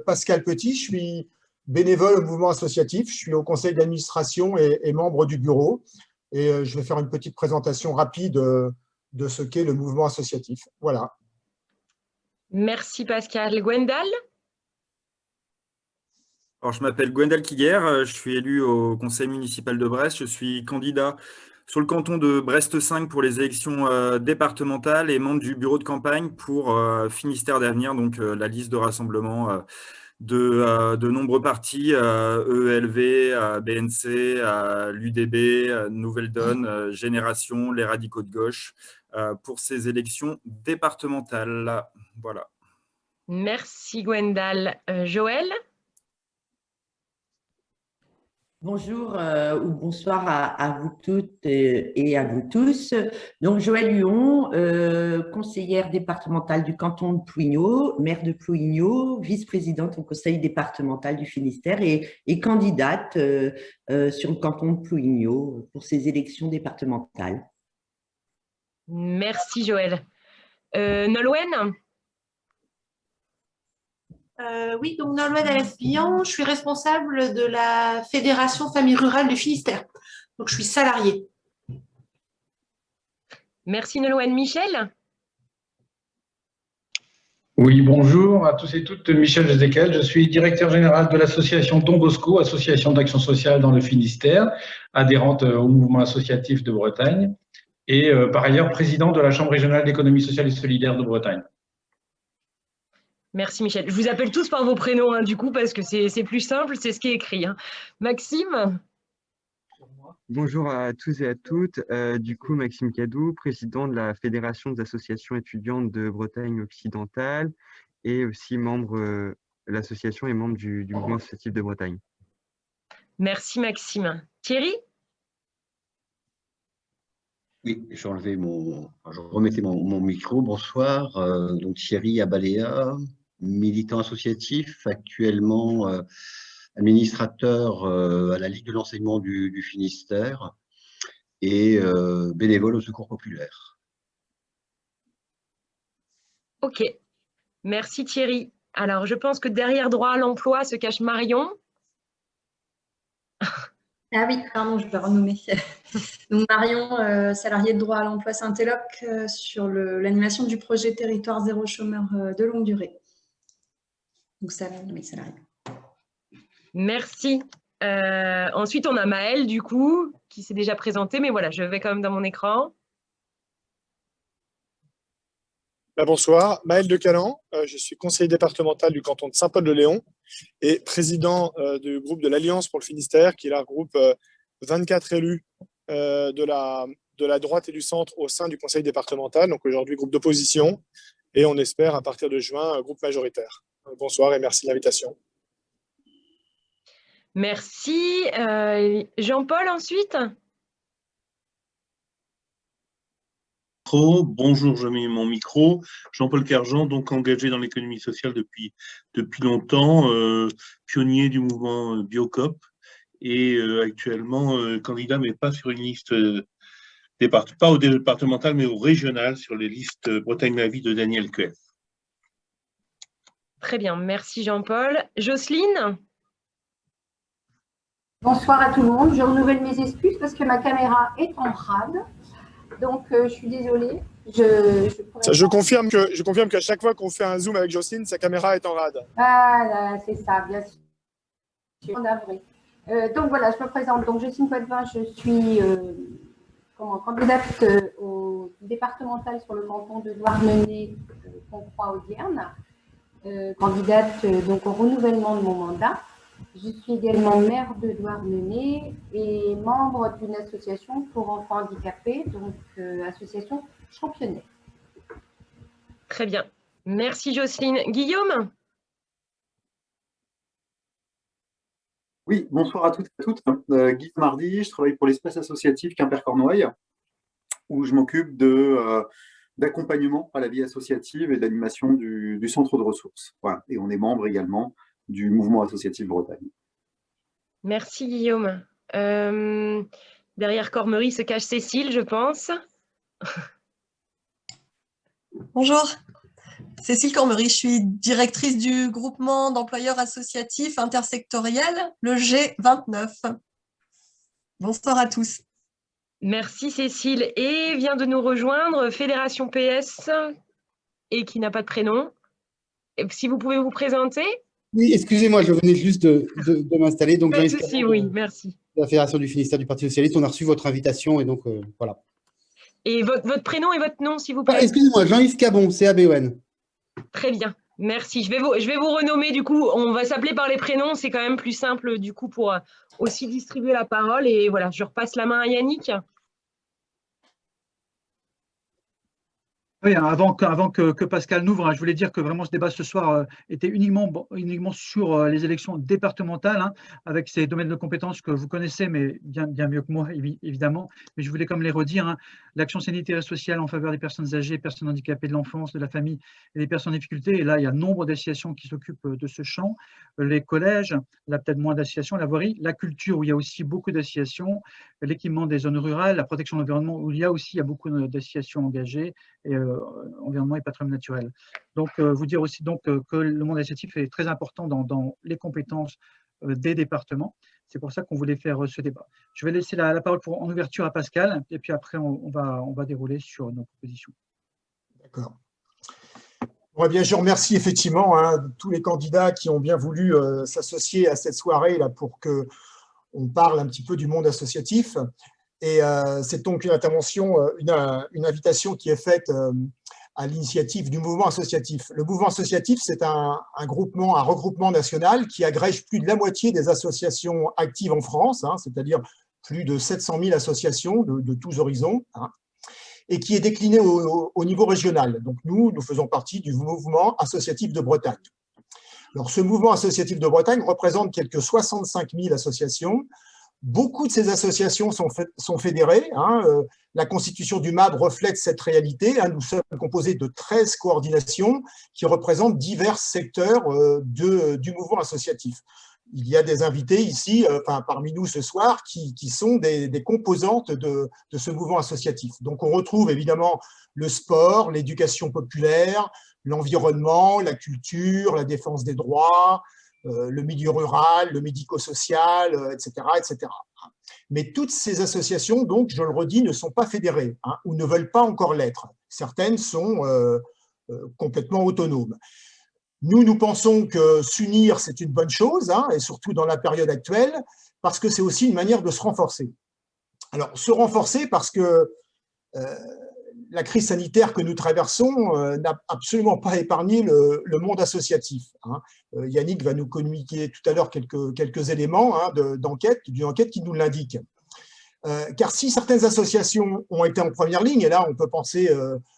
Pascal Petit, je suis bénévole au mouvement associatif, je suis au conseil d'administration et membre du bureau. Et je vais faire une petite présentation rapide de ce qu'est le mouvement associatif. Voilà. Merci Pascal. Gwendal? Alors, je m'appelle Gwendal Kiguer, je suis élu au conseil municipal de Brest. Je suis candidat sur le canton de Brest 5 pour les élections départementales et membre du bureau de campagne pour Finistère d'avenir, donc la liste de rassemblement de nombreux partis, EELV, BNC, l'UDB, Nouvelle Donne, Génération, les radicaux de gauche, pour ces élections départementales. Voilà. Merci Gwendal. Joël? Bonjour ou bonsoir à vous toutes et à vous tous. Donc, Joëlle Huon, conseillère départementale du canton de Plouigneau, maire de Plouigneau, vice-présidente au conseil départemental du Finistère et candidate sur le canton de Plouigneau pour ces élections départementales. Merci Joël. Nolwenn? Oui, donc Nolwenn Alès-Billon, je suis responsable de la Fédération Famille Rurale du Finistère. Donc, je suis salariée. Merci Nolwenn. Michel? Oui, bonjour à tous et toutes. Michel Jezekel, je suis directeur général de l'association Don Bosco, association d'action sociale dans le Finistère, adhérente au mouvement associatif de Bretagne et par ailleurs président de la Chambre régionale d'économie sociale et solidaire de Bretagne. Merci Michel. Je vous appelle tous par vos prénoms, hein, du coup, parce que c'est plus simple, c'est ce qui est écrit. Hein. Maxime? Bonjour à tous et à toutes. Du coup, Maxime Cadou, président de la Fédération des associations étudiantes de Bretagne occidentale et aussi membre de l'association et membre du mouvement associatif de Bretagne. Merci Maxime. Thierry? Oui, je remettais mon micro. Bonsoir. Donc Thierry Abaléa, militant associatif, actuellement administrateur à la Ligue de l'enseignement du Finistère et bénévole au Secours populaire. Ok, merci Thierry. Alors, je pense que derrière droit à l'emploi se cache Marion. Ah oui, pardon, je vais renommer. Donc Marion, salariée de droit à l'emploi Saint-Éloc sur l'animation du projet Territoire zéro chômeur de longue durée. Donc salariée. Merci. Ensuite, on a Maëlle, du coup, qui s'est déjà présentée, mais voilà, je vais quand même dans mon écran. Bonsoir, Maëlle de Calan, je suis conseiller départemental du canton de Saint-Paul-de-Léon et président du groupe de l'Alliance pour le Finistère, qui est là regroupe 24 élus de la droite et du centre au sein du conseil départemental, donc aujourd'hui groupe d'opposition, et on espère à partir de juin un groupe majoritaire. Bonsoir et merci de l'invitation. Merci. Jean-Paul, ensuite. Bonjour, je mets mon micro. Jean-Paul Carjean, donc engagé dans l'économie sociale depuis longtemps, pionnier du mouvement Biocop et actuellement candidat, mais pas sur une liste, pas au départemental, mais au régional, sur les listes Bretagne-La Vie de Daniel Cueff. Très bien, merci Jean-Paul. Jocelyne? Bonsoir à tout le monde. Je renouvelle mes excuses parce que ma caméra est en rade. Donc, je suis désolée. Je confirme qu'à chaque fois qu'on fait un zoom avec Jocelyne, sa caméra est en rade. Ah, c'est ça, bien sûr. Donc, voilà, je me présente. Donc, Jocelyne Poitvin, je suis candidate au départemental sur le canton de Douarnenez, Fontfroid-Audierne. Candidate donc au renouvellement de mon mandat. Je suis également maire de Douarnenez et membre d'une association pour enfants handicapés, donc association Championnet. Très bien. Merci Jocelyne. Guillaume? Oui, bonsoir à toutes et à toutes. Guy Mardy, je travaille pour l'espace associatif Quimper-Cornouailles, où je m'occupe d'accompagnement à la vie associative et d'animation du centre de ressources. Voilà. Et on est membre également du mouvement associatif Bretagne. Merci Guillaume. Derrière Cormery se cache Cécile, je pense. Bonjour. Cécile Cormery, je suis directrice du groupement d'employeurs associatifs intersectoriels, le G29. Bonsoir à tous. Merci Cécile. Et vient de nous rejoindre Fédération PS, et qui n'a pas de prénom. Et si vous pouvez vous présenter. Oui, excusez-moi, je venais juste de m'installer. Donc, pas de souci, oui, merci. De la Fédération du Finistère du Parti Socialiste, on a reçu votre invitation et donc voilà. Et votre prénom et votre nom, s'il vous plaît. Excusez-moi, Jean-Yves Cabon, CABON. Très bien, merci. Je vais vous renommer du coup. On va s'appeler par les prénoms, c'est quand même plus simple du coup pour aussi distribuer la parole. Et voilà, je repasse la main à Yannick. Oui, avant que Pascal n'ouvre, je voulais dire que vraiment ce débat ce soir était uniquement sur les élections départementales, avec ces domaines de compétences que vous connaissez, mais bien mieux que moi, évidemment. Mais je voulais comme les redire, l'action sanitaire et sociale en faveur des personnes âgées, personnes handicapées, de l'enfance, de la famille et des personnes en difficulté. Et là, il y a nombre d'associations qui s'occupent de ce champ. Les collèges, là peut-être moins d'associations, la voirie, la culture, où il y a aussi beaucoup d'associations, l'équipement des zones rurales, la protection de l'environnement, où il y a beaucoup d'associations engagées, et environnement et patrimoine naturel. Donc, vous dire aussi donc, que le monde associatif est très important dans les compétences des départements. C'est pour ça qu'on voulait faire ce débat. Je vais laisser la parole en ouverture à Pascal, et puis après, on va dérouler sur nos propositions. D'accord. Bon, eh bien, je remercie effectivement tous les candidats qui ont bien voulu s'associer à cette soirée là, pour qu'on parle un petit peu du monde associatif. Et c'est donc une intervention, une invitation qui est faite à l'initiative du mouvement associatif. Le mouvement associatif, c'est un regroupement national qui agrège plus de la moitié des associations actives en France, c'est-à-dire plus de 700 000 associations de tous horizons, et qui est décliné au niveau régional. Donc nous faisons partie du mouvement associatif de Bretagne. Alors ce mouvement associatif de Bretagne représente quelques 65 000 associations. Beaucoup de ces associations sont fédérées. La constitution du MAB reflète cette réalité. Nous sommes composés de 13 coordinations qui représentent divers secteurs du mouvement associatif. Il y a des invités ici, parmi nous ce soir, qui sont des composantes de ce mouvement associatif. Donc on retrouve évidemment le sport, l'éducation populaire, l'environnement, la culture, la défense des droits, le milieu rural, le médico-social, etc., etc. Mais toutes ces associations, donc, je le redis, ne sont pas fédérées ou ne veulent pas encore l'être. Certaines sont complètement autonomes. Nous pensons que s'unir, c'est une bonne chose, et surtout dans la période actuelle, parce que c'est aussi une manière de se renforcer. Alors, se renforcer parce que la crise sanitaire que nous traversons n'a absolument pas épargné le monde associatif. Yannick va nous communiquer tout à l'heure quelques éléments d'une enquête qui nous l'indique. Car si certaines associations ont été en première ligne, et là on peut penser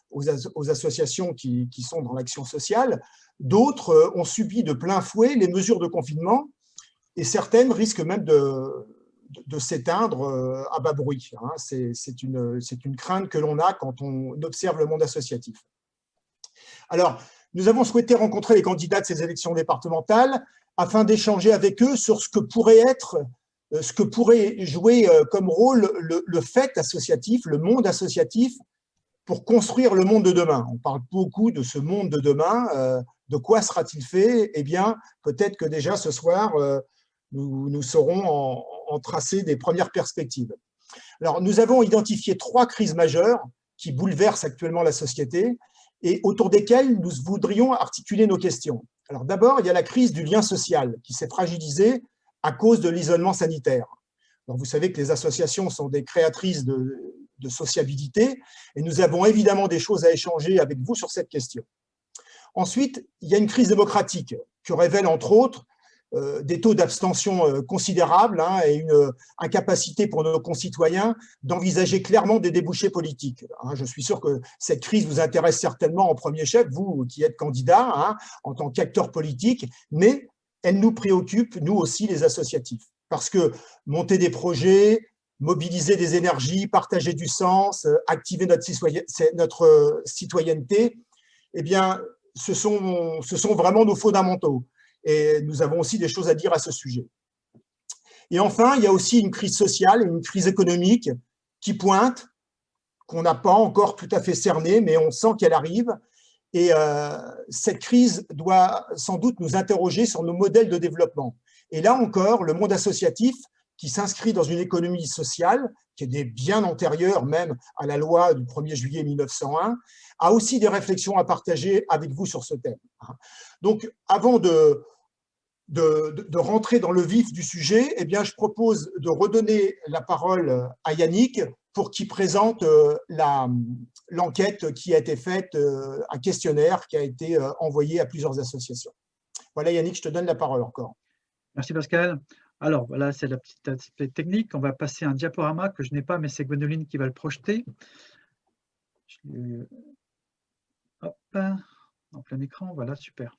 aux associations qui sont dans l'action sociale, d'autres ont subi de plein fouet les mesures de confinement, et certaines risquent même de s'éteindre à bas bruit. C'est une crainte que l'on a quand on observe le monde associatif. Alors, nous avons souhaité rencontrer les candidats de ces élections départementales afin d'échanger avec eux sur ce que pourrait jouer comme rôle le fait associatif, le monde associatif, pour construire le monde de demain. On parle beaucoup de ce monde de demain. De quoi sera-t-il fait? Eh bien, peut-être que déjà ce soir, nous saurons en tracer des premières perspectives. Alors, nous avons identifié 3 crises majeures qui bouleversent actuellement la société et autour desquelles nous voudrions articuler nos questions. Alors, d'abord, il y a la crise du lien social qui s'est fragilisée à cause de l'isolement sanitaire. Alors, vous savez que les associations sont des créatrices de sociabilité et nous avons évidemment des choses à échanger avec vous sur cette question. Ensuite, il y a une crise démocratique que révèle entre autres des taux d'abstention considérables et une incapacité pour nos concitoyens d'envisager clairement des débouchés politiques. Je suis sûr que cette crise vous intéresse certainement en premier chef, vous qui êtes candidat en tant qu'acteur politique, mais elle nous préoccupe, nous aussi, les associatifs. Parce que monter des projets, mobiliser des énergies, partager du sens, activer notre citoyenneté, eh bien, ce sont vraiment nos fondamentaux. Et nous avons aussi des choses à dire à ce sujet. Et enfin, il y a aussi une crise sociale, une crise économique qui pointe, qu'on n'a pas encore tout à fait cernée, mais on sent qu'elle arrive, Et cette crise doit sans doute nous interroger sur nos modèles de développement. Et là encore, le monde associatif, qui s'inscrit dans une économie sociale, qui est bien antérieure même à la loi du 1er juillet 1901, a aussi des réflexions à partager avec vous sur ce thème. Donc, avant de rentrer dans le vif du sujet, eh bien, je propose de redonner la parole à Yannick pour qu'il présente l'enquête qui a été faite, un questionnaire qui a été envoyé à plusieurs associations. Voilà Yannick, je te donne la parole encore. Merci Pascal. Alors voilà, c'est la petite aspect technique. On va passer un diaporama que je n'ai pas, mais c'est Gwendoline qui va le projeter. Hop, en plein écran, voilà, super.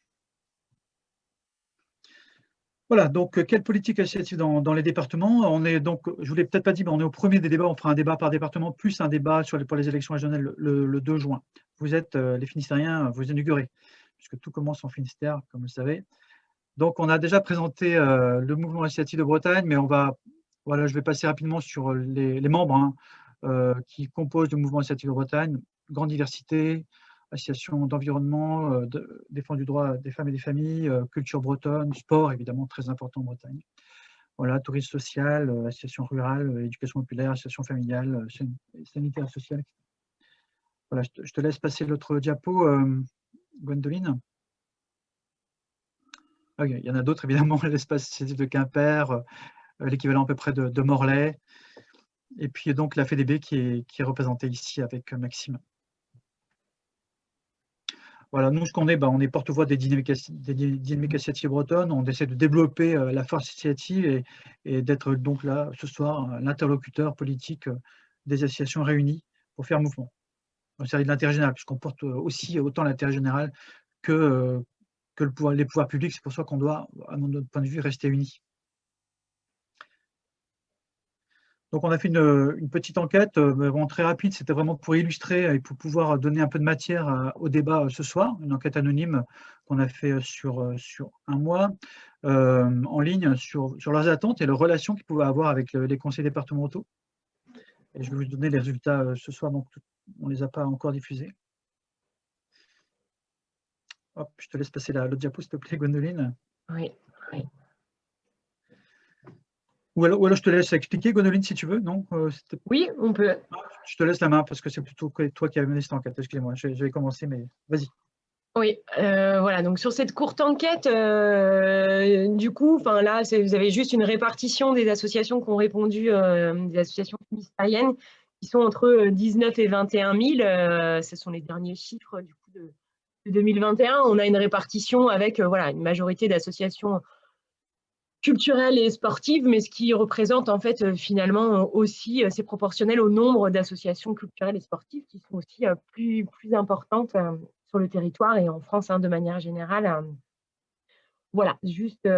Voilà, donc quelle politique associative dans les départements? On est donc, je ne vous l'ai peut-être pas dit, mais on est au premier des débats, on fera un débat par département, plus un débat pour les élections régionales le 2 juin. Vous êtes, les Finistériens, vous inaugurez, puisque tout commence en Finistère, comme vous le savez. Donc, on a déjà présenté le mouvement associatif de Bretagne, mais voilà, je vais passer rapidement sur les membres qui composent le mouvement associatif de Bretagne. Grande diversité, association d'environnement, défense du droit des femmes et des familles, culture bretonne, sport, évidemment, très important en Bretagne. Voilà, tourisme social, association rurale, éducation populaire, association familiale, sanitaire sociale. Voilà, je te laisse passer l'autre diapo, Gwendoline. Okay, il y en a d'autres, évidemment, l'espace associatif de Quimper, l'équivalent à peu près de Morlaix, et puis donc la FEDB qui est représentée ici avec Maxime. Voilà, nous, ce qu'on est, on est porte-voix des dynamiques associatives bretonnes, on essaie de développer la force associative et d'être donc là, ce soir, l'interlocuteur politique des associations réunies pour faire mouvement. On s'agit de l'intérêt général, puisqu'on porte aussi autant l'intérêt général que les pouvoirs publics. C'est pour ça qu'on doit, à notre point de vue, rester unis. Donc, on a fait une petite enquête, très rapide. C'était vraiment pour illustrer et pour pouvoir donner un peu de matière au débat ce soir. Une enquête anonyme qu'on a fait sur un mois en ligne sur leurs attentes et leurs relations qu'ils pouvaient avoir avec les conseils départementaux. Et je vais vous donner les résultats ce soir, donc on ne les a pas encore diffusés. Hop, je te laisse passer l'autre diapo, s'il te plaît, Gwendoline. Oui. Ou alors je te laisse expliquer, Gwendoline, si tu veux. Non, oui, on peut. Je te laisse la main parce que c'est plutôt toi qui as mené cette enquête. Excusez-moi, je vais commencer, mais vas-y. Oui, voilà, donc sur cette courte enquête, du coup, là, vous avez juste une répartition des associations qui ont répondu, des associations finistériennes, qui sont entre 19 et 21 000. Ce sont les derniers chiffres du coup de 2021. On a une répartition avec voilà, une majorité d'associations culturelles et sportives, mais ce qui représente en fait finalement aussi, c'est proportionnel au nombre d'associations culturelles et sportives qui sont aussi plus importantes sur le territoire et en France de manière générale. Voilà, juste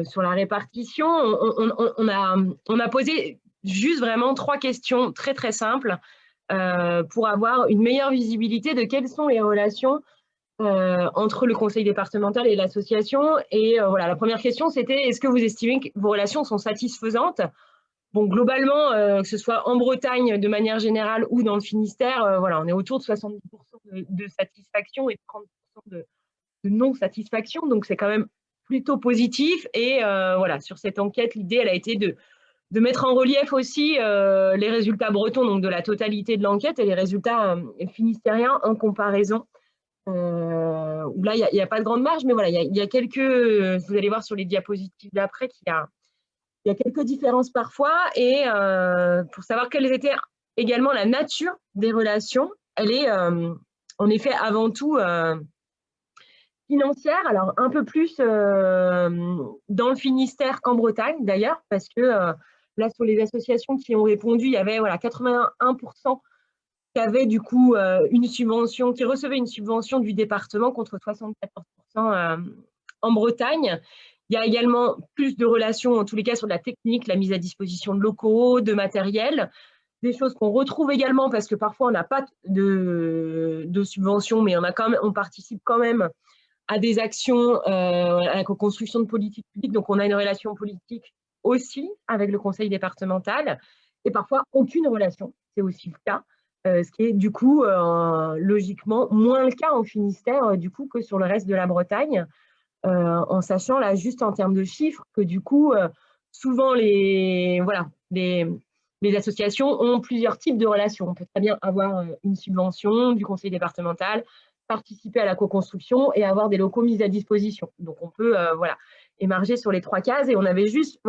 sur la répartition, on a posé juste vraiment 3 questions très très simples pour avoir une meilleure visibilité de quelles sont les relations entre le conseil départemental et l'association. Et voilà, la première question, c'était est-ce que vous estimez que vos relations sont satisfaisantes? Bon, globalement, que ce soit en Bretagne de manière générale ou dans le Finistère, voilà, on est autour de 70% de satisfaction et 30% de non-satisfaction. Donc, c'est quand même plutôt positif. Et voilà, sur cette enquête, l'idée, elle a été de mettre en relief aussi les résultats bretons, donc de la totalité de l'enquête, et les résultats finistériens en comparaison. Où là, il n'y a pas de grande marge, mais voilà, il y a quelques, vous allez voir sur les diapositives d'après qu'il y a quelques différences parfois, et pour savoir quelle était également la nature des relations, elle est en effet avant tout financière, alors un peu plus dans le Finistère qu'en Bretagne d'ailleurs, parce que là sur les associations qui ont répondu, il y avait voilà, 81% qui avaient du coup une subvention, qui recevaient une subvention du département contre 74% en Bretagne. Il y a également plus de relations, en tous les cas, sur la technique, la mise à disposition de locaux, de matériel, des choses qu'on retrouve également parce que parfois on n'a pas de subvention, mais on participe quand même à des actions, à la construction de politiques publiques. Donc on a une relation politique aussi avec le conseil départemental et parfois aucune relation, c'est aussi le cas. ce qui est du coup logiquement moins le cas en Finistère du coup que sur le reste de la Bretagne, en sachant là juste en termes de chiffres que du coup souvent les associations ont plusieurs types de relations. On peut très bien avoir une subvention du conseil départemental, participer à la co-construction et avoir des locaux mis à disposition. Donc on peut émarger sur les 3 cases, et on avait juste,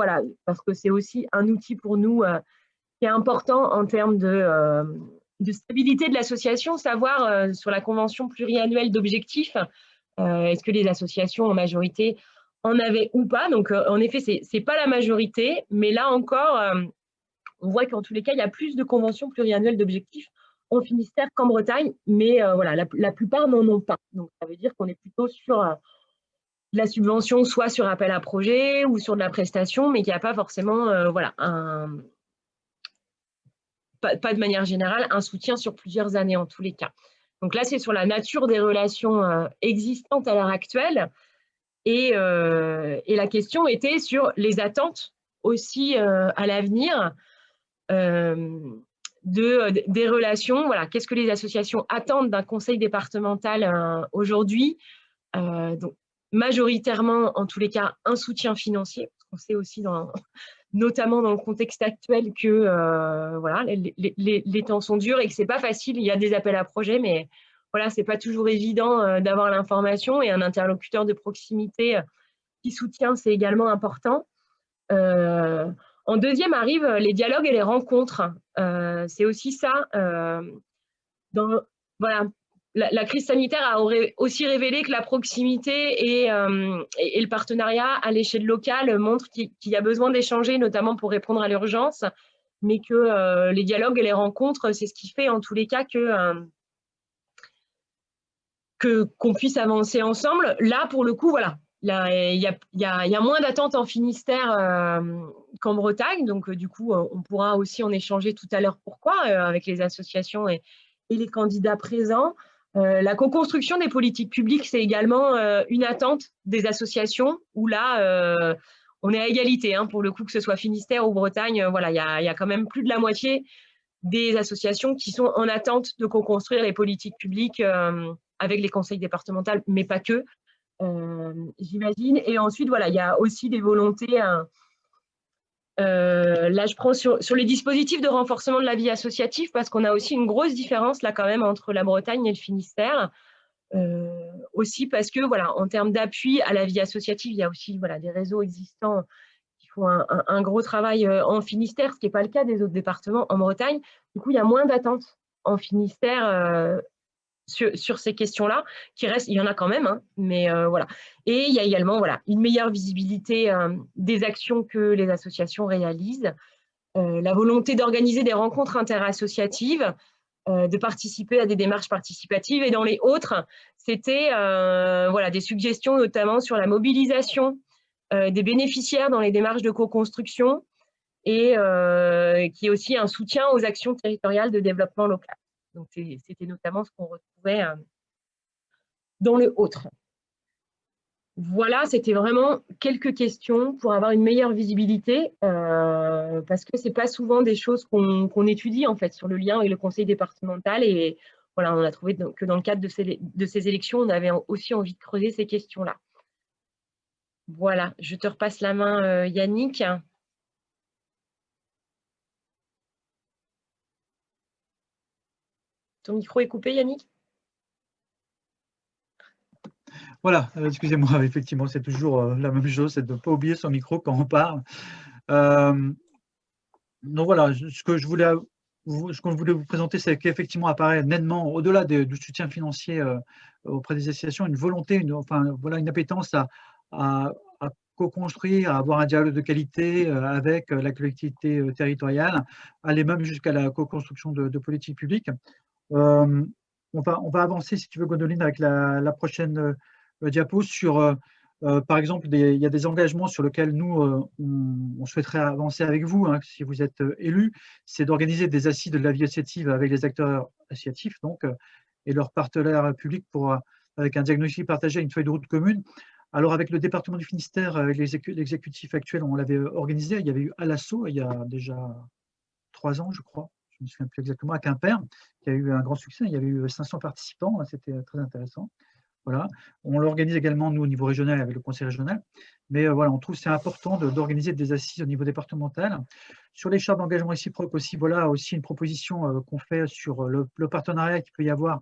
parce que c'est aussi un outil pour nous qui est important en termes de stabilité de l'association, savoir sur la convention pluriannuelle d'objectifs, est-ce que les associations en majorité en avaient ou pas. Donc en effet, c'est pas la majorité, mais là encore, on voit qu'en tous les cas, il y a plus de conventions pluriannuelles d'objectifs en Finistère qu'en Bretagne, mais la plupart n'en ont pas. Donc ça veut dire qu'on est plutôt sur de la subvention, soit sur appel à projet ou sur de la prestation, mais qu'il n'y a pas forcément pas de manière générale un soutien sur plusieurs années en tous les cas. Donc là, c'est sur la nature des relations existantes à l'heure actuelle. Et la question était sur les attentes aussi à l'avenir des relations. Voilà, qu'est-ce que les associations attendent d'un conseil départemental aujourd'hui? Donc, majoritairement, en tous les cas, un soutien financier. On sait aussi, notamment dans le contexte actuel, que les temps sont durs et que ce n'est pas facile. Il y a des appels à projets, mais voilà, ce n'est pas toujours évident d'avoir l'information, et un interlocuteur de proximité qui soutient, c'est également important. En deuxième arrivent les dialogues et les rencontres. C'est aussi ça. La crise sanitaire aurait aussi révélé que la proximité et le partenariat à l'échelle locale montrent qu'il y a besoin d'échanger, notamment pour répondre à l'urgence, mais que les dialogues et les rencontres, c'est ce qui fait en tous les cas qu'on puisse avancer ensemble. Là, pour le coup, voilà, il y a moins d'attentes en Finistère qu'en Bretagne, donc du coup, on pourra aussi en échanger tout à l'heure pourquoi, avec les associations et les candidats présents. La co-construction des politiques publiques, c'est également une attente des associations, où là, on est à égalité, pour le coup, que ce soit Finistère ou Bretagne. Voilà, il y a quand même plus de la moitié des associations qui sont en attente de co-construire les politiques publiques avec les conseils départementaux, mais pas que, j'imagine. Et ensuite, voilà, il y a aussi des volontés. Là, je prends sur les dispositifs de renforcement de la vie associative, parce qu'on a aussi une grosse différence là quand même entre la Bretagne et le Finistère. Aussi parce que voilà, en termes d'appui à la vie associative, il y a aussi des réseaux existants qui font un gros travail en Finistère, ce qui n'est pas le cas des autres départements en Bretagne. Du coup, il y a moins d'attentes en Finistère sur ces questions-là, qui restent, il y en a quand même, mais voilà. Et il y a également une meilleure visibilité des actions que les associations réalisent, la volonté d'organiser des rencontres interassociatives, de participer à des démarches participatives. Et dans les autres, c'était des suggestions notamment sur la mobilisation des bénéficiaires dans les démarches de co-construction, et qui est aussi un soutien aux actions territoriales de développement local. Donc, c'était notamment ce qu'on retrouvait dans le autre. Voilà, c'était vraiment quelques questions pour avoir une meilleure visibilité, parce que ce n'est pas souvent des choses qu'on étudie en fait sur le lien avec le conseil départemental. Et voilà, on a trouvé que dans le cadre de ces élections, on avait aussi envie de creuser ces questions-là. Voilà, je te repasse la main, Yannick. Ton micro est coupé, Yannick? Voilà, excusez-moi, effectivement, c'est toujours la même chose, c'est de ne pas oublier son micro quand on parle. Donc voilà, ce que je voulais vous présenter, c'est qu'effectivement apparaît nettement, au-delà du soutien financier auprès des associations, une volonté, une appétence à co-construire, à avoir un dialogue de qualité avec la collectivité territoriale, aller même jusqu'à la co-construction de politiques publiques. On va avancer, si tu veux, Gwendoline, avec la prochaine diapo sur, par exemple, il y a des engagements sur lesquels nous, on souhaiterait avancer avec vous, si vous êtes élus, c'est d'organiser des assises de la vie associative avec les acteurs associatifs et leurs partenaires publics avec un diagnostic partagé, une feuille de route commune. Alors, avec le département du Finistère, avec l'exécutif actuel, on l'avait organisé. Il y avait eu à l'assaut il y a déjà 3 ans, je crois, je ne me souviens plus exactement, à Quimper, qui a eu un grand succès. Il y avait eu 500 participants, c'était très intéressant. Voilà. On l'organise également, nous, au niveau régional, avec le conseil régional. Mais voilà, on trouve que c'est important d'organiser des assises au niveau départemental. Sur les chartes d'engagement réciproque aussi, voilà aussi une proposition qu'on fait sur le partenariat qu'il peut y avoir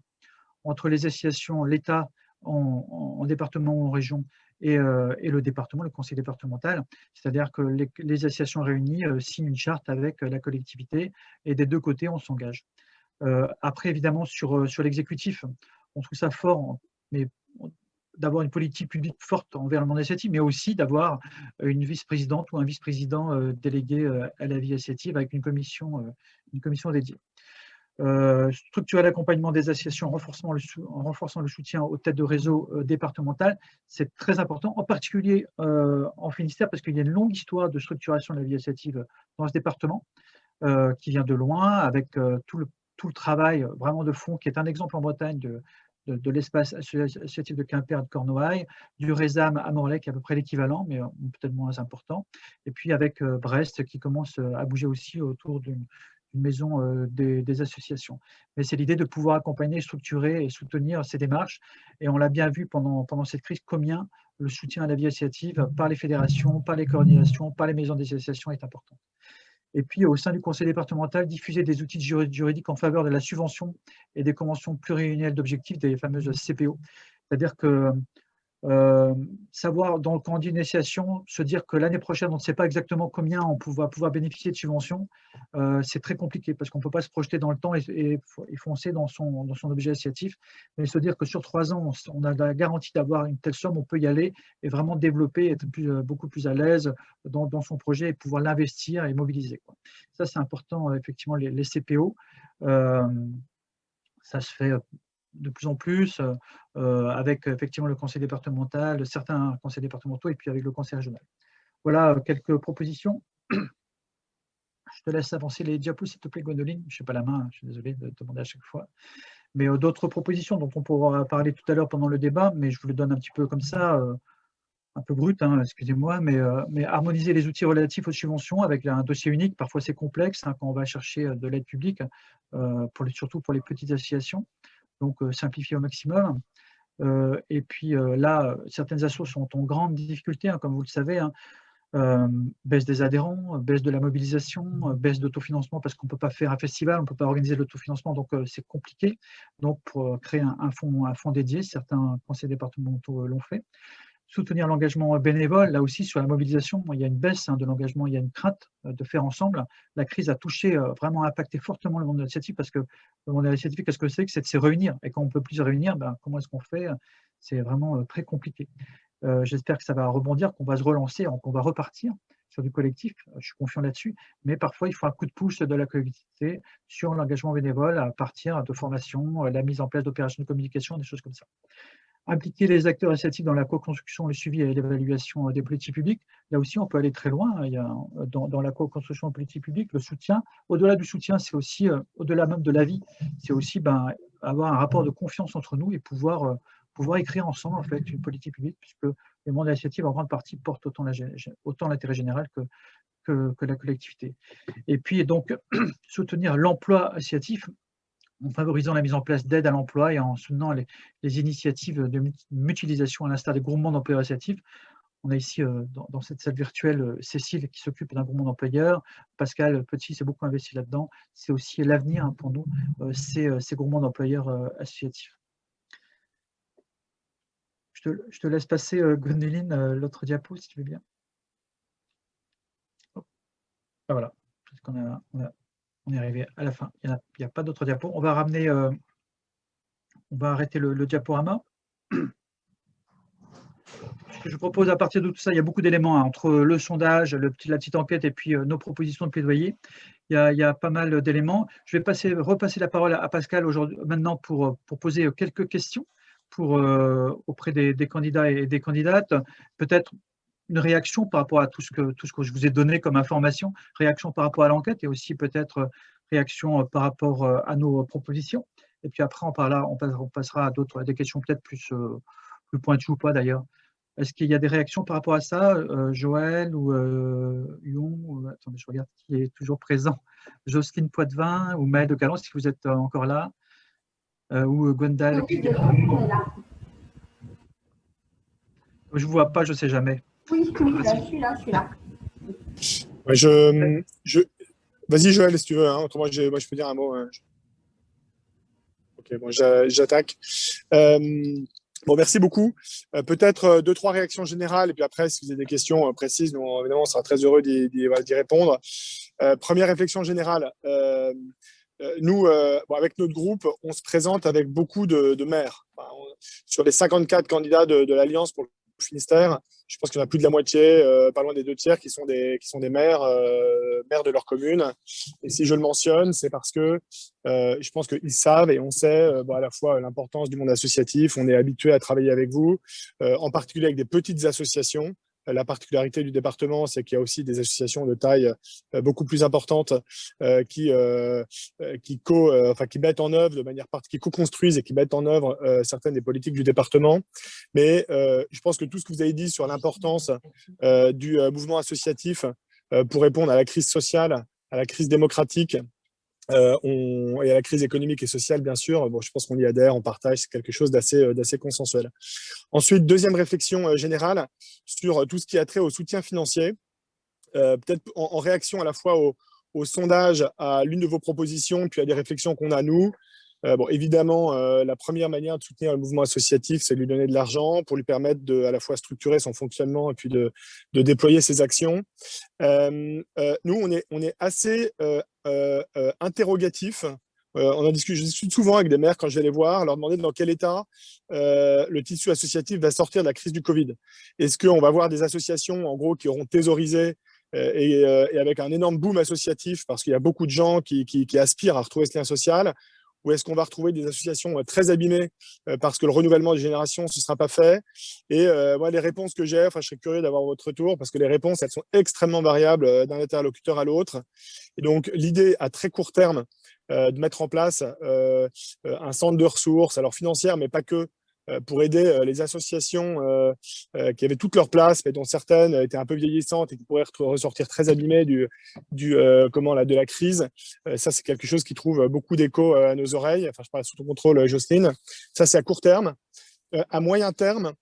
entre les associations, l'État en département ou en région et le département, le conseil départemental. C'est-à-dire que les associations réunies signent une charte avec la collectivité et des deux côtés, on s'engage. Après, évidemment, sur l'exécutif, on trouve ça fort, mais d'avoir une politique publique forte envers le monde associatif, mais aussi d'avoir une vice-présidente ou un vice-président délégué à la vie associative avec une commission dédiée. Structurer l'accompagnement des associations en renforçant le soutien aux têtes de réseau départemental, c'est très important, en particulier en Finistère, parce qu'il y a une longue histoire de structuration de la vie associative dans ce département, qui vient de loin, avec tout le travail vraiment de fond, qui est un exemple en Bretagne de l'espace associatif de Quimper et de Cornouailles, du Résam à Morlaix, qui est à peu près l'équivalent, mais peut-être moins important, et puis avec Brest, qui commence à bouger aussi autour d'une maison des associations. Mais c'est l'idée de pouvoir accompagner, structurer et soutenir ces démarches. Et on l'a bien vu pendant cette crise, combien le soutien à la vie associative par les fédérations, par les coordinations, par les maisons des associations est important. Et puis, au sein du conseil départemental, diffuser des outils juridiques en faveur de la subvention et des conventions pluriannuelles d'objectifs, des fameuses CPO. C'est-à-dire que savoir, dans le cadre d'une initiation, se dire que l'année prochaine, on ne sait pas exactement combien on va pouvoir bénéficier de subventions, c'est très compliqué parce qu'on ne peut pas se projeter dans le temps et foncer dans son objet associatif. Mais se dire que sur 3 ans, on a la garantie d'avoir une telle somme, on peut y aller et vraiment développer, être beaucoup plus à l'aise dans son projet et pouvoir l'investir et mobiliser, quoi. Ça, c'est important, effectivement, les CPO. Ça se fait de plus en plus avec effectivement le conseil départemental, certains conseils départementaux et puis avec le conseil régional. Voilà quelques propositions. Je te laisse avancer les diapos, s'il te plaît, Gwendoline. Je n'ai pas la main, je suis désolé de te demander à chaque fois. Mais d'autres propositions dont on pourra parler tout à l'heure pendant le débat, mais je vous le donne un petit peu comme ça, un peu brut, hein, excusez-moi, mais harmoniser les outils relatifs aux subventions avec un dossier unique. Parfois, c'est complexe quand on va chercher de l'aide publique, surtout pour les petites associations. Donc, simplifier au maximum. Et puis là, certaines assos sont en grande difficulté, comme vous le savez, baisse des adhérents, baisse de la mobilisation, baisse d'autofinancement parce qu'on ne peut pas faire un festival, on ne peut pas organiser l'autofinancement, donc c'est compliqué. Donc, pour créer un fonds dédié, certains conseils départementaux l'ont fait. Soutenir l'engagement bénévole, là aussi sur la mobilisation, il y a une baisse de l'engagement, il y a une crainte de faire ensemble. La crise a touché, vraiment impacté fortement le monde associatif parce que le monde associatif, qu'est-ce que c'est de se réunir? Et quand on ne peut plus se réunir, comment est-ce qu'on fait? C'est vraiment très compliqué. J'espère que ça va rebondir, qu'on va se relancer, qu'on va repartir sur du collectif, je suis confiant là-dessus, mais parfois il faut un coup de pouce de la collectivité sur l'engagement bénévole à partir de formation, la mise en place d'opérations de communication, des choses comme ça. Impliquer les acteurs associatifs dans la co-construction, le suivi et l'évaluation des politiques publiques. Là aussi, on peut aller très loin. Il y a, dans la co-construction de politiques publiques, le soutien. Au-delà du soutien, c'est aussi, au-delà même de l'avis, c'est aussi avoir un rapport de confiance entre nous et pouvoir écrire ensemble en fait, une politique publique, puisque le monde associatif, en grande partie, porte autant l'intérêt général que la collectivité. Et puis, donc, soutenir l'emploi associatif, en favorisant la mise en place d'aides à l'emploi et en soutenant les initiatives de mutualisation à l'instar des groupements d'employeurs associatifs. On a ici, dans cette salle virtuelle, Cécile qui s'occupe d'un groupement d'employeurs. Pascal Petit s'est beaucoup investi là-dedans. C'est aussi l'avenir pour nous, ces groupements d'employeurs associatifs. Je te laisse passer, Gwendoline, l'autre diapo, si tu veux bien. Hop. Ah, voilà. On est arrivé à la fin. Il n'y a pas d'autres diapos. On va ramener, on va arrêter le diaporama. Ce que je propose à partir de tout ça, il y a beaucoup d'éléments entre le sondage, la petite enquête et puis nos propositions de plaidoyer. Il y a pas mal d'éléments. Je vais repasser la parole à Pascal maintenant pour poser quelques questions auprès des candidats et des candidates. Peut-être une réaction par rapport à tout ce que je vous ai donné comme information, réaction par rapport à l'enquête et aussi peut-être réaction par rapport à nos propositions. Et puis après, on passera à des questions peut-être plus pointues ou pas d'ailleurs, Est-ce qu'il y a des réactions par rapport à ça, Joël ou Yon, attendez, je regarde qui est toujours présent, Jocelyne Poitvin ou Maëlle de Calon, si vous êtes encore là, ou Gwendal. Oui, on est là. Je ne vous vois pas, je ne sais jamais. Oui, je suis là. Ouais, Vas-y Joël, si tu veux, hein. Autrement, moi je peux dire un mot. Hein. Ok, bon, j'attaque. Bon, merci beaucoup. Peut-être 2-3 réactions générales, et puis après, si vous avez des questions précises, nous, évidemment, on sera très heureux d'y répondre. Première réflexion générale. Nous, avec notre groupe, on se présente avec beaucoup de maires. Enfin, sur les 54 candidats de l'Alliance pour le Finistère, je pense qu'il y en a plus de la moitié, pas loin des 2 tiers, qui sont des maires, maires de leur commune. Et si je le mentionne, c'est parce que je pense qu'ils savent et on sait à la fois l'importance du monde associatif. On est habitué à travailler avec vous, en particulier avec des petites associations. La particularité du département, c'est qu'il y a aussi des associations de taille beaucoup plus importante qui mettent en œuvre de manière qui co-construisent et qui mettent en œuvre certaines des politiques du département. Mais je pense que tout ce que vous avez dit sur l'importance du mouvement associatif pour répondre à la crise sociale, à la crise démocratique, et à la crise économique et sociale, bien sûr, bon, je pense qu'on y adhère, on partage, c'est quelque chose d'assez consensuel. Ensuite, deuxième réflexion générale sur tout ce qui a trait au soutien financier, peut-être en réaction à la fois au sondage, à l'une de vos propositions, puis à des réflexions qu'on a nous. Bon, évidemment, la première manière de soutenir le mouvement associatif, c'est de lui donner de l'argent pour lui permettre à la fois structurer son fonctionnement et puis de déployer ses actions. Nous, on est assez interrogatifs. Je discute souvent avec des maires quand je vais les voir, leur demander dans quel état le tissu associatif va sortir de la crise du Covid. Est-ce qu'on va voir des associations, en gros, qui auront thésaurisé et avec un énorme boom associatif, parce qu'il y a beaucoup de gens qui aspirent à retrouver ce lien social, ou est-ce qu'on va retrouver des associations très abîmées parce que le renouvellement des générations, ce ne sera pas fait? Et moi, les réponses que j'ai, je serais curieux d'avoir votre retour, parce que les réponses, elles sont extrêmement variables d'un interlocuteur à l'autre. Et donc, l'idée à très court terme de mettre en place un centre de ressources, alors financières, mais pas que, pour aider les associations qui avaient toute leur place, mais dont certaines étaient un peu vieillissantes et qui pourraient ressortir très abîmées de la crise. Ça, c'est quelque chose qui trouve beaucoup d'écho à nos oreilles. Enfin, je parle sous ton contrôle, Jocelyne. Ça, c'est à court terme. À moyen terme,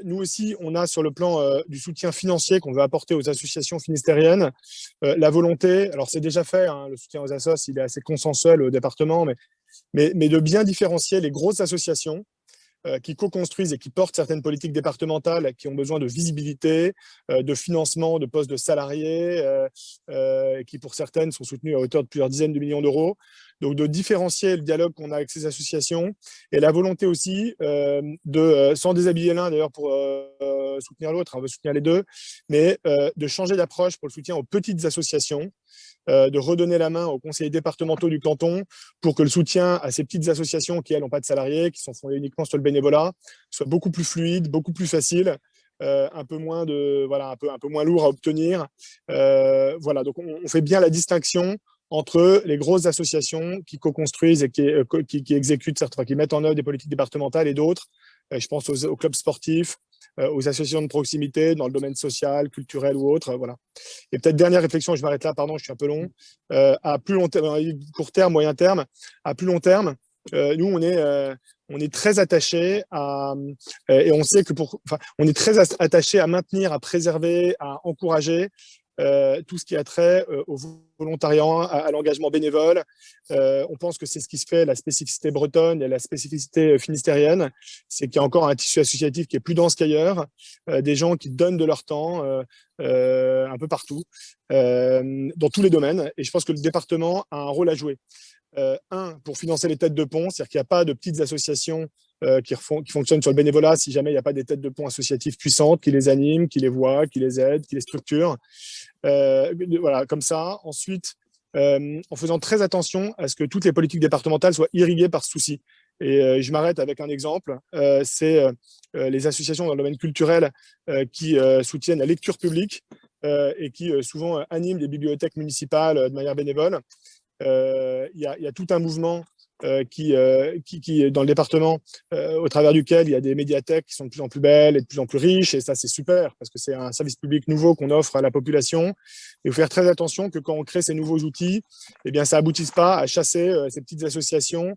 nous aussi, on a sur le plan du soutien financier qu'on veut apporter aux associations finistériennes, la volonté, alors c'est déjà fait, hein, le soutien aux assos, il est assez consensuel au département, mais de bien différencier les grosses associations qui co-construisent et qui portent certaines politiques départementales qui ont besoin de visibilité, de financement, de postes de salariés, qui pour certaines sont soutenues à hauteur de plusieurs dizaines de millions d'euros. Donc de différencier le dialogue qu'on a avec ces associations et la volonté aussi sans déshabiller l'un d'ailleurs pour soutenir l'autre, on veut soutenir les deux, mais de changer d'approche pour le soutien aux petites associations, de redonner la main aux conseillers départementaux du canton pour que le soutien à ces petites associations qui, elles, n'ont pas de salariés, qui sont fondées uniquement sur le bénévolat, soit beaucoup plus fluide, beaucoup plus facile, un peu moins lourd à obtenir. Donc on fait bien la distinction entre les grosses associations qui co-construisent et qui exécutent, qui mettent en œuvre des politiques départementales et d'autres. Je pense aux clubs sportifs, aux associations de proximité dans le domaine social, culturel ou autre. Voilà. Et peut-être dernière réflexion, je m'arrête là, pardon, je suis un peu long. À plus long terme, court terme, moyen terme, à plus long terme, nous, on est très attachés et on sait que on est très attachés à maintenir, à préserver, à encourager tout ce qui a trait au volontariat, à l'engagement bénévole. On pense que c'est ce qui se fait, la spécificité bretonne et la spécificité finistérienne, c'est qu'il y a encore un tissu associatif qui est plus dense qu'ailleurs, des gens qui donnent de leur temps un peu partout, dans tous les domaines. Et je pense que le département a un rôle à jouer. Pour financer les têtes de pont, c'est-à-dire qu'il n'y a pas de petites associations qui fonctionnent sur le bénévolat si jamais il n'y a pas des têtes de pont associatives puissantes qui les animent, qui les voient, qui les aident, qui les structurent. Voilà, comme ça. Ensuite, en faisant très attention à ce que toutes les politiques départementales soient irriguées par ce souci. Et je m'arrête avec un exemple, c'est les associations dans le domaine culturel qui soutiennent la lecture publique et qui souvent animent des bibliothèques municipales de manière bénévole. Il y a tout un mouvement dans le département, au travers duquel il y a des médiathèques qui sont de plus en plus belles et de plus en plus riches. Et ça, c'est super parce que c'est un service public nouveau qu'on offre à la population. Il faut faire très attention que quand on crée ces nouveaux outils, eh bien, ça aboutisse pas à chasser ces petites associations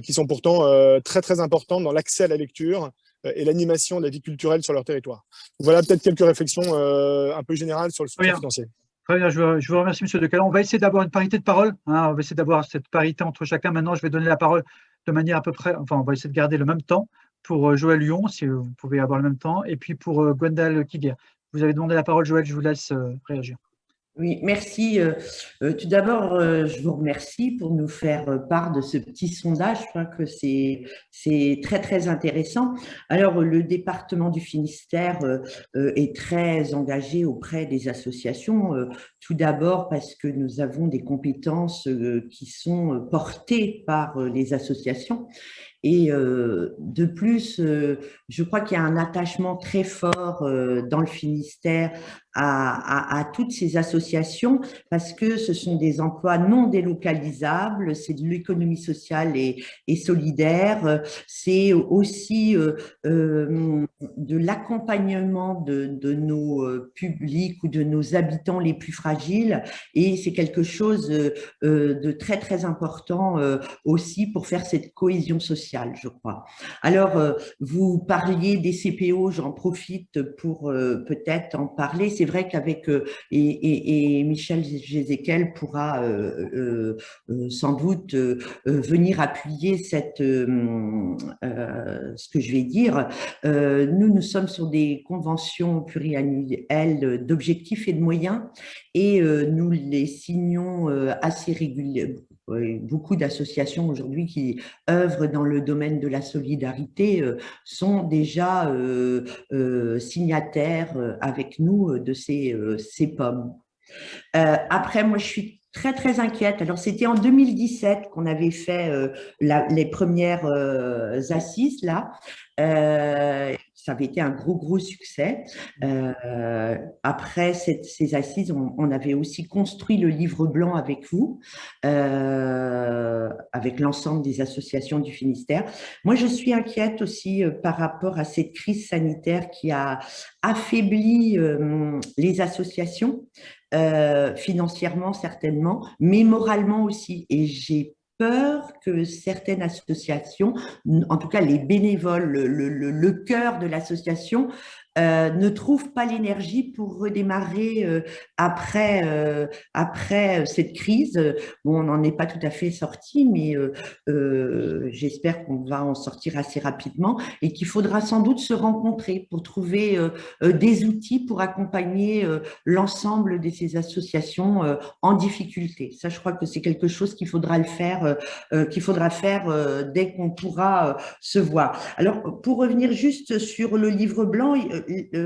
qui sont pourtant très, très importantes dans l'accès à la lecture et l'animation de la vie culturelle sur leur territoire. Voilà peut-être quelques réflexions un peu générales sur le soutien financier. Très bien, je vous remercie, M. Decalon. On va essayer d'avoir une parité de parole. Hein, on va essayer d'avoir cette parité entre chacun. Maintenant, je vais donner la parole de manière à peu près, enfin, on va essayer de garder le même temps pour Joël Huon, si vous pouvez avoir le même temps, et puis pour Gwendal Kiguer. Vous avez demandé la parole, Joël, je vous laisse réagir. Oui, merci. Tout d'abord, je vous remercie pour nous faire part de ce petit sondage. Je crois que c'est très, très intéressant. Alors, le département du Finistère est très engagé auprès des associations. Tout d'abord parce que nous avons des compétences qui sont portées par les associations. Et de plus, je crois qu'il y a un attachement très fort dans le Finistère à toutes ces associations parce que ce sont des emplois non délocalisables, c'est de l'économie sociale et solidaire, c'est aussi de l'accompagnement de nos publics ou de nos habitants les plus fragiles et c'est quelque chose de très très important aussi pour faire cette cohésion sociale, je crois. Alors, vous parliez des CPO, j'en profite pour peut-être en parler. C'est vrai qu'avec, et Michel Gézéquel pourra sans doute venir appuyer ce que je vais dire. Nous sommes sur des conventions pluriannuelles d'objectifs et de moyens et nous les signons assez régulièrement. Beaucoup d'associations aujourd'hui qui œuvrent dans le domaine de la solidarité sont déjà signataires avec nous de ces POM. Après, moi, je suis très, très inquiète. Alors, c'était en 2017 qu'on avait fait les premières assises, là. Ça avait été un gros succès. Après ces assises, on avait aussi construit le livre blanc avec vous, avec l'ensemble des associations du Finistère. Moi, je suis inquiète aussi par rapport à cette crise sanitaire qui a affaibli les associations, financièrement certainement, mais moralement aussi. Et j'ai peur que certaines associations, en tout cas les bénévoles, le cœur de l'association, ne trouvent pas l'énergie pour redémarrer après cette crise. Bon, on n'en est pas tout à fait sorti, mais j'espère qu'on va en sortir assez rapidement et qu'il faudra sans doute se rencontrer pour trouver des outils pour accompagner l'ensemble de ces associations en difficulté. Ça, je crois que c'est quelque chose qu'il faudra faire dès qu'on pourra se voir. Alors, pour revenir juste sur le livre blanc,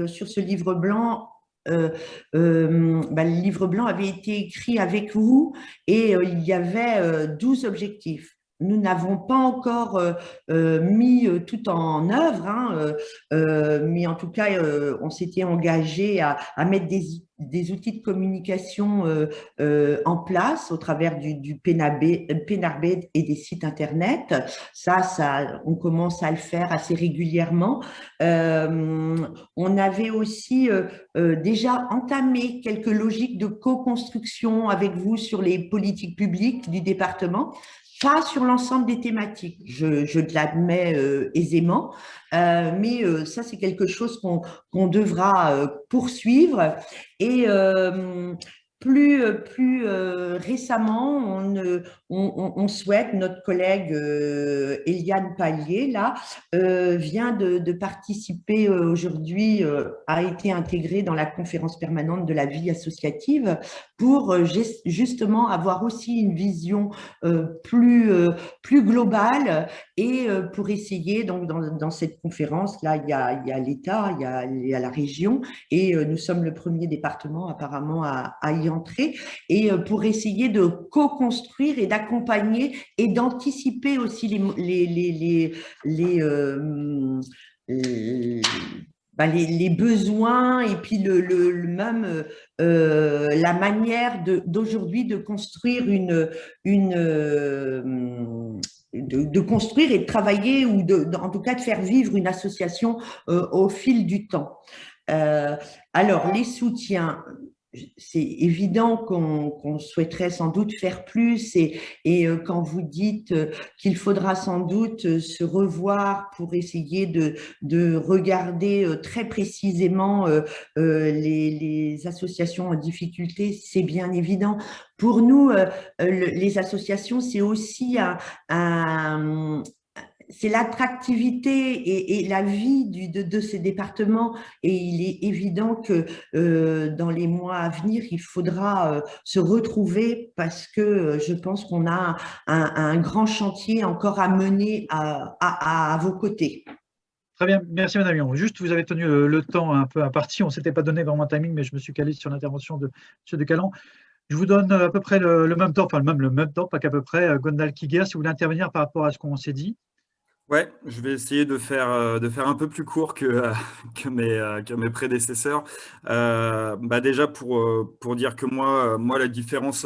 sur ce livre blanc, le livre blanc avait été écrit avec vous et il y avait 12 objectifs. Nous n'avons pas encore mis tout en œuvre, hein, mais en tout cas, on s'était engagé à mettre des outils de communication en place au travers du Pénarbed et des sites internet. Ça, on commence à le faire assez régulièrement. On avait aussi déjà entamé quelques logiques de co-construction avec vous sur les politiques publiques du département. Pas sur l'ensemble des thématiques, je l'admets aisément, mais ça, c'est quelque chose qu'on devra poursuivre. Et plus récemment, on souhaite, notre collègue Eliane Pallier, là, vient de participer aujourd'hui, a été intégrée dans la conférence permanente de la vie associative pour justement avoir aussi une vision plus globale et pour essayer, donc dans cette conférence, là, il y a l'État, il y a la région et nous sommes le premier département apparemment à y entrer et pour essayer de co-construire et d'accompagner et d'anticiper aussi les besoins et puis même la manière d'aujourd'hui de construire de construire et de travailler ou en tout cas de faire vivre une association au fil du temps. Alors, les soutiens, c'est évident qu'on souhaiterait sans doute faire plus et quand vous dites qu'il faudra sans doute se revoir pour essayer de regarder très précisément les associations en difficulté, c'est bien évident. Pour nous, les associations, c'est aussi c'est l'attractivité et la vie de ces départements, et il est évident que dans les mois à venir, il faudra se retrouver parce que je pense qu'on a un grand chantier encore à mener à vos côtés. Très bien, merci Madame Lyon. Juste, vous avez tenu le temps un peu imparti, on ne s'était pas donné vraiment un timing, mais je me suis calé sur l'intervention de M. De Caland. Je vous donne à peu près le même temps, enfin le même temps, pas qu'à peu près. Gwendal Kiguer, si vous voulez intervenir par rapport à ce qu'on s'est dit. Ouais, je vais essayer de faire un peu plus court que mes prédécesseurs. Déjà pour dire que moi à la différence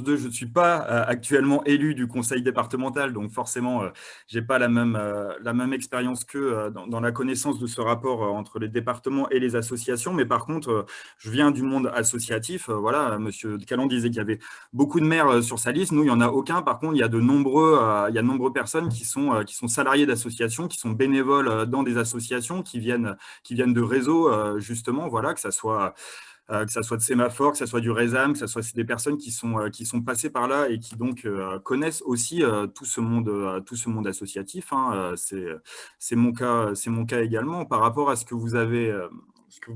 d'eux, je ne suis pas actuellement élu du conseil départemental, donc forcément j'ai pas la même expérience qu'eux dans la connaissance de ce rapport entre les départements et les associations. Mais par contre, je viens du monde associatif. Voilà, Monsieur Caland disait qu'il y avait beaucoup de maires sur sa liste. Nous, il n'y en a aucun. Par contre, il y a de nombreuses personnes qui sont salariés d'associations, qui sont bénévoles dans des associations, qui viennent de réseaux, justement, voilà, que ça soit de Sémaphore, que ça soit du Résam, que ça soit des personnes qui sont passées par là et qui donc connaissent aussi tout ce monde associatif. Hein. C'est mon cas également. Par rapport à ce que vous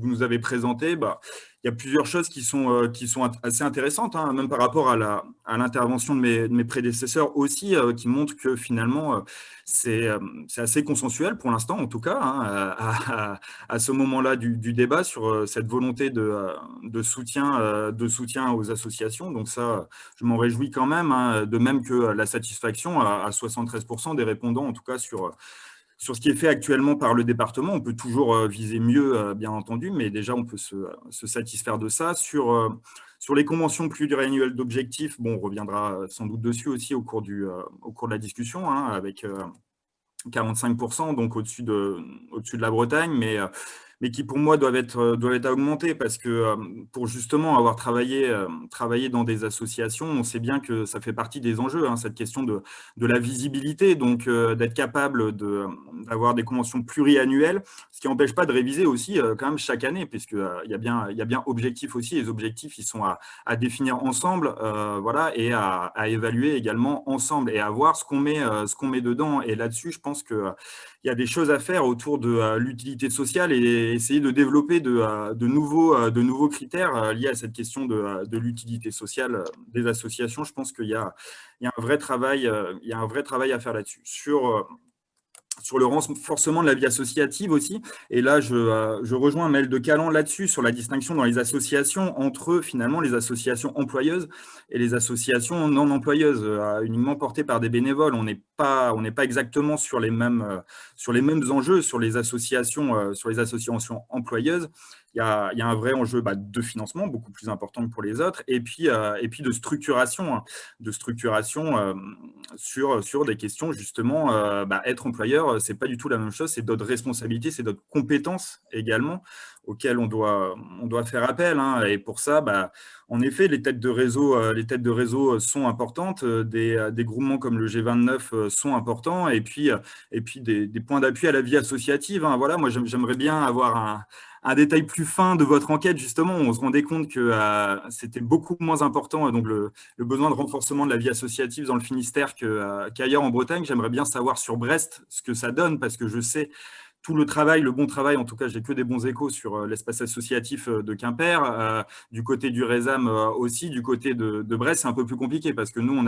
nous avez présenté, il y a plusieurs choses qui sont assez intéressantes, hein, même par rapport à l'intervention de mes prédécesseurs aussi, qui montrent que finalement, c'est assez consensuel pour l'instant, en tout cas, hein, à ce moment-là du débat sur cette volonté de soutien aux associations. Donc ça, je m'en réjouis quand même, hein, de même que la satisfaction à 73% des répondants, en tout cas sur ce qui est fait actuellement par le département. On peut toujours viser mieux, bien entendu, mais déjà, on peut se satisfaire de ça. Sur les conventions pluriannuelles d'objectifs, on reviendra sans doute dessus aussi au cours de la discussion, hein, avec 45%, donc au-dessus de la Bretagne, mais qui pour moi doivent être augmentés parce que pour justement avoir travaillé dans des associations, on sait bien que ça fait partie des enjeux, hein, cette question de la visibilité, donc d'être capable d'avoir des conventions pluriannuelles, ce qui n'empêche pas de réviser aussi quand même chaque année, puisqu'il y a bien objectifs aussi. Les objectifs, ils sont à définir ensemble, voilà, et à évaluer également ensemble et à voir ce qu'on met dedans. Et là-dessus, je pense qu'il y a des choses à faire autour de l'utilité sociale et essayer de développer de nouveaux critères liés à cette question de l'utilité sociale des associations. Je pense qu'il y a un vrai travail à faire là-dessus. Sur le renforcement de la vie associative aussi. Et là, je rejoins Maël de Caland là-dessus, sur la distinction dans les associations entre finalement les associations employeuses et les associations non employeuses, uniquement portées par des bénévoles. On n'est pas exactement sur les mêmes enjeux sur les associations employeuses. Il y a un vrai enjeu de financement beaucoup plus important que pour les autres, et puis de structuration, sur des questions justement. Être employeur, c'est pas du tout la même chose, c'est d'autres responsabilités, c'est d'autres compétences également auxquelles on doit faire appel, hein. Et pour ça, en effet, les têtes de réseau sont importantes, des groupements comme le G29 sont importants, et puis des points d'appui à la vie associative, hein. Voilà, moi j'aimerais bien avoir un détail plus fin de votre enquête, justement. On se rendait compte que c'était beaucoup moins important, donc le besoin de renforcement de la vie associative dans le Finistère qu'ailleurs en Bretagne. J'aimerais bien savoir sur Brest ce que ça donne, parce que je sais tout le bon travail, en tout cas, j'ai que des bons échos sur l'espace associatif de Quimper, du côté du Résam aussi, du côté de Brest, c'est un peu plus compliqué, parce que nous, on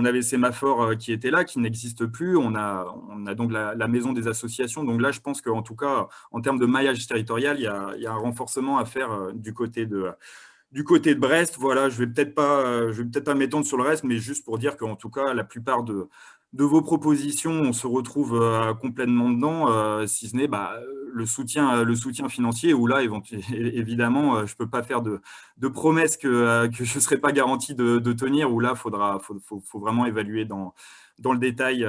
avait Sémaphore qui était là, qui n'existe plus. On a donc la maison des associations. Donc là, je pense qu'en tout cas, en termes de maillage territorial, il y a un renforcement à faire du côté de Brest. Voilà, je vais peut-être pas m'étendre sur le reste, mais juste pour dire qu'en tout cas, la plupart vos propositions, on se retrouve complètement dedans, si ce n'est le soutien financier, où là, évidemment, je ne peux pas faire de promesses que je ne serai pas garanti de tenir, où là, faut vraiment évaluer dans le détail.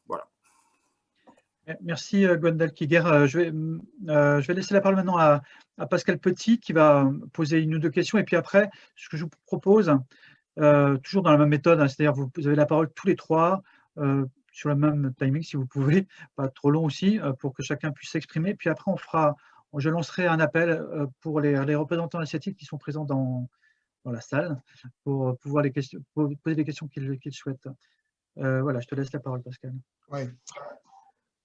Voilà. Merci Gwendal Kiguer. Je vais laisser la parole maintenant à Pascal Petit qui va poser une ou deux questions. Et puis après, ce que je vous propose, toujours dans la même méthode, hein, c'est-à-dire vous avez la parole tous les trois sur le même timing si vous pouvez, pas trop long aussi, pour que chacun puisse s'exprimer. Puis après, je lancerai un appel pour les représentants asiatiques qui sont présents dans la salle pour pouvoir poser les questions qu'ils souhaitent. Voilà, je te laisse la parole, Pascal. Ouais.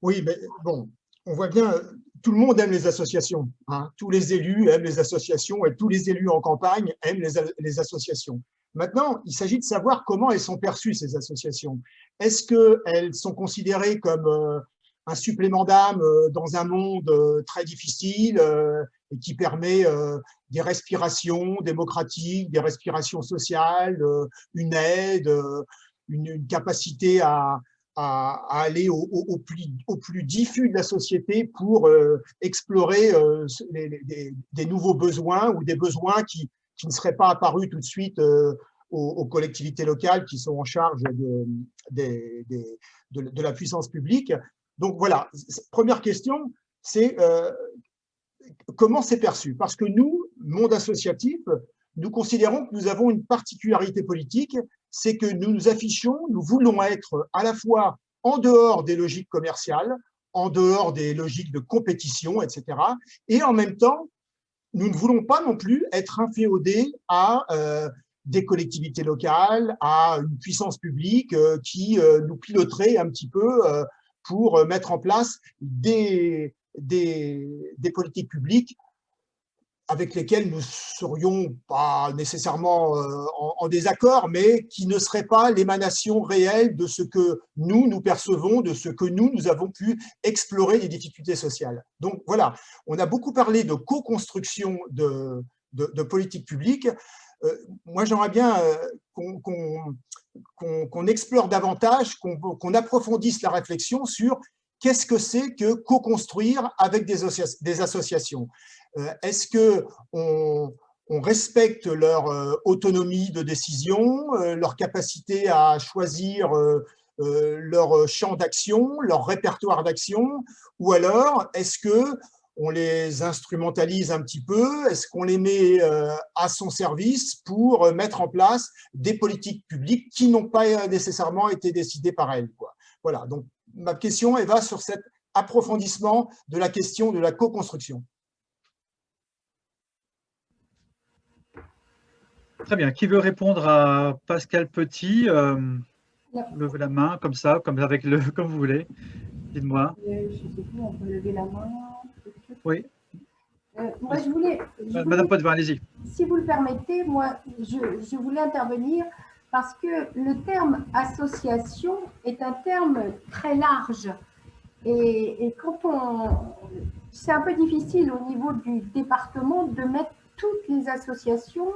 Oui, mais bon, on voit bien, tout le monde aime les associations. Hein. Tous les élus aiment les associations et tous les élus en campagne aiment les associations. Maintenant, il s'agit de savoir comment elles sont perçues, ces associations. Est-ce qu'elles sont considérées comme un supplément d'âme dans un monde très difficile et qui permet des respirations démocratiques, des respirations sociales, une aide, une capacité à aller au plus diffus de la société pour explorer des nouveaux besoins ou des besoins qui ne seraient pas apparus tout de suite aux collectivités locales qui sont en charge de la puissance publique. Donc voilà, première question, c'est comment c'est perçu? Parce que nous, monde associatif, nous considérons que nous avons une particularité politique, c'est que nous nous affichons, nous voulons être à la fois en dehors des logiques commerciales, en dehors des logiques de compétition, etc. Et en même temps, nous ne voulons pas non plus être inféodés à des collectivités locales, à une puissance publique qui nous piloterait un petit peu pour mettre en place des politiques publiques avec lesquels nous ne serions pas nécessairement en désaccord, mais qui ne seraient pas l'émanation réelle de ce que nous percevons, de ce que nous avons pu explorer des difficultés sociales. Donc voilà, on a beaucoup parlé de co-construction de politiques publiques. Moi, j'aimerais bien qu'on explore davantage, qu'on approfondisse la réflexion sur qu'est-ce que c'est que co-construire avec des associations. Est-ce qu'on respecte leur autonomie de décision, leur capacité à choisir leur champ d'action, leur répertoire d'action, ou alors est-ce qu'on les instrumentalise un petit peu, est-ce qu'on les met à son service pour mettre en place des politiques publiques qui n'ont pas nécessairement été décidées par elles, quoi. Voilà, donc ma question elle va sur cet approfondissement de la question de la co-construction. Très bien. Qui veut répondre à Pascal Petit? Levez la main, comme ça, comme vous voulez. Dites-moi. Je ne sais plus, on peut lever la main. Oui. Moi, je voulais, Madame Potvin, allez-y. Si vous le permettez, moi, je voulais intervenir parce que le terme association est un terme très large. Et c'est un peu difficile au niveau du département de mettre toutes les associations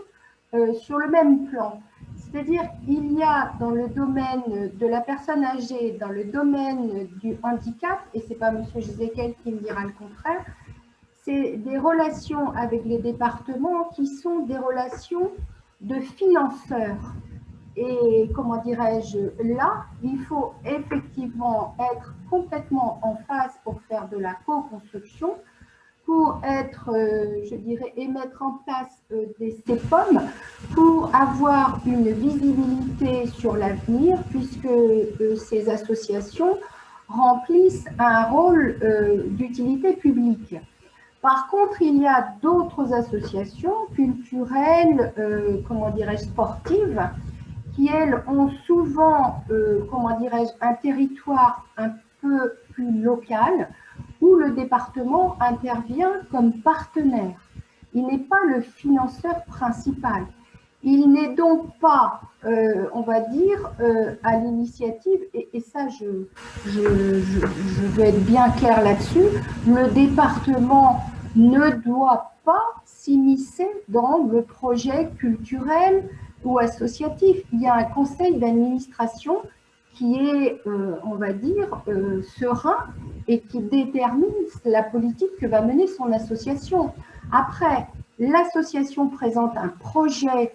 sur le même plan. C'est-à-dire qu'il y a dans le domaine de la personne âgée, dans le domaine du handicap, et ce n'est pas M. Jezequel qui me dira le contraire, c'est des relations avec les départements qui sont des relations de financeurs. Et comment dirais-je, là, il faut effectivement être complètement en phase pour faire de la co-construction, pour être, je dirais, et mettre en place des CEPOM pour avoir une visibilité sur l'avenir, puisque ces associations remplissent un rôle d'utilité publique. Par contre, il y a d'autres associations culturelles, comment dirais-je, sportives, qui, elles, ont souvent, comment dirais-je, un territoire un peu plus local, où le département intervient comme partenaire. Il n'est pas le financeur principal. Il n'est donc pas, on va dire, à l'initiative, et ça, je veux être bien clair là-dessus, le département ne doit pas s'immiscer dans le projet culturel ou associatif. Il y a un conseil d'administration qui est, on va dire, serein et qui détermine la politique que va mener son association. Après, l'association présente un projet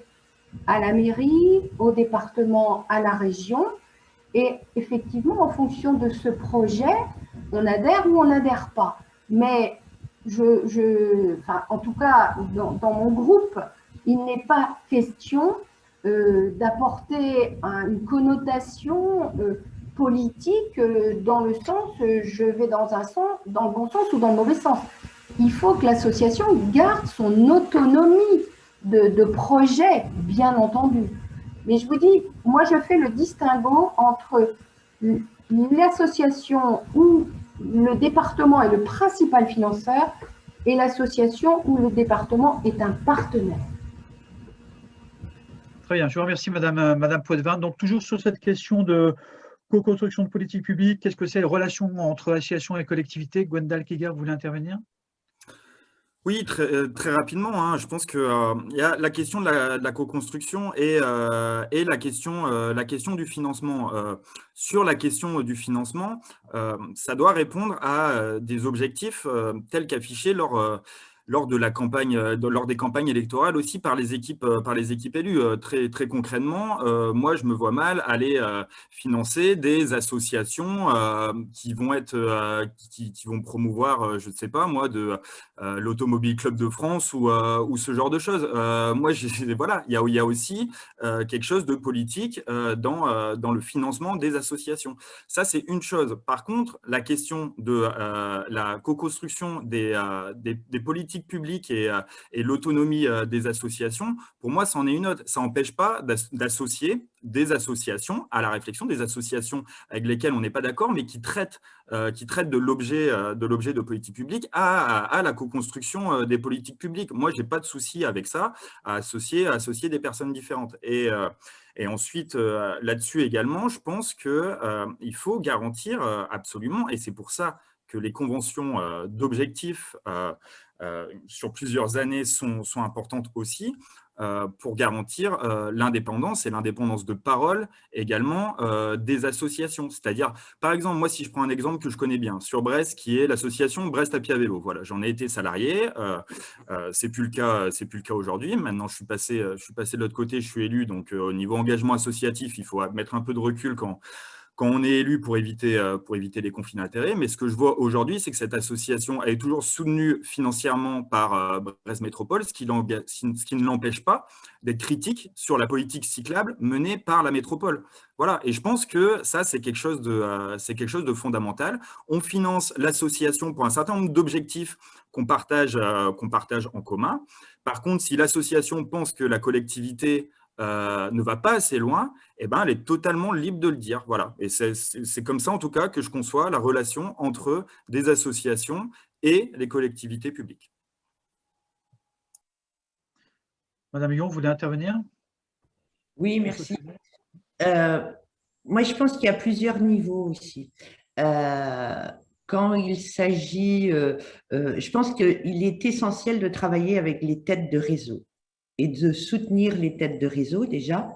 à la mairie, au département, à la région, et effectivement, en fonction de ce projet, on adhère ou on n'adhère pas. Mais en tout cas, dans mon groupe, il n'est pas question d'apporter une connotation politique dans le sens je vais dans le bon sens ou dans le mauvais sens. Il faut que l'association garde son autonomie de projet, bien entendu. Mais je vous dis, moi je fais le distinguo entre l'association où le département est le principal financeur et l'association où le département est un partenaire. Très bien, je vous remercie Madame Poitvin. Donc toujours sur cette question de co-construction de politique publique, qu'est-ce que c'est les relations entre associations et collectivités? Gwendal Kiger, vous voulez intervenir? Oui, très rapidement. Hein, je pense qu'il y a la question de la co-construction et la question du financement. Sur la question du financement, ça doit répondre à des objectifs tels qu'affichés lors de la campagne, lors des campagnes électorales aussi par les équipes élues. Très concrètement, moi, je me vois mal aller financer des associations qui vont promouvoir, je ne sais pas moi, de l'Automobile Club de France ou ce genre de choses. Moi, voilà, il y a aussi quelque chose de politique dans le financement des associations. Ça, c'est une chose. Par contre, la question de la co-construction des politiques publiques et l'autonomie des associations, pour moi, c'en est une autre. Ça n'empêche pas d'associer des associations à la réflexion, des associations avec lesquelles on n'est pas d'accord, mais qui traitent de l'objet de politique publique à la co-construction des politiques publiques. Moi, je n'ai pas de souci avec ça, à associer des personnes différentes. Et ensuite, là-dessus également, je pense qu'il faut garantir absolument, et c'est pour ça que les conventions d'objectifs sur plusieurs années sont importantes aussi, pour garantir l'indépendance et l'indépendance de parole également des associations. C'est-à-dire, par exemple, moi, si je prends un exemple que je connais bien, sur Brest, qui est l'association Brest à pied à vélo. Voilà, j'en ai été salarié, c'est plus le cas aujourd'hui. Maintenant, je suis passé de l'autre côté, je suis élu, donc au niveau engagement associatif, il faut mettre un peu de recul quand on est élu pour éviter les conflits d'intérêts. Mais ce que je vois aujourd'hui, c'est que cette association elle est toujours soutenue financièrement par Brest Métropole, ce qui ne l'empêche pas d'être critique sur la politique cyclable menée par la métropole. Voilà, et je pense que ça, c'est quelque chose de fondamental. On finance l'association pour un certain nombre d'objectifs qu'on partage en commun. Par contre, si l'association pense que la collectivité ne va pas assez loin, eh ben, elle est totalement libre de le dire. Voilà. Et c'est comme ça, en tout cas, que je conçois la relation entre des associations et les collectivités publiques. Madame Huon, vous voulez intervenir? Oui, merci. Moi, je pense qu'il y a plusieurs niveaux aussi. Quand il s'agit, je pense qu'il est essentiel de travailler avec les têtes de réseau et de soutenir les têtes de réseau déjà,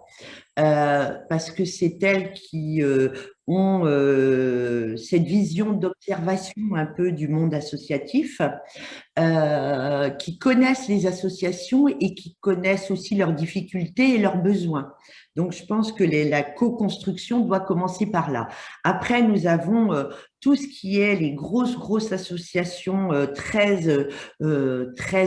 parce que c'est elles qui ont cette vision d'observation un peu du monde associatif, qui connaissent les associations et qui connaissent aussi leurs difficultés et leurs besoins. Donc, je pense que la co-construction doit commencer par là. Après, nous avons tout ce qui est les grosses associations très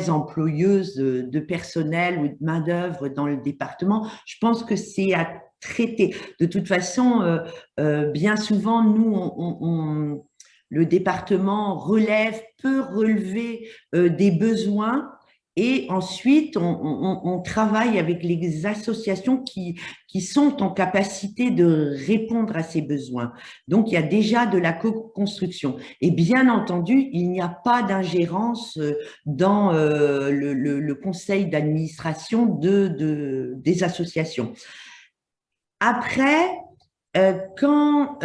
employeuses de personnel ou de main-d'œuvre dans le département. Je pense que c'est à traiter. De toute façon, bien souvent, nous, le département peut relever des besoins. Et ensuite, on travaille avec les associations qui sont en capacité de répondre à ces besoins. Donc, il y a déjà de la co-construction. Et bien entendu, il n'y a pas d'ingérence dans le conseil d'administration des associations. Après, quand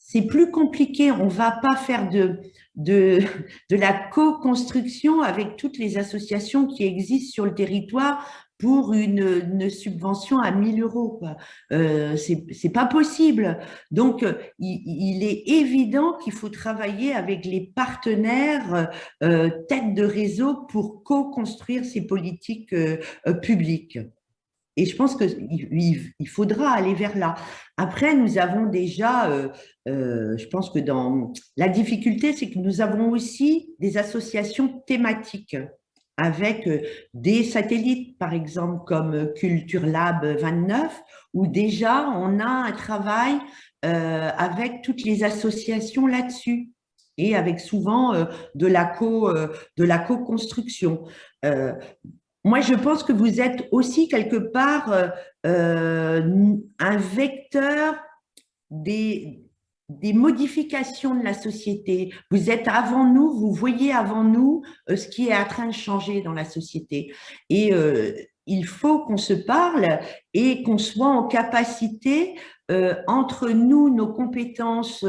c'est plus compliqué. On ne va pas faire de la co-construction avec toutes les associations qui existent sur le territoire pour une subvention à 1 000 €, quoi. C'est pas possible. Donc, il est évident qu'il faut travailler avec les partenaires tête de réseau pour co-construire ces politiques publiques. Et je pense qu'il faudra aller vers là. Après, nous avons déjà, je pense que la difficulté, c'est que nous avons aussi des associations thématiques avec des satellites, par exemple, comme Culture Lab 29, où déjà on a un travail avec toutes les associations là-dessus et avec souvent de la co-construction. Moi, je pense que vous êtes aussi quelque part un vecteur des modifications de la société. Vous êtes avant nous, vous voyez avant nous ce qui est en train de changer dans la société. Et il faut qu'on se parle et qu'on soit en capacité, entre nous, nos compétences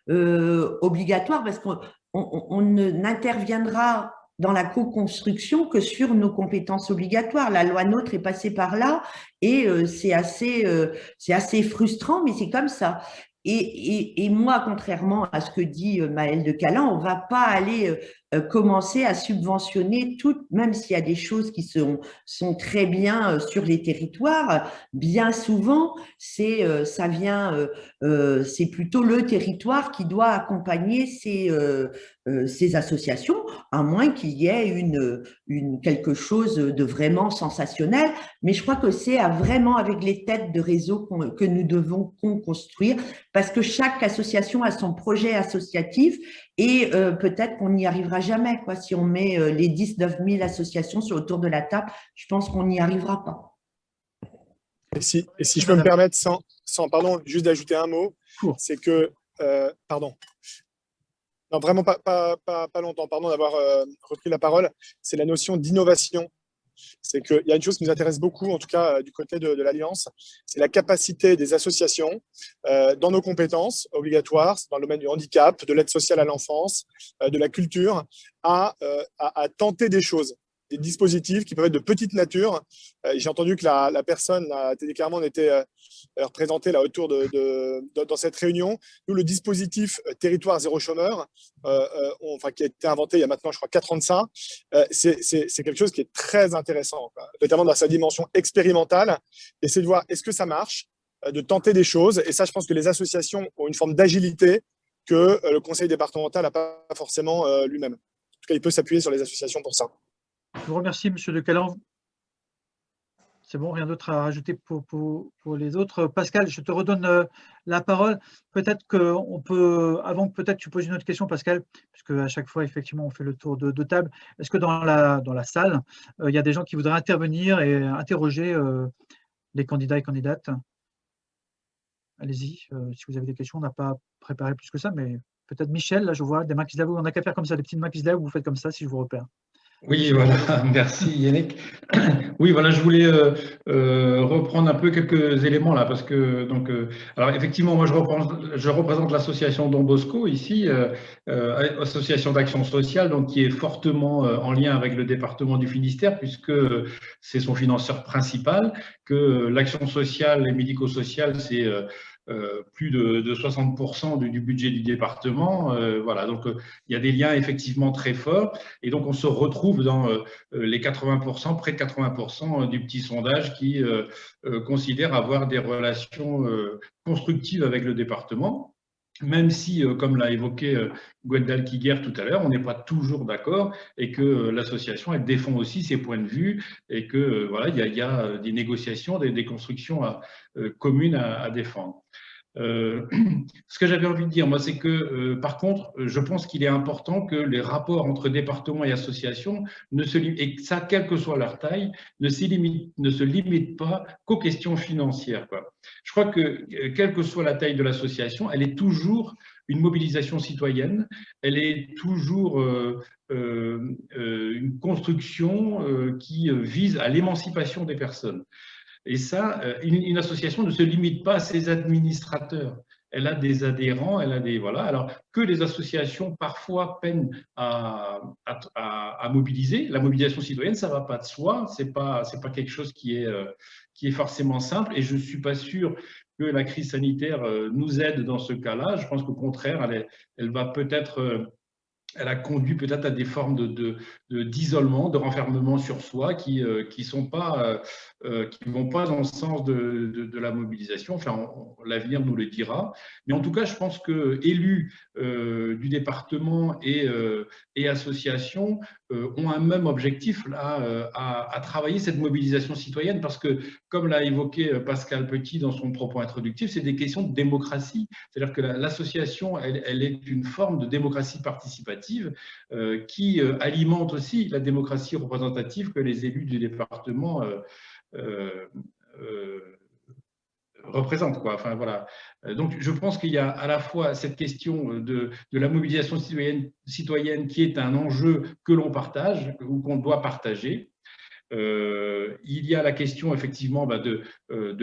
obligatoires, parce qu'on n'interviendra dans la co-construction que sur nos compétences obligatoires. La loi NOTRe est passée par là et c'est assez frustrant, mais c'est comme ça. Et moi, contrairement à ce que dit Maëlle de Calan, on ne va pas aller commencer à subventionner tout, même s'il y a des choses qui sont très bien sur les territoires. Bien souvent, c'est plutôt le territoire qui doit accompagner ces associations, à moins qu'il y ait quelque chose de vraiment sensationnel. Mais je crois que c'est vraiment avec les têtes de réseau que nous devons construire, parce que chaque association a son projet associatif et peut-être qu'on n'y arrivera jamais, quoi. Si on met les 19 000 associations autour de la table, je pense qu'on n'y arrivera pas. Et si je peux me permettre, pardon, juste d'ajouter un mot, c'est que, pardon, non, vraiment pas longtemps, pardon d'avoir repris la parole, c'est la notion d'innovation. C'est qu'il y a une chose qui nous intéresse beaucoup, en tout cas du côté de l'Alliance, c'est la capacité des associations dans nos compétences obligatoires, dans le domaine du handicap, de l'aide sociale à l'enfance, de la culture, à tenter des choses, des dispositifs qui peuvent être de petite nature. J'ai entendu que la personne, Teddy Carman, était représentée là autour dans cette réunion. Nous, le dispositif Territoire Zéro Chômeur, qui a été inventé il y a maintenant, je crois, 4 ans de ça, c'est quelque chose qui est très intéressant, quoi, notamment dans sa dimension expérimentale. Et c'est de voir est-ce que ça marche, de tenter des choses. Et ça, je pense que les associations ont une forme d'agilité que le conseil départemental n'a pas forcément lui-même. En tout cas, il peut s'appuyer sur les associations pour ça. Je vous remercie, Monsieur de Calan. C'est bon, rien d'autre à rajouter pour les autres. Pascal, je te redonne la parole. Peut-être qu'on peut, avant que peut-être tu poses une autre question, Pascal, puisque à chaque fois, effectivement, on fait le tour de table. Est-ce que dans la salle, il y a des gens qui voudraient intervenir et interroger les candidats et candidates? Allez-y, si vous avez des questions, on n'a pas préparé plus que ça, mais peut-être Michel, là je vois des mains qui se lèvent, on n'a qu'à faire comme ça, des petites mains qui se lèvent, vous faites comme ça si je vous repère. Oui, voilà, merci Yannick. Oui, voilà, je voulais reprendre un peu quelques éléments là, parce que, alors effectivement, moi je représente l'association Don Bosco ici, association d'action sociale, donc qui est fortement en lien avec le département du Finistère, puisque c'est son financeur principal, que l'action sociale et médico-sociale, c'est plus de 60% du budget du département. Voilà, donc il y a des liens effectivement très forts. Et donc on se retrouve dans les 80%, près de 80% du petit sondage qui considère avoir des relations constructives avec le département. Même si, comme l'a évoqué Gwendal Kiguer tout à l'heure, on n'est pas toujours d'accord et que l'association, elle défend aussi ses points de vue et que voilà, il y a des négociations, des constructions communes à défendre. Ce que j'avais envie de dire, moi, c'est que, par contre, je pense qu'il est important que les rapports entre départements et associations, et ça, quelle que soit leur taille, ne se limitent pas qu'aux questions financières, quoi. Je crois que, quelle que soit la taille de l'association, elle est toujours une mobilisation citoyenne, elle est toujours une construction qui vise à l'émancipation des personnes. Et ça, une association ne se limite pas à ses administrateurs. elle a des adhérents, elle a des… Voilà. Alors que les associations parfois peinent à mobiliser. La mobilisation citoyenne, ça ne va pas de soi, ce n'est pas quelque chose qui est forcément simple, et je ne suis pas sûr que la crise sanitaire nous aide dans ce cas-là. Je pense qu'au contraire, elle va peut-être… Elle a conduit peut-être à des formes d'isolement, de renfermement sur soi qui vont pas dans le sens de la mobilisation. Enfin, l'avenir nous le dira. Mais en tout cas, je pense que élus du département et associations ont un même objectif là, à travailler cette mobilisation citoyenne, parce que, comme l'a évoqué Pascal Petit dans son propos introductif, c'est des questions de démocratie. C'est-à-dire que l'association, elle est une forme de démocratie participative qui alimente aussi la démocratie représentative que les élus du département représentent, quoi. Enfin, voilà. Donc, je pense qu'il y a à la fois cette question de la mobilisation citoyenne qui est un enjeu que l'on partage ou qu'on doit partager. Il y a la question effectivement de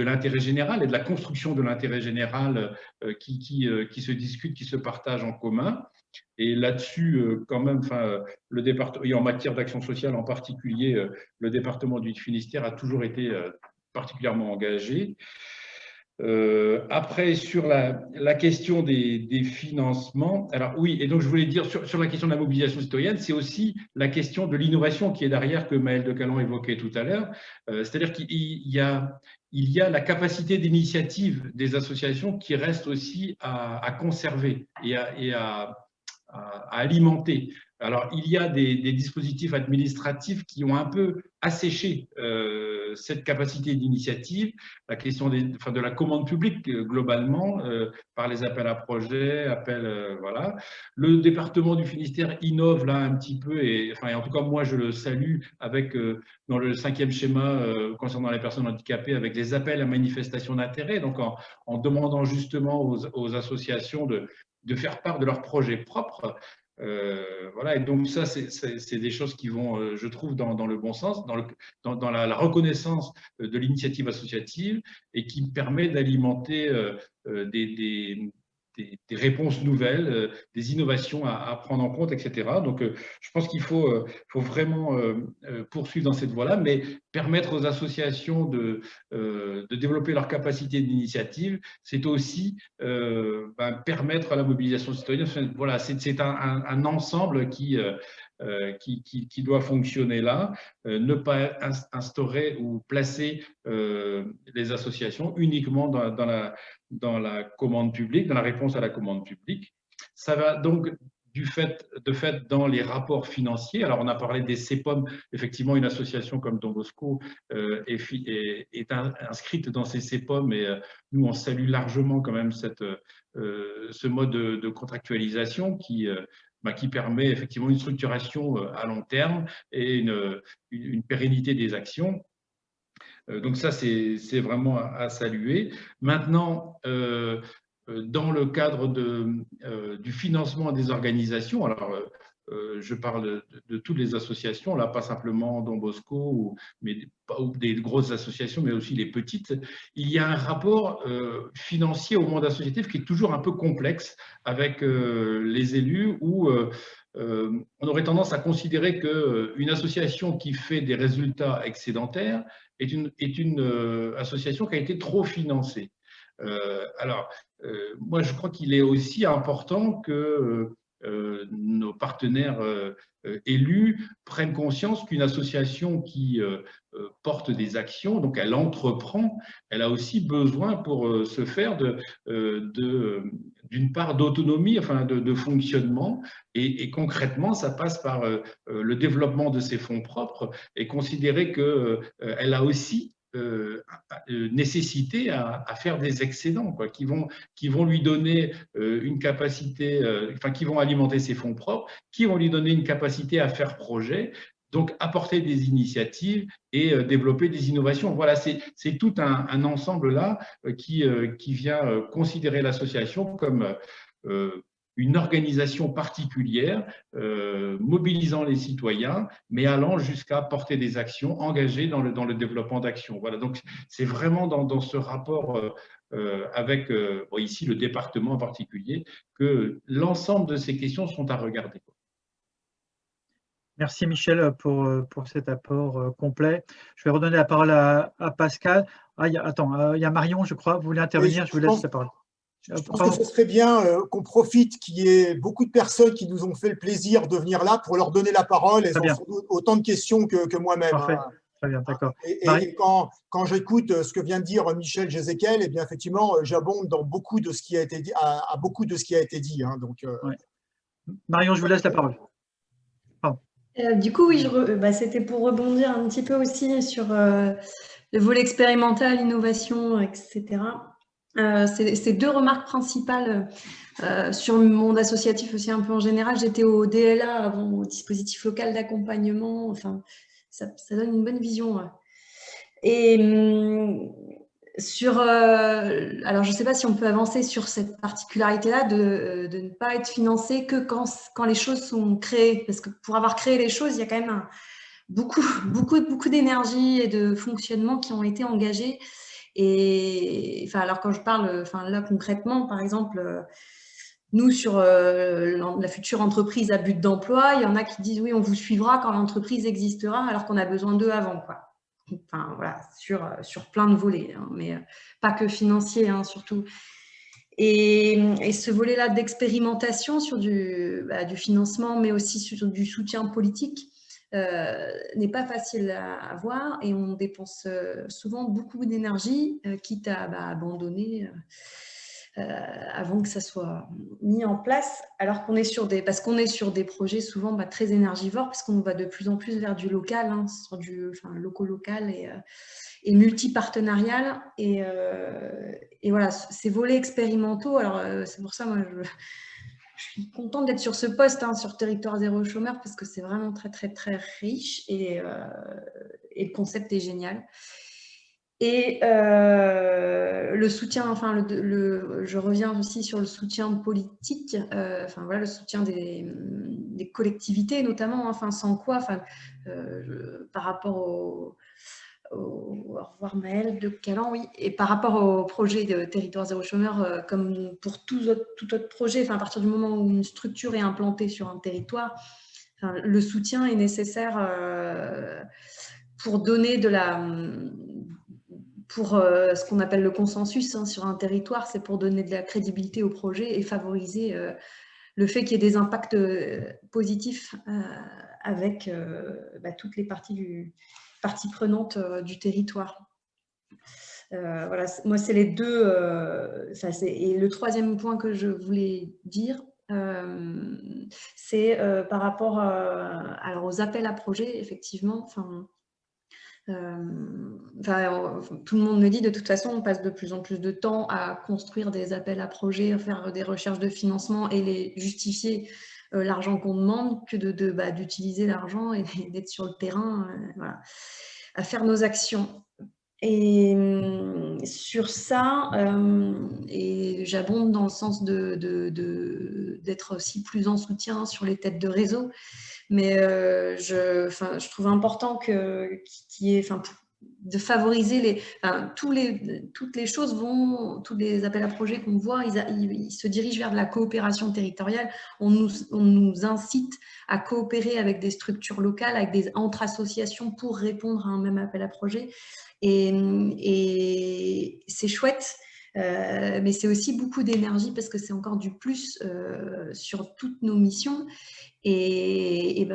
l'intérêt général et de la construction de l'intérêt général qui se discute, qui se partage en commun. Et là-dessus, quand même, le département, et en matière d'action sociale en particulier, le département du Finistère a toujours été particulièrement engagé. Après, sur la question des financements, alors oui, et donc je voulais dire sur la question de la mobilisation citoyenne, c'est aussi la question de l'innovation qui est derrière, que Maëlle de Calan évoquait tout à l'heure. C'est-à-dire qu'il y a la capacité d'initiative des associations qui reste aussi à conserver et à alimenter. Alors, il y a des dispositifs administratifs qui ont un peu asséché cette capacité d'initiative, la question de la commande publique globalement, par les appels à projets, voilà. Le département du Finistère innove là un petit peu, et en tout cas moi je le salue avec, dans le 5e schéma concernant les personnes handicapées, avec des appels à manifestation d'intérêt, donc en demandant justement aux associations de faire part de leurs projets propres. Voilà, et donc ça, c'est des choses qui vont, je trouve, dans le bon sens, dans la reconnaissance de l'initiative associative, et qui permet d'alimenter des réponses nouvelles, des innovations à prendre en compte, etc. Donc, je pense qu'il faut vraiment poursuivre dans cette voie-là, mais permettre aux associations de développer leur capacité d'initiative, c'est aussi permettre à la mobilisation citoyenne. Voilà, c'est un ensemble qui doit fonctionner là, ne pas instaurer ou placer les associations uniquement dans la commande publique, dans la réponse à la commande publique. Ça va donc de fait dans les rapports financiers. Alors, on a parlé des CEPOM. Effectivement, une association comme Don Bosco est inscrite dans ces CEPOM, et nous, on salue largement quand même ce mode de contractualisation qui permet effectivement une structuration à long terme et une pérennité des actions. Donc ça, c'est vraiment à saluer. Maintenant, dans le cadre du financement des organisations, alors je parle de toutes les associations, là, pas simplement Don Bosco, ou des grosses associations, mais aussi les petites. Il y a un rapport financier au monde associatif qui est toujours un peu complexe avec les élus, où on aurait tendance à considérer qu'une association qui fait des résultats excédentaires est une association qui a été trop financée. Alors, moi, je crois qu'il est aussi important que nos partenaires élus prennent conscience qu'une association qui porte des actions, donc elle entreprend, elle a aussi besoin pour se faire d'une part d'autonomie, de fonctionnement, et concrètement, ça passe par le développement de ses fonds propres, et considérer qu'elle a aussi nécessité à faire des excédents, quoi, qui vont lui donner une capacité, qui vont alimenter ses fonds propres, qui vont lui donner une capacité à faire projet, donc apporter des initiatives et développer des innovations. Voilà, c'est tout un ensemble là qui vient considérer l'association comme une organisation particulière, mobilisant les citoyens, mais allant jusqu'à porter des actions, engagées dans le développement d'actions. Voilà, donc c'est vraiment dans ce rapport avec ici le département en particulier que l'ensemble de ces questions sont à regarder. Merci Michel pour cet apport complet. Je vais redonner la parole à Pascal. Ah, il y a Marion, je crois, vous voulez intervenir, oui, je vous laisse la parole. Je pense que ce serait bien qu'on profite qu'il y ait beaucoup de personnes qui nous ont fait le plaisir de venir là pour leur donner la parole. Elles ont autant de questions que moi-même. Parfait. Hein. Très bien, d'accord. Et quand j'écoute ce que vient de dire Michel Jézéquel, eh bien effectivement, j'abonde dans beaucoup de ce qui a été dit, à beaucoup de ce qui a été dit. Hein, donc, ouais. Marion, je vous laisse la parole. Du coup, oui, c'était pour rebondir un petit peu aussi sur le volet expérimental, innovation, etc. C'est deux remarques principales sur le monde associatif aussi un peu en général. J'étais au DLA avant, au dispositif local d'accompagnement. Enfin, ça donne une bonne vision. Et alors, je ne sais pas si on peut avancer sur cette particularité-là de ne pas être financé que quand les choses sont créées. Parce que pour avoir créé les choses, il y a quand même beaucoup d'énergie et de fonctionnement qui ont été engagés. Et alors quand je parle là concrètement, par exemple, nous sur la future entreprise à but d'emploi, il y en a qui disent oui, on vous suivra quand l'entreprise existera, alors qu'on a besoin d'eux avant, quoi. Enfin voilà, sur plein de volets, hein, mais pas que financier, hein, surtout. Et ce volet-là d'expérimentation sur du financement, mais aussi sur du soutien politique, n'est pas facile à avoir et on dépense souvent beaucoup d'énergie, quitte à abandonner avant que ça soit mis en place, alors qu'on est sur des projets souvent très énergivores, parce qu'on va de plus en plus vers du local, hein, sur du local et multi-partenarial. Et voilà, ces volets expérimentaux, alors c'est pour ça, moi, je suis contente d'être sur ce poste, hein, sur Territoire Zéro Chômeur, parce que c'est vraiment très, très, très riche et le concept est génial. Et le soutien, je reviens aussi sur le soutien politique, voilà, le soutien des collectivités notamment, sans quoi, par rapport au revoir Maëlle de Calan, oui, et par rapport au projet de Territoire Zéro Chômeur, comme pour tout autre projet, à partir du moment où une structure est implantée sur un territoire, le soutien est nécessaire pour donner ce qu'on appelle le consensus, hein, sur un territoire, c'est pour donner de la crédibilité au projet et favoriser le fait qu'il y ait des impacts positifs avec toutes les parties prenantes du territoire. Voilà, moi c'est les deux. Et le troisième point que je voulais dire, c'est par rapport aux appels à projets, effectivement. Tout le monde me dit, de toute façon, on passe de plus en plus de temps à construire des appels à projets, à faire des recherches de financement et les justifier l'argent qu'on demande, que d'utiliser l'argent et d'être sur le terrain, voilà, à faire nos actions. Et sur ça, et j'abonde dans le sens d'être aussi plus en soutien sur les têtes de réseau, mais je trouve important qu'il y ait, de favoriser toutes les choses tous les appels à projets qu'on voit, ils se dirigent vers de la coopération territoriale. On nous incite à coopérer avec des structures locales, entre associations pour répondre à un même appel à projet. Et c'est chouette, mais c'est aussi beaucoup d'énergie parce que c'est encore du plus sur toutes nos missions. Et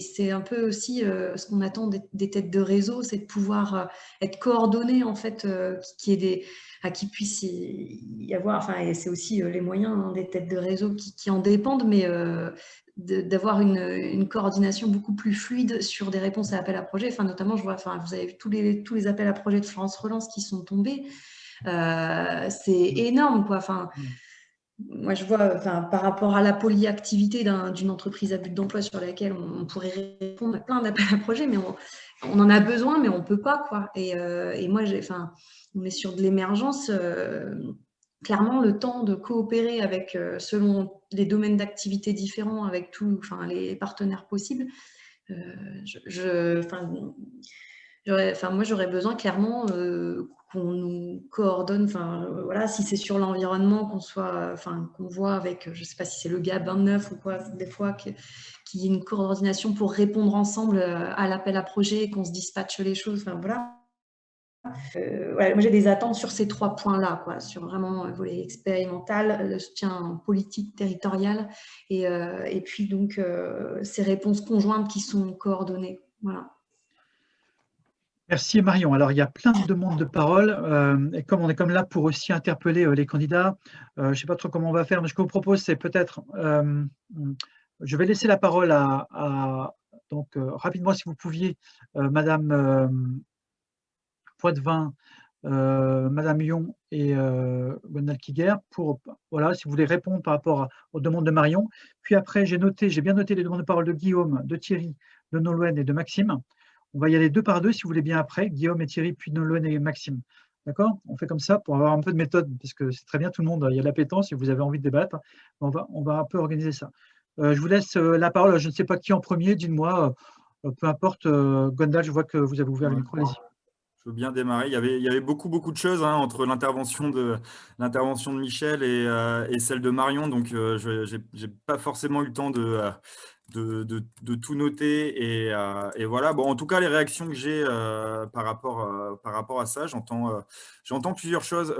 c'est un peu aussi ce qu'on attend des têtes de réseau, c'est de pouvoir être coordonnés, en fait, qu'il puisse y avoir, et c'est aussi les moyens, hein, des têtes de réseau qui en dépendent, mais d'avoir une coordination beaucoup plus fluide sur des réponses à appels à projets. Notamment, je vois, vous avez vu tous les appels à projets de France Relance qui sont tombés. C'est énorme, quoi. Moi, je vois, par rapport à la polyactivité d'une entreprise à but d'emploi sur laquelle on pourrait répondre à plein d'appels à projets, mais on en a besoin, mais on ne peut pas, quoi. Et moi, on est sur de l'émergence. clairement, le temps de coopérer avec, selon les domaines d'activité différents, avec les partenaires possibles, moi, j'aurais besoin clairement qu'on nous coordonne. Voilà, si c'est sur l'environnement, qu'on voit avec, je ne sais pas si c'est le GAB 29 ou quoi, des fois qu'il y ait une coordination pour répondre ensemble à l'appel à projet, qu'on se dispatche les choses. Voilà. Moi, j'ai des attentes sur ces 3 points-là, sur vraiment le volet expérimental, le soutien politique, territorial, et puis donc ces réponses conjointes qui sont coordonnées. Voilà. Merci Marion. Alors, il y a plein de demandes de parole et comme on est comme là pour aussi interpeller les candidats, je ne sais pas trop comment on va faire, mais ce que je vous propose, c'est peut-être, je vais laisser la parole donc rapidement, si vous pouviez, Madame Poitvin, Madame Yon et Gwendal Kiguer, voilà, si vous voulez répondre par rapport aux demandes de Marion. Puis après, j'ai bien noté les demandes de parole de Guillaume, de Thierry, de Nolwenn et de Maxime. On va y aller 2 par 2, si vous voulez bien après, Guillaume et Thierry, puis Nolwenn et Maxime. D'accord? On fait comme ça pour avoir un peu de méthode, parce que c'est très bien, tout le monde, il y a l'appétence, si vous avez envie de débattre, on va un peu organiser ça. Je vous laisse la parole, je ne sais pas qui en premier, dites-moi, peu importe. Gwendal, je vois que vous avez ouvert le micro, allez-y. Je veux bien démarrer. Il y avait beaucoup de choses entre l'intervention de Michel et celle de Marion, donc je n'ai pas forcément eu le temps de tout noter. Et voilà. Bon, en tout cas, les réactions que j'ai par rapport à ça, j'entends plusieurs choses.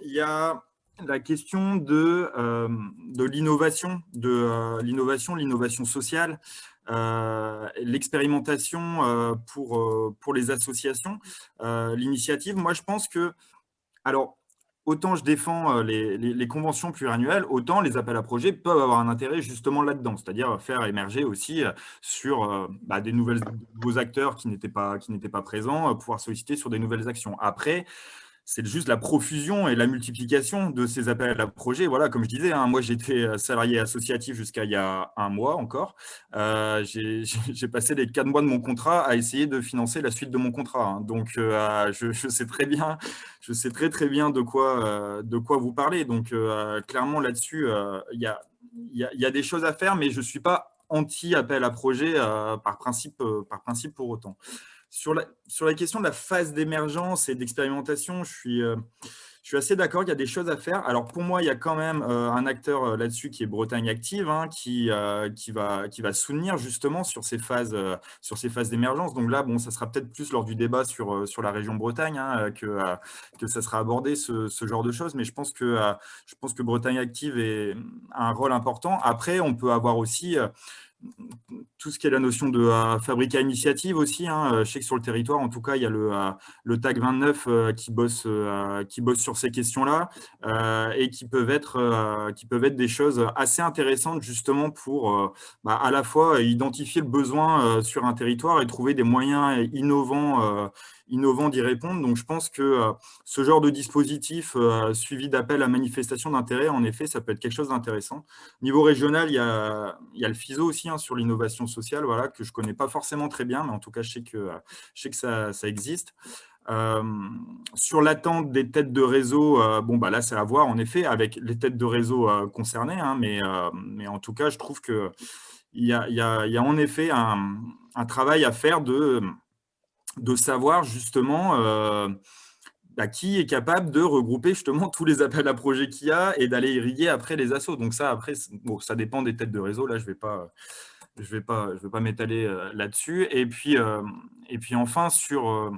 Il y a la question de l'innovation, l'innovation sociale. L'expérimentation pour les associations, l'initiative. Moi, je pense que, alors, autant je défends les conventions pluriannuelles, autant les appels à projets peuvent avoir un intérêt justement là-dedans, c'est-à-dire faire émerger aussi sur des nouveaux acteurs qui n'étaient pas présents, pouvoir solliciter sur des nouvelles actions. Après, c'est juste la profusion et la multiplication de ces appels à projets. Voilà, comme je disais, moi j'étais salarié associatif jusqu'à il y a 1 mois encore. J'ai passé les 4 mois de mon contrat à essayer de financer la suite de mon contrat. Donc je sais très bien, très bien de quoi vous parlez. Donc clairement là-dessus, il y a des choses à faire, mais je ne suis pas anti-appel à projet par principe pour autant. Sur la question de la phase d'émergence et d'expérimentation, je suis assez d'accord, il y a des choses à faire. Alors pour moi, il y a quand même un acteur là-dessus qui est Bretagne Active, qui va soutenir justement sur ces phases d'émergence. Donc là, bon, ça sera peut-être plus lors du débat sur la région Bretagne que ça sera abordé ce genre de choses. Mais je pense que Bretagne Active a un rôle important. Après, on peut avoir aussi tout ce qui est la notion de fabrique à initiative aussi. Je sais que sur le territoire, en tout cas, il y a le TAG 29 qui bosse sur ces questions-là et qui peuvent être des choses assez intéressantes justement pour à la fois identifier le besoin sur un territoire et trouver des moyens innovants d'y répondre. Donc, je pense que ce genre de dispositif suivi d'appel à manifestation d'intérêt, en effet, ça peut être quelque chose d'intéressant. Niveau régional, il y a le FISO aussi sur l'innovation sociale, voilà, que je ne connais pas forcément très bien, mais en tout cas, je sais que ça existe. Sur l'attente des têtes de réseau, là, c'est à voir, en effet, avec les têtes de réseau concernées, mais en tout cas, je trouve qu'il y a en effet un travail à faire de savoir justement qui est capable de regrouper justement tous les appels à projets qu'il y a et d'aller irriguer après les assos. Donc ça, après, bon, ça dépend des têtes de réseau. Là, je vais pas m'étaler là-dessus. Et puis enfin, sur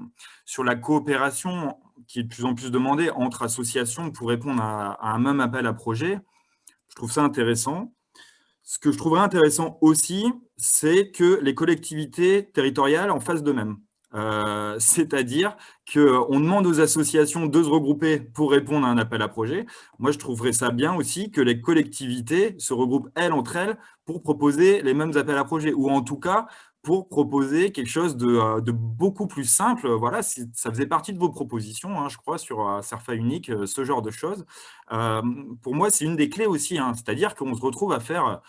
la coopération qui est de plus en plus demandée entre associations pour répondre à un même appel à projet, je trouve ça intéressant. Ce que je trouverais intéressant aussi, c'est que les collectivités territoriales en fassent de même. C'est-à-dire qu'on demande aux associations de se regrouper pour répondre à un appel à projet. Moi, je trouverais ça bien aussi que les collectivités se regroupent, elles, entre elles, pour proposer les mêmes appels à projet, ou en tout cas, pour proposer quelque chose de beaucoup plus simple. Voilà, ça faisait partie de vos propositions, je crois, sur CERFA unique, ce genre de choses. Pour moi, c'est une des clés aussi, c'est-à-dire qu'on se retrouve à faire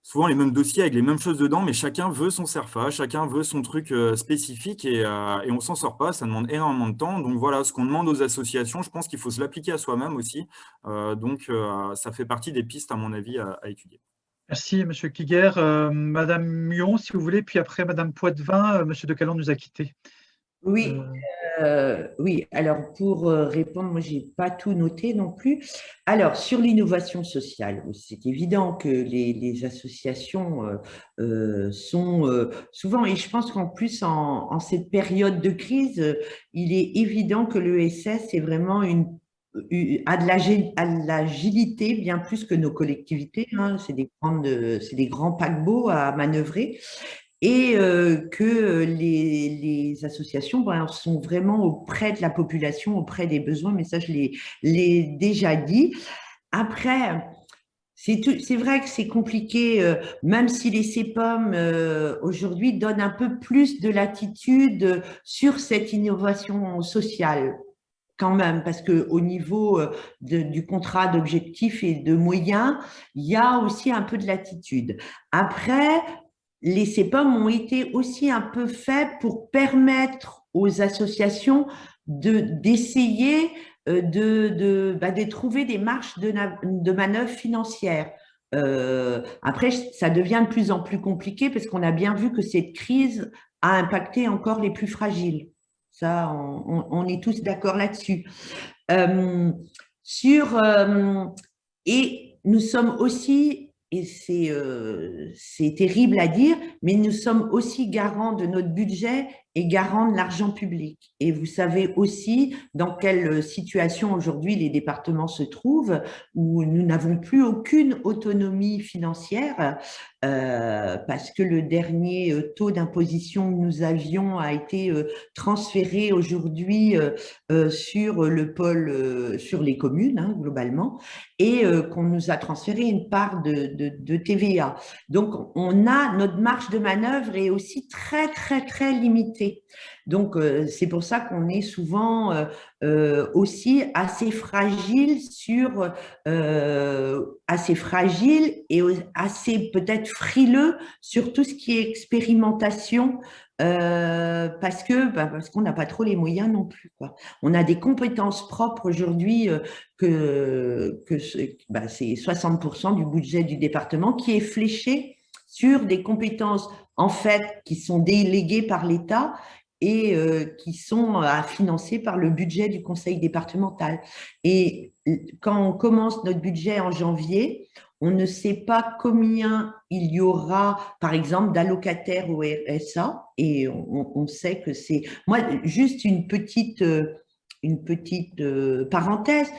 souvent les mêmes dossiers avec les mêmes choses dedans, mais chacun veut son CERFA, chacun veut son truc spécifique et on ne s'en sort pas, ça demande énormément de temps. Donc voilà, ce qu'on demande aux associations, je pense qu'il faut se l'appliquer à soi-même aussi. Ça fait partie des pistes, à mon avis, à étudier. Merci, M. Kiguer. Madame Muon, si vous voulez, puis après Madame Poitvin, M. De Caland nous a quittés. Oui, oui. Alors pour répondre, moi je n'ai pas tout noté non plus. Alors sur l'innovation sociale, c'est évident que les associations sont souvent, et je pense qu'en plus en cette période de crise, il est évident que l'ESS est vraiment a de l'agilité bien plus que nos collectivités, hein. C'est des grands paquebots à manœuvrer. Et que les associations sont vraiment auprès de la population, auprès des besoins, mais ça, je l'ai déjà dit. Après, c'est vrai que c'est compliqué, même si les CEPOM aujourd'hui donnent un peu plus de latitude sur cette innovation sociale, quand même, parce qu'au niveau du contrat d'objectifs et de moyens, il y a aussi un peu de latitude. Après, les CEPOM ont été aussi un peu faits pour permettre aux associations d'essayer de trouver des marges de manœuvre financières. Après, ça devient de plus en plus compliqué parce qu'on a bien vu que cette crise a impacté encore les plus fragiles. Ça, on est tous d'accord là-dessus. Et nous sommes aussi, et c'est terrible à dire, mais nous sommes aussi garants de notre budget et garants de l'argent public. Et vous savez aussi dans quelle situation aujourd'hui les départements se trouvent, où nous n'avons plus aucune autonomie financière, parce que le dernier taux d'imposition que nous avions a été transféré aujourd'hui sur le pôle, sur les communes, hein, globalement, et qu'on nous a transféré une part de TVA. Donc, notre marge de manœuvre est aussi très, très, très limitée. Donc, c'est pour ça qu'on est souvent aussi assez fragile et assez peut-être frileux sur tout ce qui est expérimentation, parce qu'on n'a pas trop les moyens non plus, quoi. On a des compétences propres aujourd'hui c'est 60% du budget du département qui est fléché sur des compétences en fait qui sont déléguées par l'État et qui sont à financer par le budget du conseil départemental. Et quand on commence notre budget en janvier, on ne sait pas combien il y aura, par exemple, d'allocataires au RSA, et on sait que c'est… Moi, juste une petite parenthèse.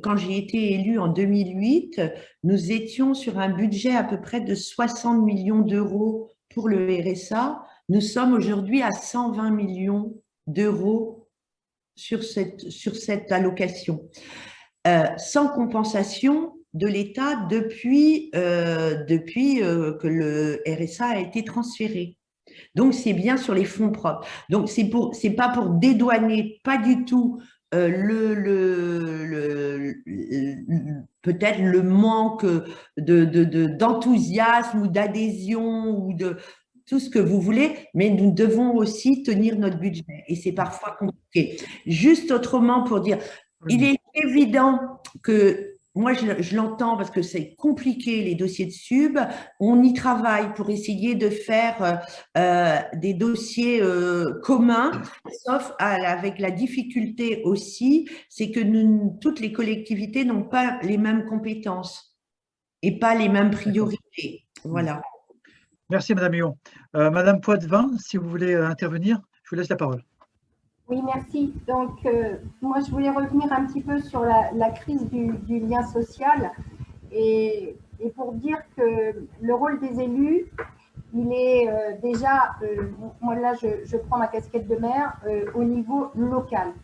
Quand j'ai été élue en 2008, nous étions sur un budget à peu près de 60 millions d'euros pour le RSA. Nous sommes aujourd'hui à 120 millions d'euros sur cette allocation, sans compensation de l'État depuis que le RSA a été transféré. Donc, c'est bien sur les fonds propres. Donc, c'est pas pour dédouaner, pas du tout, peut-être le manque d'enthousiasme ou d'adhésion ou de tout ce que vous voulez, mais nous devons aussi tenir notre budget et c'est parfois compliqué. Juste autrement pour dire, il est évident que moi, je l'entends parce que c'est compliqué, les dossiers de sub. On y travaille pour essayer de faire des dossiers communs, sauf avec la difficulté aussi, c'est que toutes les collectivités n'ont pas les mêmes compétences et pas les mêmes priorités. Voilà. Merci, Madame Huon. Madame Poitvin, si vous voulez intervenir, je vous laisse la parole. Oui, merci. Donc, moi, je voulais revenir un petit peu sur la crise du lien social et pour dire que le rôle des élus, il est déjà, moi là, je prends ma casquette de maire, au niveau local.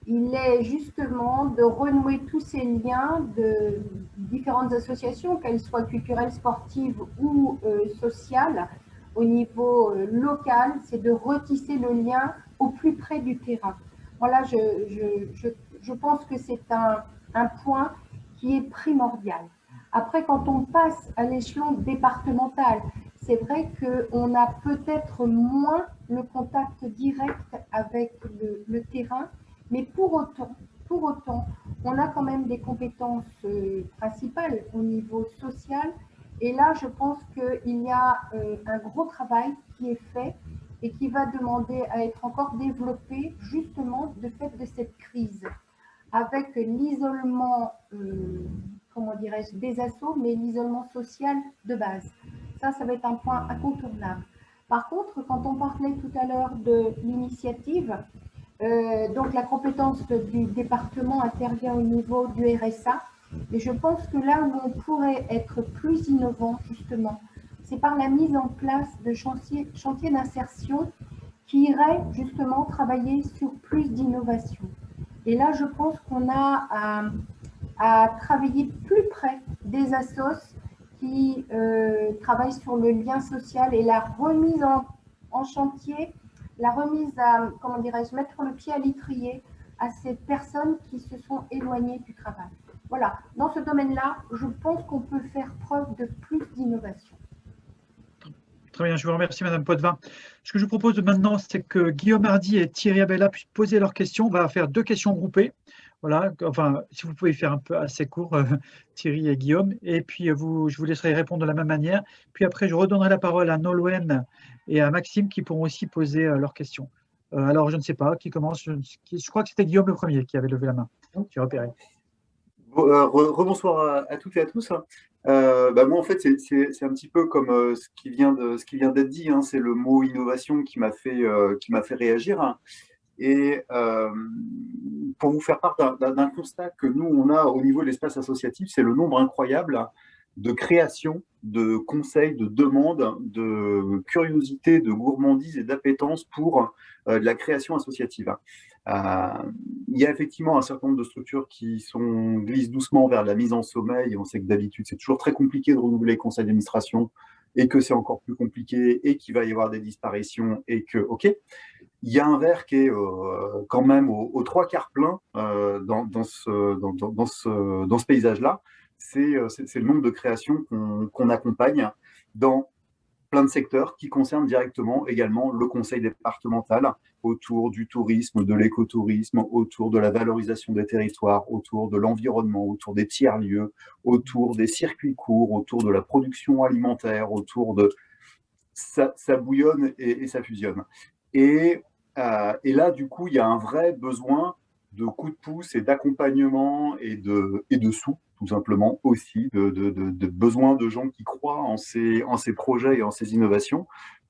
Il est justement de renouer tous ces liens de différentes associations, qu'elles soient culturelles, sportives ou sociales, au niveau local, c'est de retisser le lien au plus près du terrain. Voilà, je pense que c'est un point qui est primordial. Après, quand on passe à l'échelon départemental, c'est vrai qu'on a peut-être moins le contact direct avec le terrain, mais pour autant, on a quand même des compétences principales au niveau social. Et là, je pense qu'il y a un gros travail qui est fait et qui va demander à être encore développé justement de fait de cette crise, avec l'isolement, comment dirais-je, des assos, mais l'isolement social de base. Ça va être un point incontournable. Par contre, quand on parlait tout à l'heure de l'initiative, donc la compétence du département intervient au niveau du RSA. Et je pense que là où on pourrait être plus innovant, justement, c'est par la mise en place de chantiers d'insertion qui iraient justement travailler sur plus d'innovation. Et là, je pense qu'on a à travailler plus près des assos qui travaillent sur le lien social et la remise en chantier, la remise à, comment dirais-je, mettre le pied à l'étrier à ces personnes qui se sont éloignées du travail. Voilà, dans ce domaine-là, je pense qu'on peut faire preuve de plus d'innovation. Très bien, je vous remercie, Madame Potvin. Ce que je vous propose maintenant, c'est que Guillaume Hardy et Thierry Abella puissent poser leurs questions. On va faire 2 questions groupées. Voilà, enfin, si vous pouvez faire un peu assez court, Thierry et Guillaume. Et puis, je vous laisserai répondre de la même manière. Puis après, je redonnerai la parole à Nolwenn et à Maxime qui pourront aussi poser leurs questions. Alors, je ne sais pas, qui commence. Je crois que c'était Guillaume le premier qui avait levé la main. J'ai repéré. Rebonsoir à toutes et à tous. Moi, en fait, c'est un petit peu comme ce qui vient d'être dit. Hein. C'est le mot innovation qui m'a fait réagir. Et pour vous faire part d'un constat que nous, on a au niveau de l'espace associatif, c'est le nombre incroyable de créations, de conseils, de demandes, de curiosité, de gourmandise et d'appétence pour de la création associative. Il y a effectivement un certain nombre de structures qui glissent doucement vers la mise en sommeil. On sait que d'habitude, c'est toujours très compliqué de renouveler les conseils d'administration et que c'est encore plus compliqué et qu'il va y avoir des disparitions et que, OK, il y a un verre qui est quand même aux 3/4 plein dans ce paysage-là. C'est le nombre de créations qu'on accompagne dans plein de secteurs qui concernent directement également le conseil départemental autour du tourisme, de l'écotourisme, autour de la valorisation des territoires, autour de l'environnement, autour des tiers-lieux, autour des circuits courts, autour de la production alimentaire, autour de… Ça bouillonne et ça fusionne. Et là, du coup, il y a un vrai besoin de coups de pouce et d'accompagnement et de sous, tout simplement, aussi, de besoin de gens qui croient en ces projets et en ces innovations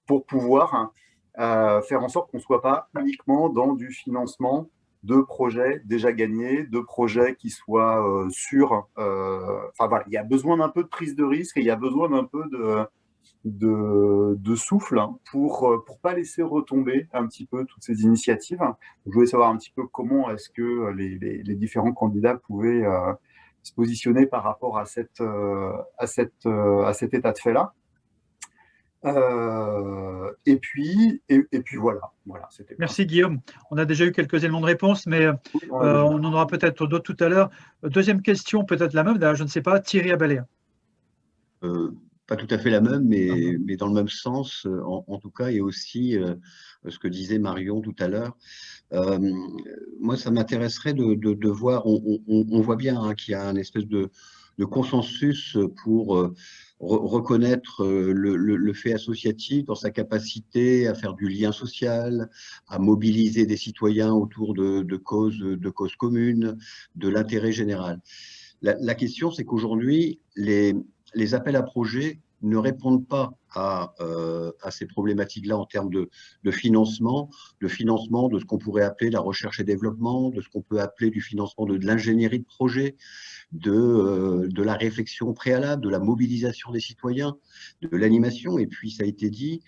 pour pouvoir faire en sorte qu'on ne soit pas uniquement dans du financement de projets déjà gagnés, de projets qui soient sûrs. Enfin, voilà, il y a besoin d'un peu de prise de risque et il y a besoin d'un peu de souffle pour pas laisser retomber un petit peu toutes ces initiatives. Je voulais savoir un petit peu comment est-ce que les différents candidats pouvaient se positionner par rapport à cet état de fait-là. Et puis voilà. Merci Guillaume. On a déjà eu quelques éléments de réponse, mais on en aura peut-être d'autres tout à l'heure. Deuxième question, peut-être la même, d'ailleurs, je ne sais pas, Thierry Abella. Pas tout à fait la même, mais dans le même sens, en tout cas, et aussi ce que disait Marion tout à l'heure. Moi, ça m'intéresserait de voir, on voit bien qu'il y a un espèce de consensus pour reconnaître le fait associatif dans sa capacité à faire du lien social, à mobiliser des citoyens autour de causes communes, de l'intérêt général. La question, c'est qu'aujourd'hui, les appels à projets ne répondent pas à ces problématiques-là en termes de financement, de ce qu'on pourrait appeler la recherche et développement, de ce qu'on peut appeler du financement de l'ingénierie de projet, de la réflexion préalable, de la mobilisation des citoyens, de l'animation. Et puis, ça a été dit,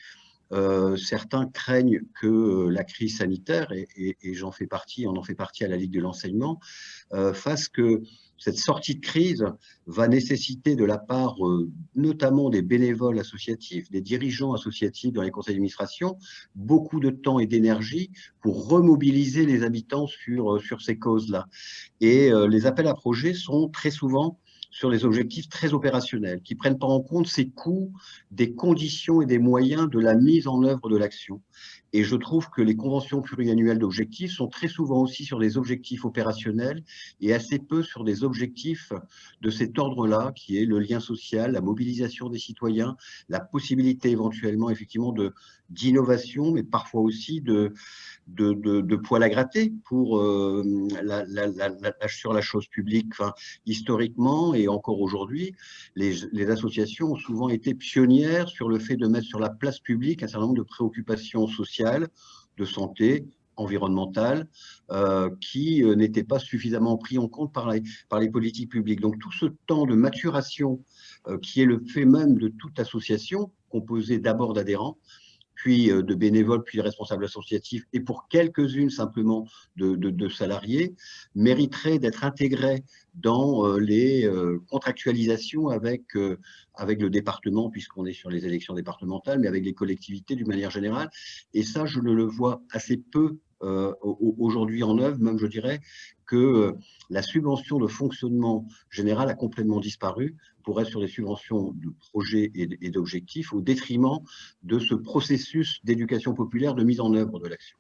certains craignent que la crise sanitaire, et j'en fais partie, on en fait partie à la Ligue de l'enseignement, fasse que cette sortie de crise va nécessiter de la part notamment des bénévoles associatifs, des dirigeants associatifs dans les conseils d'administration, beaucoup de temps et d'énergie pour remobiliser les habitants sur ces causes-là. Et les appels à projets sont très souvent sur des objectifs très opérationnels, qui ne prennent pas en compte ces coûts, des conditions et des moyens de la mise en œuvre de l'action. Et je trouve que les conventions pluriannuelles d'objectifs sont très souvent aussi sur des objectifs opérationnels et assez peu sur des objectifs de cet ordre-là, qui est le lien social, la mobilisation des citoyens, la possibilité éventuellement effectivement d'innovation, mais parfois aussi de poil à gratter pour sur la chose publique. Enfin, historiquement et encore aujourd'hui, les associations ont souvent été pionnières sur le fait de mettre sur la place publique un certain nombre de préoccupations sociales, de santé, environnementales, qui n'étaient pas suffisamment pris en compte par les politiques publiques. Donc tout ce temps de maturation qui est le fait même de toute association, composée d'abord d'adhérents, puis de bénévoles, puis de responsables associatifs, et pour quelques-unes simplement de salariés, mériterait d'être intégré dans les contractualisations avec le département, puisqu'on est sur les élections départementales, mais avec les collectivités d'une manière générale. Et ça, je ne le vois assez peu aujourd'hui en œuvre. Même je dirais que la subvention de fonctionnement général a complètement disparu pour être sur les subventions de projets et d'objectifs au détriment de ce processus d'éducation populaire de mise en œuvre de l'action.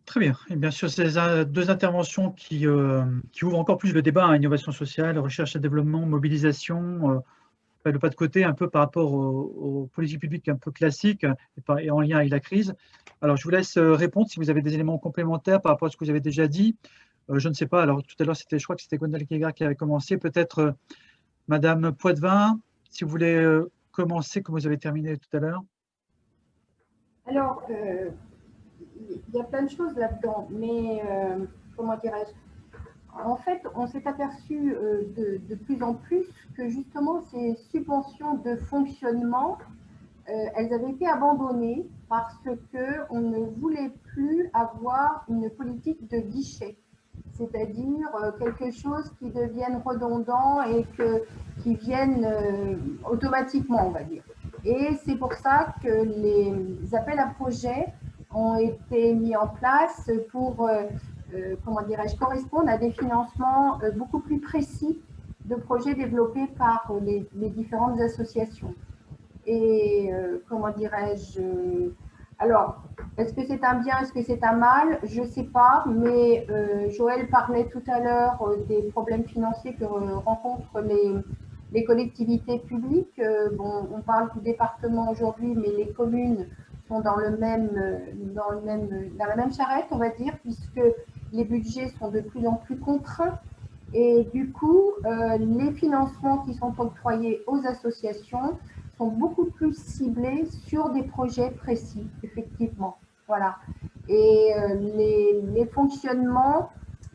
Très bien. Et bien sûr, ces deux interventions qui ouvrent encore plus le débat, hein, innovation sociale, recherche et développement, mobilisation, le pas de côté un peu par rapport aux politiques publiques un peu classiques et en lien avec la crise. Alors, je vous laisse répondre si vous avez des éléments complémentaires par rapport à ce que vous avez déjà dit. Je ne sais pas, alors tout à l'heure, je crois que c'était Gwendal Kiegar qui avait commencé. Peut-être Madame Poitvin, si vous voulez commencer, comme vous avez terminé tout à l'heure. Alors, il y a plein de choses là-dedans, mais comment dirais-je? En fait, on s'est aperçu de plus en plus que justement ces subventions de fonctionnement, elles avaient été abandonnées parce qu'on ne voulait plus avoir une politique de guichet, c'est-à-dire quelque chose qui devienne redondant et qui vienne automatiquement, on va dire. Et c'est pour ça que les appels à projets ont été mis en place pour comment dirais-je, correspondent à des financements beaucoup plus précis de projets développés par les différentes associations. Et comment dirais-je, alors, est-ce que c'est un bien, est-ce que c'est un mal? Je ne sais pas, mais Joël parlait tout à l'heure des problèmes financiers que rencontrent les collectivités publiques. Bon, on parle du département aujourd'hui, mais les communes sont dans la même charrette, on va dire, puisque les budgets sont de plus en plus contraints et du coup, les financements qui sont octroyés aux associations sont beaucoup plus ciblés sur des projets précis, effectivement. Voilà. Et les fonctionnements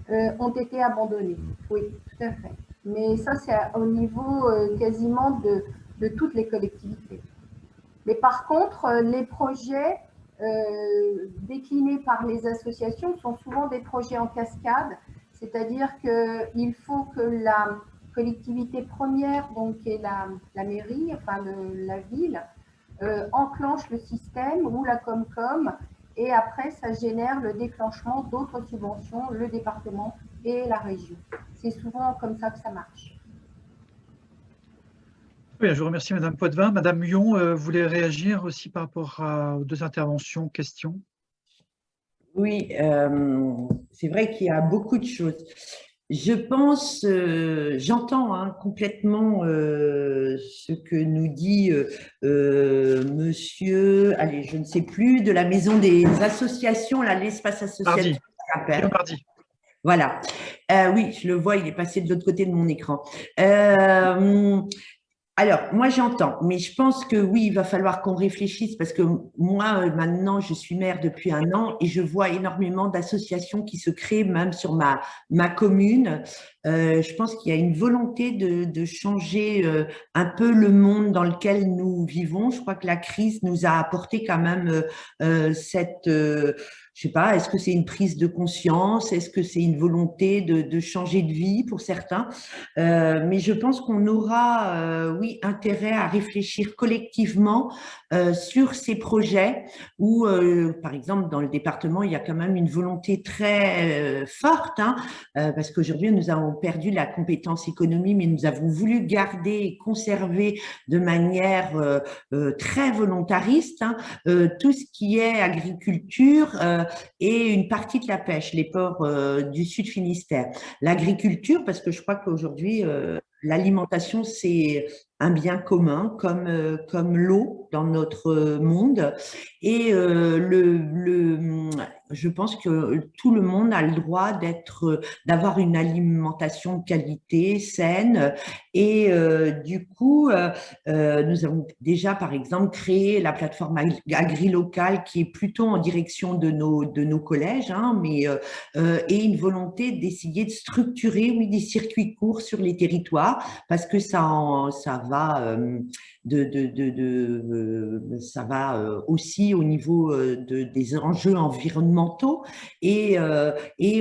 ont été abandonnés. Oui, tout à fait. Mais ça, c'est au niveau quasiment de toutes les collectivités. Mais par contre, les projets déclinés par les associations sont souvent des projets en cascade, c'est-à-dire qu'il faut que la collectivité première, donc qui est la mairie, enfin la ville, enclenche le système ou la Comcom, et après ça génère le déclenchement d'autres subventions, le département et la région. C'est souvent comme ça que ça marche. Oui, je vous remercie Madame Poitvin. Madame Huon, vous voulez réagir aussi par rapport aux deux interventions, questions? Oui, c'est vrai qu'il y a beaucoup de choses. Je pense, j'entends complètement ce que nous dit monsieur, allez, je ne sais plus, de la maison des associations, là, l'espace associatif. Mardi. Voilà. Oui, je le vois, il est passé de l'autre côté de mon écran. Alors, moi, j'entends, mais je pense que oui, il va falloir qu'on réfléchisse parce que moi, maintenant, je suis maire depuis 1 an et je vois énormément d'associations qui se créent même sur ma commune. Je pense qu'il y a une volonté de changer un peu le monde dans lequel nous vivons. Je crois que la crise nous a apporté quand même cette… je sais pas, est-ce que c'est une prise de conscience? Est-ce que c'est une volonté de changer de vie pour certains? Mais je pense qu'on aura, oui, intérêt à réfléchir collectivement sur ces projets où, par exemple, dans le département, il y a quand même une volonté très forte, hein, parce qu'aujourd'hui, nous avons perdu la compétence économie, mais nous avons voulu garder et conserver de manière très volontariste, hein, tout ce qui est agriculture et une partie de la pêche, les ports du Sud Finistère. L'agriculture, parce que je crois qu'aujourd'hui, l'alimentation, c'est un bien commun comme l'eau dans notre monde. Et je pense que tout le monde a le droit d'avoir une alimentation de qualité, saine. Et du coup, nous avons déjà, par exemple, créé la plateforme AgriLocal qui est plutôt en direction de nos collèges, hein, et une volonté d'essayer de structurer, oui, des circuits courts sur les territoires, parce que ça va ça va aussi au niveau des enjeux environnementaux et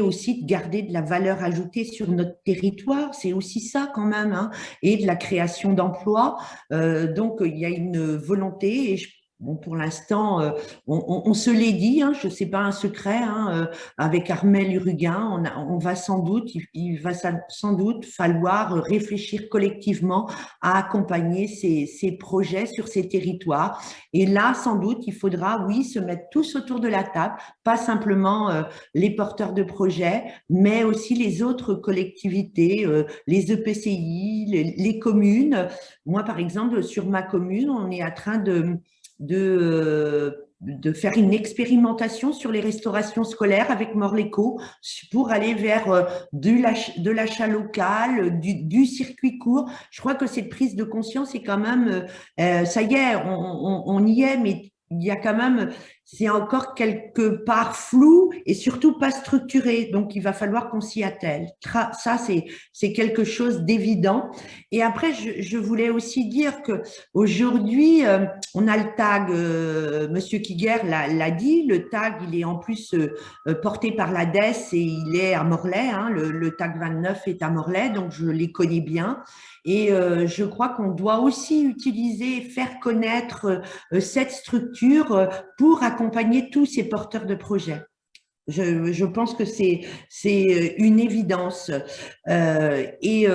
aussi de garder de la valeur ajoutée sur notre territoire, c'est aussi ça quand même, hein, et de la création d'emplois. Donc, il y a une volonté et bon, pour l'instant, on se l'est dit, hein, je sais pas un secret, hein, avec Armel Uruguin, il va sans doute falloir réfléchir collectivement à accompagner ces projets sur ces territoires. Et là, sans doute, il faudra, oui, se mettre tous autour de la table, pas simplement les porteurs de projets, mais aussi les autres collectivités, les EPCI, les communes. Moi, par exemple, sur ma commune, on est en train de faire une expérimentation sur les restaurations scolaires avec Morleco pour aller vers de l'achat local, du circuit court. Je crois que cette prise de conscience est quand même, ça y est, on y est, mais il y a quand même, c'est encore quelque part flou et surtout pas structuré. Donc, il va falloir qu'on s'y attelle. Ça, c'est quelque chose d'évident. Et après, je voulais aussi dire que aujourd'hui, on a le tag, Monsieur Kiguer l'a dit, le tag, il est en plus porté par la DES et il est à Morlaix, hein, le tag 29 est à Morlaix, donc je les connais bien. Et je crois qu'on doit aussi utiliser, faire connaître cette structure pour accompagner tous ces porteurs de projets. Je pense que c'est une évidence. Et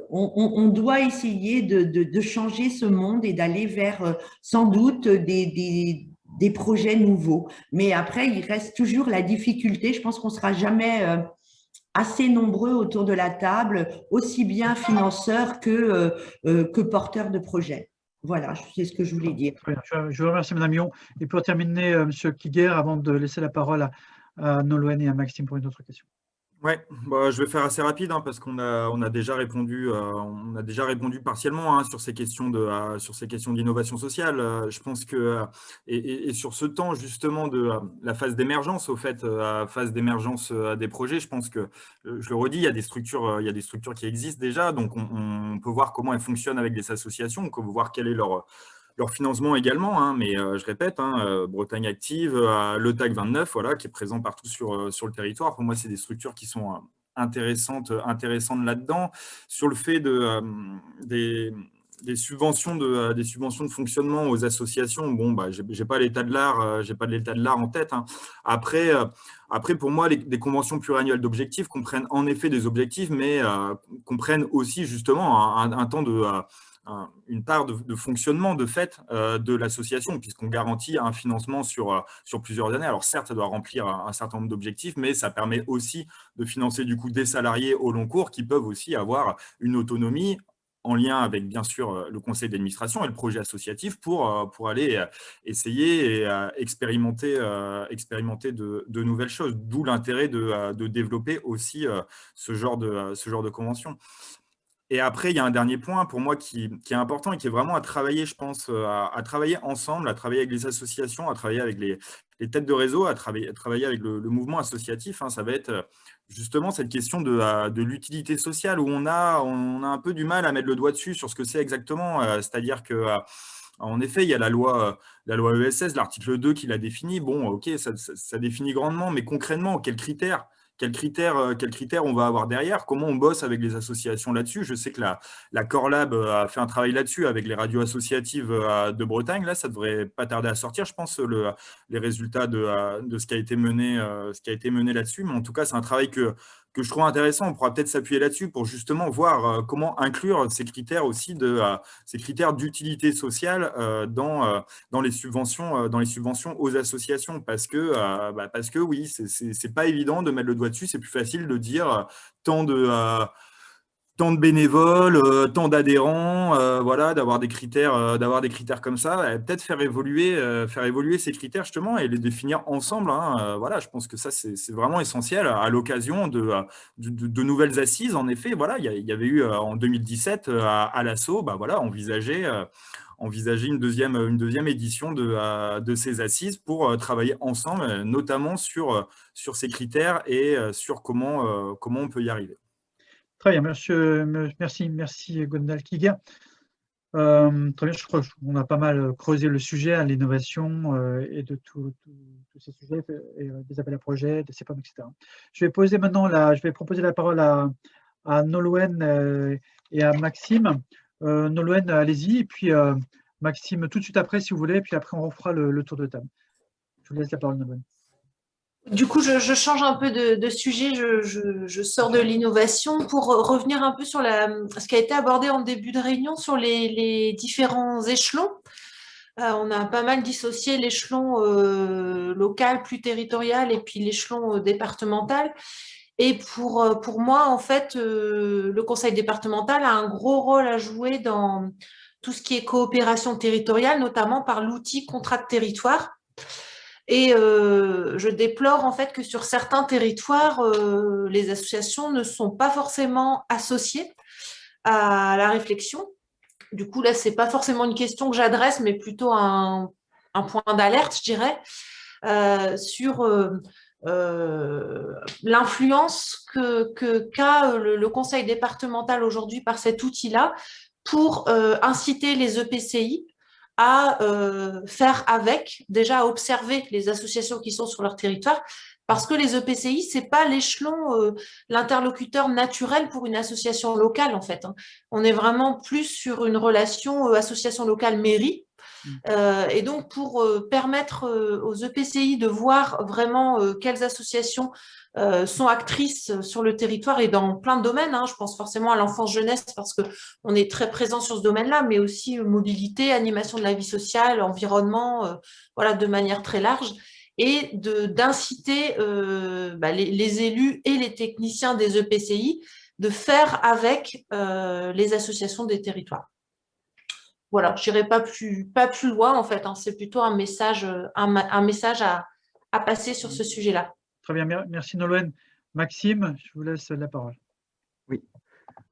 on doit essayer de changer ce monde et d'aller vers sans doute des projets nouveaux. Mais après, il reste toujours la difficulté. Je pense qu'on ne sera jamais assez nombreux autour de la table, aussi bien financeurs que porteurs de projets. Voilà, c'est ce que je voulais dire. Je vous remercie, Madame Yon. Et pour terminer, Monsieur Kiguer, avant de laisser la parole à Nolwenn et à Maxime pour une autre question. Ouais, bah, je vais faire assez rapide hein, parce qu'on a déjà répondu partiellement hein, sur ces questions d'innovation sociale. Je pense que et sur ce temps justement de la phase d'émergence, au fait, phase d'émergence des projets, je pense que je le redis, il y a des structures qui existent déjà, donc on peut voir comment elles fonctionnent avec des associations, on peut voir quel est leur financement également, hein, mais je répète, hein, Bretagne Active, le TAG 29, voilà, qui est présent partout sur le territoire. Pour moi, c'est des structures qui sont intéressantes là-dedans. Sur le fait des subventions de fonctionnement aux associations, bon, bah, j'ai pas l'état de l'art, en tête. Hein. Après, pour moi, des conventions pluriannuelles d'objectifs comprennent en effet des objectifs, mais comprennent aussi justement un temps une part de fonctionnement de fait de l'association, puisqu'on garantit un financement sur plusieurs années. Alors certes, ça doit remplir un certain nombre d'objectifs, mais ça permet aussi de financer du coup des salariés au long cours qui peuvent aussi avoir une autonomie en lien avec, bien sûr, le conseil d'administration et le projet associatif pour aller essayer et expérimenter de nouvelles choses, d'où l'intérêt de développer aussi ce genre de convention. Et après, il y a un dernier point pour moi qui est important et qui est vraiment à travailler, je pense, à travailler ensemble, à travailler avec les associations, à travailler avec les têtes de réseau, à travailler avec le mouvement associatif. Hein. Ça va être justement cette question de l'utilité sociale où on a un peu du mal à mettre le doigt dessus sur ce que c'est exactement. C'est-à-dire que en effet, il y a la loi ESS, l'article 2 qui l'a défini. Bon, ok, ça définit grandement, mais concrètement, quels critères quels critères on va avoir derrière, comment on bosse avec les associations là-dessus. Je sais que la Corlab a fait un travail là-dessus avec les radios associatives de Bretagne. Là, ça devrait pas tarder à sortir, je pense, les résultats de ce qui a été mené là-dessus. Mais en tout cas, c'est un travail que je trouve intéressant. On pourra peut-être s'appuyer là-dessus pour justement voir comment inclure ces critères aussi ces critères d'utilité sociale dans les subventions aux associations, parce que oui, c'est pas évident de mettre le doigt dessus. C'est plus facile de dire tant de bénévoles, tant d'adhérents, voilà, d'avoir des critères comme ça, peut-être faire évoluer ces critères justement et les définir ensemble. Hein. Voilà, je pense que ça c'est vraiment essentiel à l'occasion de nouvelles assises. En effet, voilà, il y avait eu en 2017 à l'ASSO, voilà, envisager une deuxième édition de ces assises pour travailler ensemble, notamment sur ces critères et sur comment on peut y arriver. Très bien, merci Gwendal Kiger. Très bien, je crois qu'on a pas mal creusé le sujet à l'innovation et de tous ces sujets, et, des appels à projets, des CEPOM, etc. Je vais proposer la parole à Nolwenn et à Maxime. Nolwenn, allez-y, et puis Maxime tout de suite après si vous voulez, et puis après on refera le tour de table. Je vous laisse la parole, Nolwenn. Du coup, je change un peu de sujet, je sors de l'innovation pour revenir un peu sur ce qui a été abordé en début de réunion sur les différents échelons. On a pas mal dissocié l'échelon local, plus territorial, et puis l'échelon départemental. Et pour moi, en fait, le conseil départemental a un gros rôle à jouer dans tout ce qui est coopération territoriale, notamment par l'outil contrat de territoire. Et je déplore en fait que sur certains territoires, les associations ne sont pas forcément associées à la réflexion. Du coup, là, ce n'est pas forcément une question que j'adresse, mais plutôt un point d'alerte, je dirais, sur l'influence qu'a le conseil départemental aujourd'hui par cet outil-là pour inciter les EPCI à faire avec, déjà à observer les associations qui sont sur leur territoire, parce que les EPCI, ce n'est pas l'échelon, l'interlocuteur naturel pour une association locale, en fait. On est vraiment plus sur une relation association locale-mairie. Et donc, pour permettre aux EPCI de voir vraiment quelles associations sont actrices sur le territoire et dans plein de domaines. Je pense forcément à l'enfance-jeunesse parce qu'on est très présent sur ce domaine-là, mais aussi mobilité, animation de la vie sociale, environnement, voilà, de manière très large. Et d'inciter les élus et les techniciens des EPCI de faire avec les associations des territoires. Voilà, je n'irai pas plus loin en fait. C'est plutôt un message à passer sur ce sujet-là. Très bien, merci Nolwenn. Maxime, je vous laisse la parole. Oui.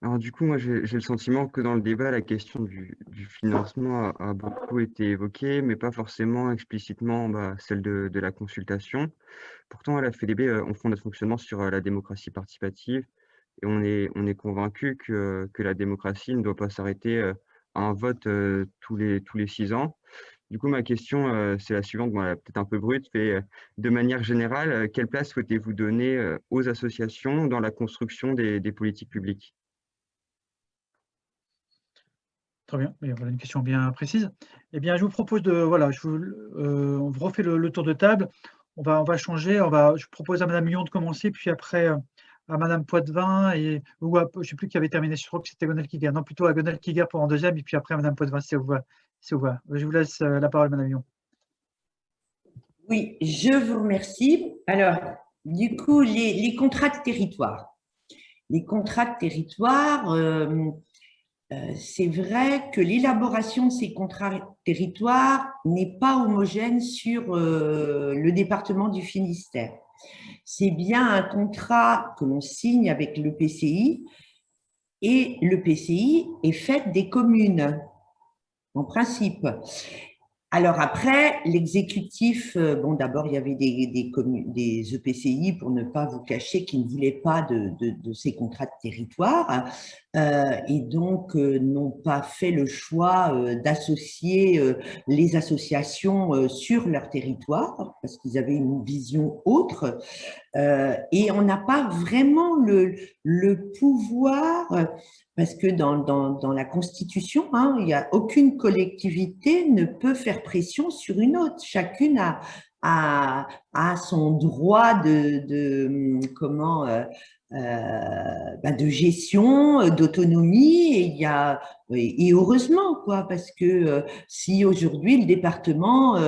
Alors du coup, moi j'ai le sentiment que dans le débat, la question du financement a beaucoup été évoquée, mais pas forcément explicitement celle de la consultation. Pourtant, à la FEDB, on fonde notre fonctionnement sur la démocratie participative et on est convaincu que la démocratie ne doit pas s'arrêter à un vote tous les 6 ans. Du coup, ma question, c'est la suivante, peut-être un peu brute, mais de manière générale, quelle place souhaitez-vous donner aux associations dans la construction des politiques publiques? Très bien, voilà une question bien précise. Eh bien, je vous propose on refait le tour de table. On va changer. Je propose à Madame Lyon de commencer, puis après à Madame Poitvin je ne sais plus qui avait terminé. Je crois que c'était Gwendal Kiger. Non, plutôt à Gwendal Kiger pour en deuxième, et puis après à Madame Poitvin, si vous voulez. Je vous laisse la parole, Madame Lyon. Oui, je vous remercie. Alors, du coup, les contrats de territoire. Les contrats de territoire, c'est vrai que l'élaboration de ces contrats de territoire n'est pas homogène sur le département du Finistère. C'est bien un contrat que l'on signe avec l'EPCI et l'EPCI est fait des communes, en principe. Alors après, l'exécutif, bon d'abord il y avait des EPCI, pour ne pas vous cacher, qui ne voulaient pas de ces contrats de territoire et donc n'ont pas fait le choix d'associer les associations sur leur territoire parce qu'ils avaient une vision autre et on n'a pas vraiment le pouvoir. Parce que dans la Constitution, hein, il y a aucune collectivité ne peut faire pression sur une autre. Chacune a son droit de gestion, d'autonomie. Et heureusement, quoi, parce que si aujourd'hui le département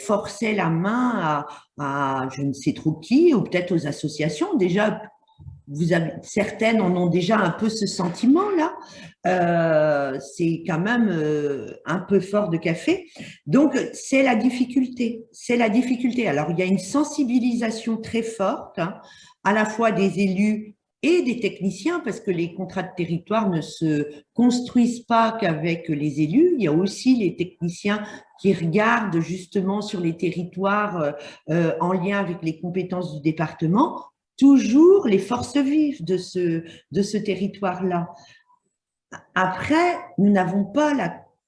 forçait la main à je ne sais trop qui, ou peut-être aux associations, déjà. Certaines en ont déjà un peu ce sentiment-là. C'est quand même un peu fort de café. Donc, c'est la difficulté. C'est la difficulté. Alors, il y a une sensibilisation très forte, hein, à la fois des élus et des techniciens, parce que les contrats de territoire ne se construisent pas qu'avec les élus. Il y a aussi les techniciens qui regardent justement sur les territoires en lien avec les compétences du département, toujours les forces vives de ce territoire-là. Après, nous n'avons pas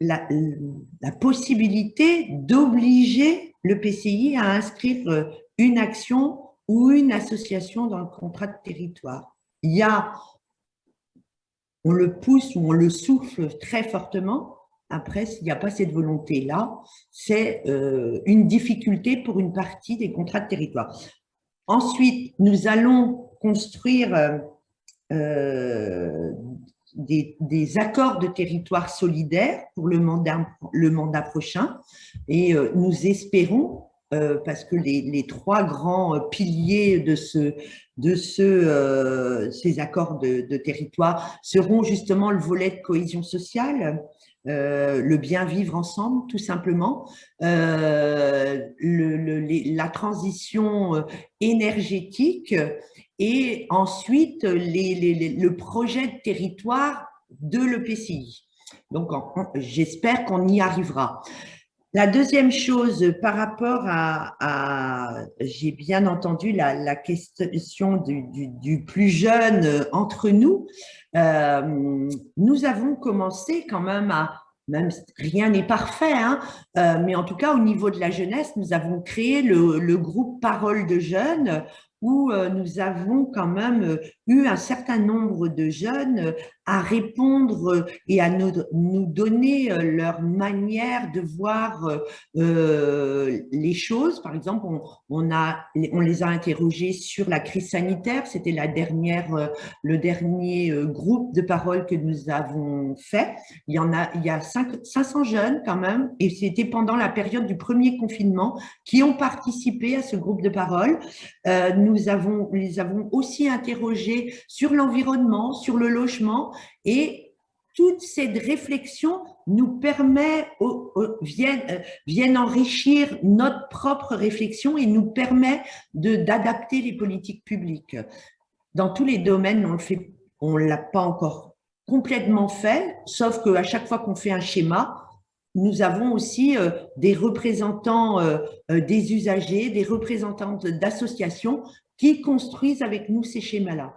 la possibilité d'obliger le PCI à inscrire une action ou une association dans le contrat de territoire. On le pousse ou on le souffle très fortement. Après, s'il n'y a pas cette volonté-là, c'est une difficulté pour une partie des contrats de territoire. Ensuite, nous allons construire des accords de territoire solidaires pour le mandat prochain et nous espérons, parce que les trois grands piliers de ces accords de territoire seront justement le volet de cohésion sociale, le bien vivre ensemble, tout simplement, la transition énergétique et ensuite le projet de territoire de l'EPCI. Donc, j'espère qu'on y arrivera. La deuxième chose, par rapport j'ai bien entendu la question du plus jeune entre nous. Nous avons commencé quand même même rien n'est parfait, hein, mais en tout cas au niveau de la jeunesse, nous avons créé le groupe Parole de jeunes où nous avons quand même eu un certain nombre de jeunes à répondre et à nous donner leur manière de voir les choses. Par exemple, on les a interrogés sur la crise sanitaire. C'était le dernier groupe de parole que nous avons fait. Il y a 500 jeunes quand même, et c'était pendant la période du premier confinement qui ont participé à ce groupe de parole. Nous les avons aussi interrogés sur l'environnement, sur le logement, et toute cette réflexion nous viennent enrichir notre propre réflexion et nous permet d'adapter les politiques publiques. Dans tous les domaines, on ne l'a pas encore complètement fait, sauf qu'à chaque fois qu'on fait un schéma, nous avons aussi des représentants des usagers, des représentants d'associations qui construisent avec nous ces schémas-là.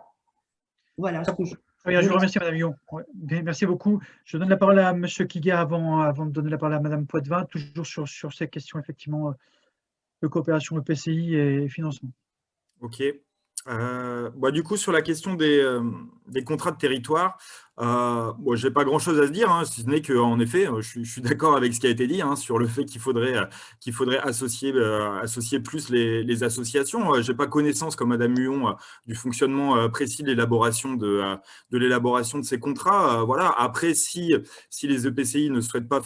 Voilà ce que je vous remercie, Madame Huon. Ouais, merci beaucoup. Je donne la parole à M. Kiguer avant de donner la parole à Madame Poitvin, toujours sur ces questions, effectivement, de coopération EPCI et financement. OK. Du coup, sur la question des contrats de territoire, je n'ai pas grand-chose à se dire, hein, si ce n'est qu'en effet, je suis d'accord avec ce qui a été dit, hein, sur le fait qu'il faudrait associer plus les associations. Je n'ai pas connaissance, comme Madame Huon, du fonctionnement précis de l'élaboration de ces contrats. Voilà. Après, si les EPCI ne souhaitent pas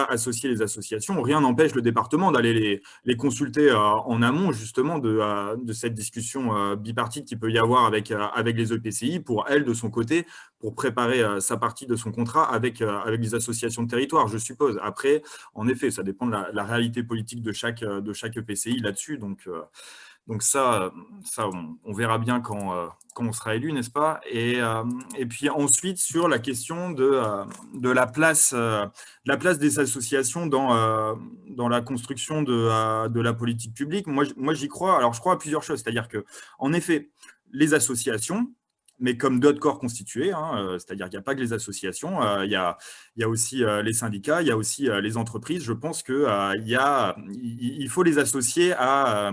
associer les associations, rien n'empêche le département d'aller les consulter en amont, justement, de cette discussion bipartite qu'il peut y avoir avec les EPCI, pour elle, de son côté, pour préparer sa partie de son contrat avec les associations de territoire, je suppose. Après, en effet, ça dépend de la réalité politique de chaque EPCI là-dessus. Donc Donc ça on verra bien quand on sera élu, n'est-ce pas? Et puis ensuite, sur la question de la place des associations dans la construction de la politique publique, moi j'y crois. Alors, je crois à plusieurs choses. C'est-à-dire que, en effet, les associations, mais comme d'autres corps constitués, c'est-à-dire qu'il n'y a pas que les associations, il y a aussi les syndicats, il y a aussi les entreprises. Je pense qu'il faut les associer à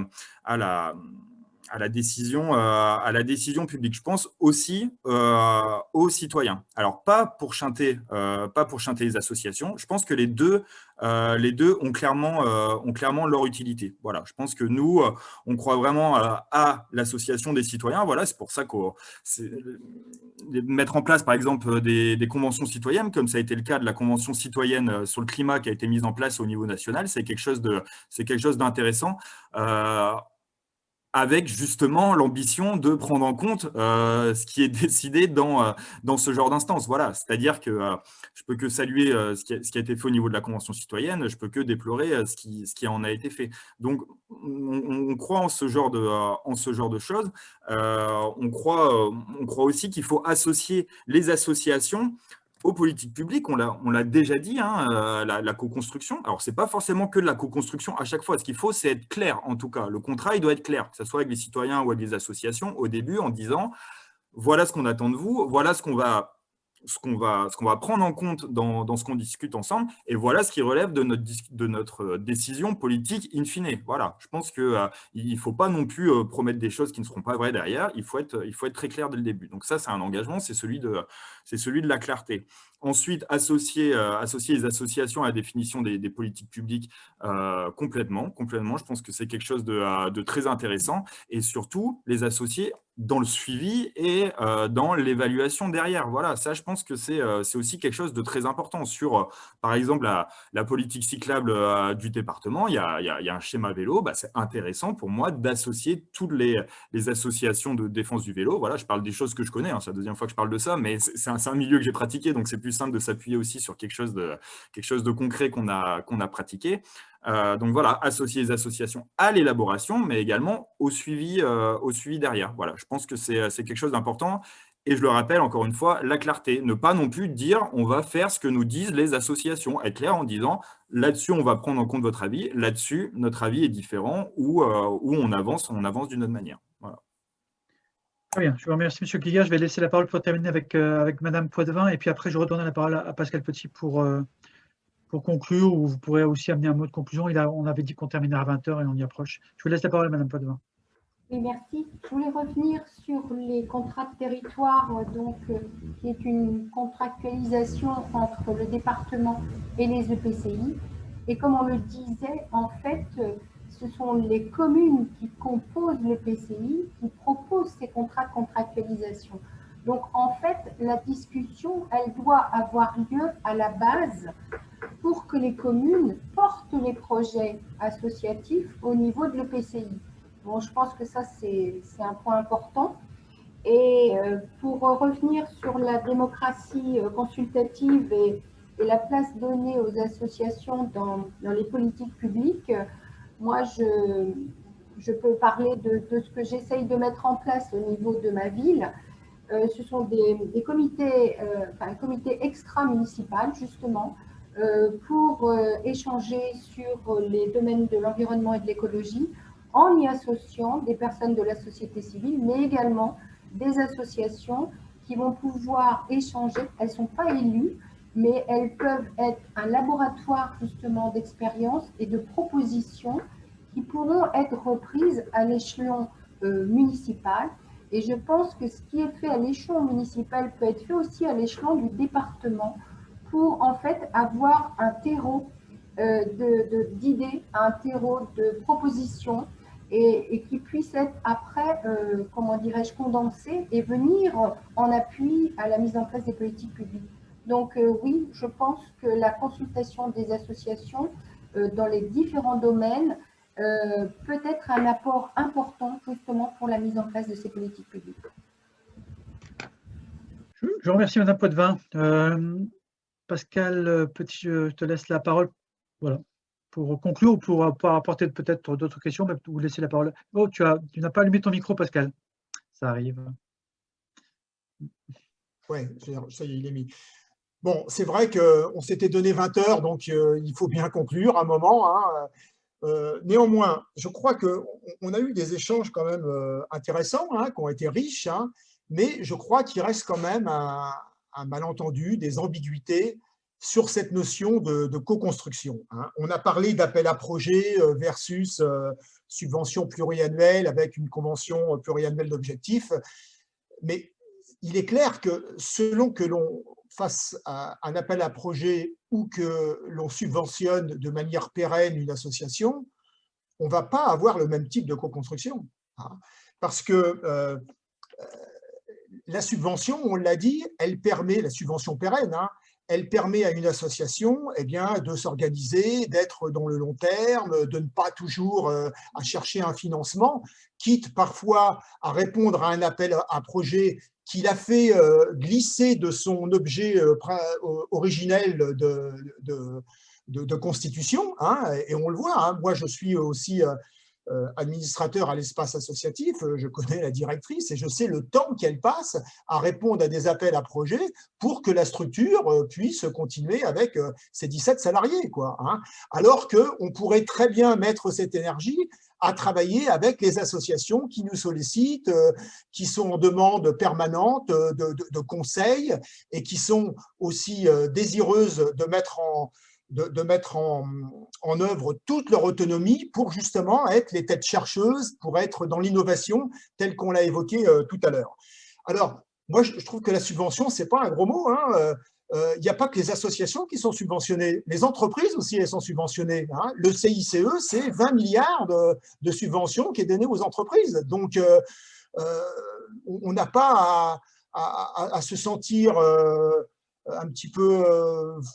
la décision publique. Je pense aussi aux citoyens. Alors, pas pour chanter les associations. Je pense que les deux ont clairement leur utilité. Voilà. Je pense que nous, on croit vraiment à l'association des citoyens. Voilà, c'est pour ça qu'on mettre en place, par exemple, des conventions citoyennes, comme ça a été le cas de la convention citoyenne sur le climat qui a été mise en place au niveau national. C'est quelque chose d'intéressant. Avec justement l'ambition de prendre en compte ce qui est décidé dans ce genre d'instance. Voilà, c'est-à-dire que je peux que saluer ce qui a été fait au niveau de la Convention citoyenne, je peux que déplorer ce qui en a été fait. Donc, on croit en ce genre de choses. On croit aussi qu'il faut associer les associations aux politiques publiques. On l'a déjà dit, la co-construction. Alors, ce n'est pas forcément que de la co-construction à chaque fois. Ce qu'il faut, c'est être clair, en tout cas. Le contrat, il doit être clair, que ce soit avec les citoyens ou avec les associations, au début, en disant, voilà ce qu'on attend de vous, voilà ce qu'on va prendre en compte dans ce qu'on discute ensemble, et voilà ce qui relève de notre décision politique in fine. Voilà, je pense qu'il ne faut pas non plus promettre des choses qui ne seront pas vraies derrière. Il faut être très clair dès le début. Donc ça, c'est un engagement, c'est celui de la clarté. Ensuite, associer les associations à la définition des politiques publiques complètement. Je pense que c'est quelque chose de très intéressant, et surtout les associer dans le suivi et dans l'évaluation derrière. Voilà, ça, je pense que c'est aussi quelque chose de très important. Sur, par exemple, la politique cyclable du département, il y a un schéma vélo. C'est intéressant pour moi d'associer toutes les associations de défense du vélo. Voilà, je parle des choses que je connais, c'est la deuxième fois que je parle de ça, mais c'est un milieu que j'ai pratiqué, donc c'est plus simple de s'appuyer aussi sur quelque chose de concret qu'on a pratiqué. Donc voilà, associer les associations à l'élaboration, mais également au suivi derrière. Voilà, je pense que c'est quelque chose d'important. Et je le rappelle encore une fois, la clarté. Ne pas non plus dire on va faire ce que nous disent les associations. Être clair en disant là-dessus, on va prendre en compte votre avis, là-dessus, notre avis est différent, ou on avance d'une autre manière. Voilà. Très bien, je vous remercie, M. Guillard. Je vais laisser la parole pour terminer avec Mme Poitvin, et puis après, je redonne la parole à Pascal Petit pour conclure, ou vous pourrez aussi amener un mot de conclusion. On avait dit qu'on terminait à 20h et on y approche. Je vous laisse la parole, Mme Poitvin. Oui, merci. Je voulais revenir sur les contrats de territoire, qui est une contractualisation entre le département et les EPCI. Et comme on le disait, en fait, ce sont les communes qui composent l'EPCI qui proposent ces contrats de contractualisation. Donc, en fait, la discussion, elle doit avoir lieu à la base pour que les communes portent les projets associatifs au niveau de l'EPCI. Bon, je pense que ça, c'est un point important. Et pour revenir sur la démocratie consultative et la place donnée aux associations dans les politiques publiques, moi, je peux parler de ce que j'essaye de mettre en place au niveau de ma ville. Ce sont des comités, un comité extra-municipal, justement, pour échanger sur les domaines de l'environnement et de l'écologie, en y associant des personnes de la société civile, mais également des associations qui vont pouvoir échanger. Elles ne sont pas élues, mais elles peuvent être un laboratoire justement d'expérience et de propositions qui pourront être reprises à l'échelon municipal. Et je pense que ce qui est fait à l'échelon municipal peut être fait aussi à l'échelon du département pour en fait avoir un terreau d'idées, un terreau de propositions et qui puisse être après, comment dirais-je, condensé et venir en appui à la mise en place des politiques publiques. Donc oui, je pense que la consultation des associations dans les différents domaines peut être un apport important justement pour la mise en place de ces politiques publiques. Je vous remercie, Mme Poitvin. Pascal Petit, je te laisse la parole. Voilà, pour conclure ou pour apporter peut-être d'autres questions, vous laisser la parole. Oh, tu n'as pas allumé ton micro, Pascal. Ça arrive. Oui, ça y est, il est mis. Bon, c'est vrai qu'on s'était donné 20 heures, donc il faut bien conclure un moment. Hein. Néanmoins, je crois qu'on a eu des échanges quand même intéressants, hein, qui ont été riches, hein, mais je crois qu'il reste quand même un malentendu, des ambiguïtés sur cette notion de co-construction. Hein. On a parlé d'appel à projet versus subvention pluriannuelle avec une convention pluriannuelle d'objectifs, mais il est clair que selon que l'on fasse un appel à projet ou que l'on subventionne de manière pérenne une association, on ne va pas avoir le même type de co-construction. Hein, parce que la subvention, on l'a dit, elle permet, la subvention pérenne, hein, elle permet à une association de s'organiser, d'être dans le long terme, de ne pas toujours à chercher un financement, quitte parfois à répondre à un appel à projet qu'il a fait glisser de son objet originel de constitution, hein, et on le voit, hein, moi je suis aussi administrateur à l'espace associatif, je connais la directrice et je sais le temps qu'elle passe à répondre à des appels à projets pour que la structure puisse continuer avec ses 17 salariés, quoi, hein, alors qu'on pourrait très bien mettre cette énergie à travailler avec les associations qui nous sollicitent, qui sont en demande permanente de conseils et qui sont aussi désireuses de mettre en œuvre toute leur autonomie pour justement être les têtes chercheuses, pour être dans l'innovation telle qu'on l'a évoqué tout à l'heure. Alors, moi, je trouve que la subvention, ce n'est pas un gros mot, hein. Il n'y a pas que les associations qui sont subventionnées, les entreprises aussi, elles sont subventionnées. Hein. Le CICE, c'est 20 milliards de subventions qui est donné aux entreprises. Donc, on n'a pas à se sentir un petit peu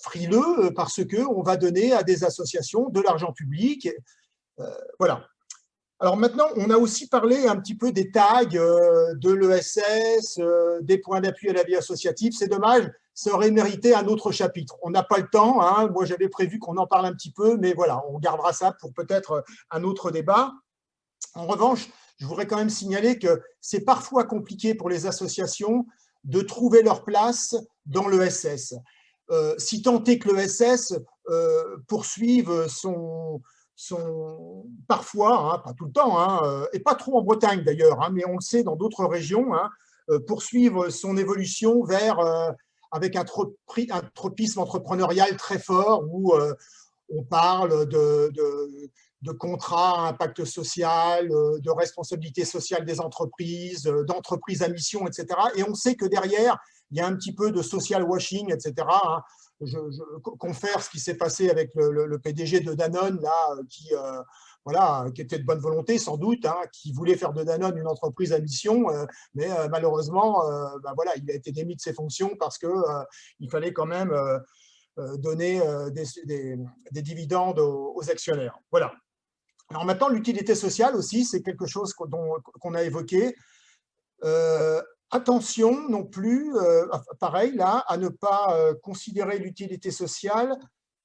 frileux parce qu'on va donner à des associations de l'argent public. Voilà. Alors maintenant, on a aussi parlé un petit peu des tags de l'ESS, des points d'appui à la vie associative. C'est dommage, ça aurait mérité un autre chapitre. On n'a pas le temps, hein. Moi j'avais prévu qu'on en parle un petit peu, mais voilà, on gardera ça pour peut-être un autre débat. En revanche, je voudrais quand même signaler que c'est parfois compliqué pour les associations de trouver leur place dans l'ESS. Si tant est que l'ESS poursuive parfois, hein, pas tout le temps, hein, et pas trop en Bretagne d'ailleurs, hein, mais on le sait dans d'autres régions, hein, poursuivre son évolution vers, avec un tropisme entrepreneurial très fort où on parle de contrats à impact social, de responsabilité sociale des entreprises, d'entreprises à mission, etc. Et on sait que derrière, il y a un petit peu de social washing, etc. Hein. Je confère ce qui s'est passé avec le PDG de Danone, là, qui était de bonne volonté, sans doute, hein, qui voulait faire de Danone une entreprise à mission, mais malheureusement, voilà, il a été démis de ses fonctions parce qu'il fallait quand même donner des dividendes aux actionnaires. Voilà. Alors maintenant, l'utilité sociale aussi, c'est quelque chose qu'on a évoqué. Attention non plus, pareil là, à ne pas considérer l'utilité sociale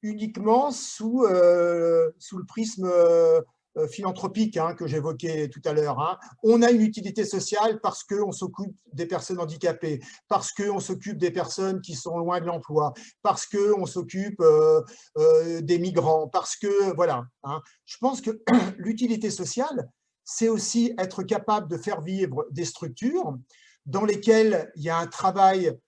uniquement sous le prisme philanthropique, hein, que j'évoquais tout à l'heure. Hein. On a une utilité sociale parce qu'on s'occupe des personnes handicapées, parce qu'on s'occupe des personnes qui sont loin de l'emploi, parce qu'on s'occupe des migrants, parce que, voilà. Hein. Je pense que l'utilité sociale, c'est aussi être capable de faire vivre des structures dans lesquelles il y a un travail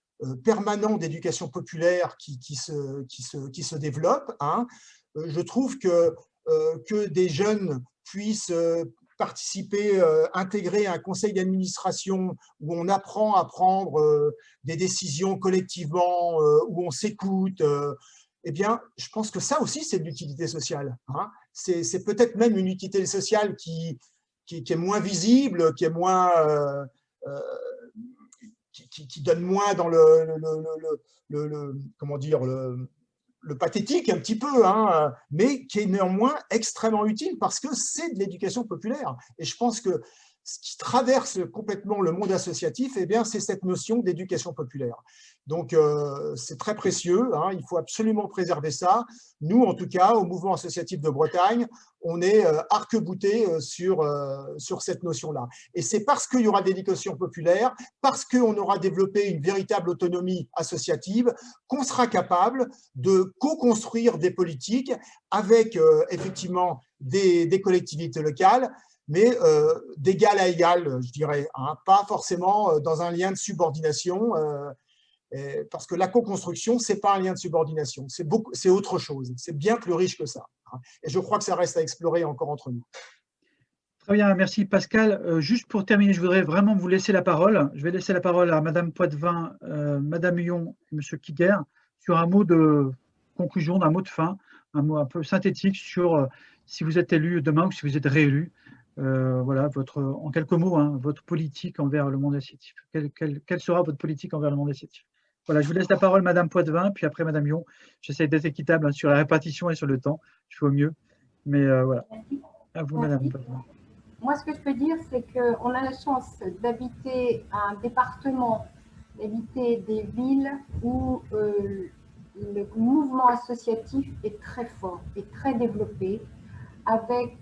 permanent d'éducation populaire qui se développe. Hein. Je trouve que des jeunes puissent participer, intégrer un conseil d'administration où on apprend à prendre des décisions collectivement, où on s'écoute, eh bien, je pense que ça aussi, c'est de l'utilité sociale. Hein. C'est peut-être même une utilité sociale qui est moins visible, qui est moins... qui donne moins dans comment dire, le pathétique un petit peu, hein, mais qui est néanmoins extrêmement utile parce que c'est de l'éducation populaire. Et je pense que ce qui traverse complètement le monde associatif, eh bien, c'est cette notion d'éducation populaire. Donc, c'est très précieux, hein, il faut absolument préserver ça. Nous, en tout cas, au mouvement associatif de Bretagne, on est arc-bouté sur cette notion-là. Et c'est parce qu'il y aura de l'éducation populaire, parce qu'on aura développé une véritable autonomie associative, qu'on sera capable de co-construire des politiques avec effectivement des collectivités locales, mais d'égal à égal, je dirais, hein, pas forcément dans un lien de subordination, parce que la co-construction, ce n'est pas un lien de subordination, c'est autre chose, c'est bien plus riche que ça. Hein, et je crois que ça reste à explorer encore entre nous. Très bien, merci Pascal. Juste pour terminer, je voudrais vraiment vous laisser la parole. Je vais laisser la parole à Madame Poitvin, Madame Huon et Monsieur Kiguer sur un mot de conclusion, un mot de fin, un mot un peu synthétique sur si vous êtes élu demain ou si vous êtes réélu. Voilà, en quelques mots, hein, votre politique envers le monde associatif. Quelle sera votre politique envers le monde associatif? Voilà, je vous laisse la parole, Madame Poitvin, puis après Madame Huon. J'essaie d'être équitable, hein, sur la répartition et sur le temps. Je fais au mieux. Mais voilà. À vous, Madame Poitvin. Moi, ce que je peux dire, c'est qu'on a la chance d'habiter un département, d'habiter des villes où le mouvement associatif est très fort et très développé, avec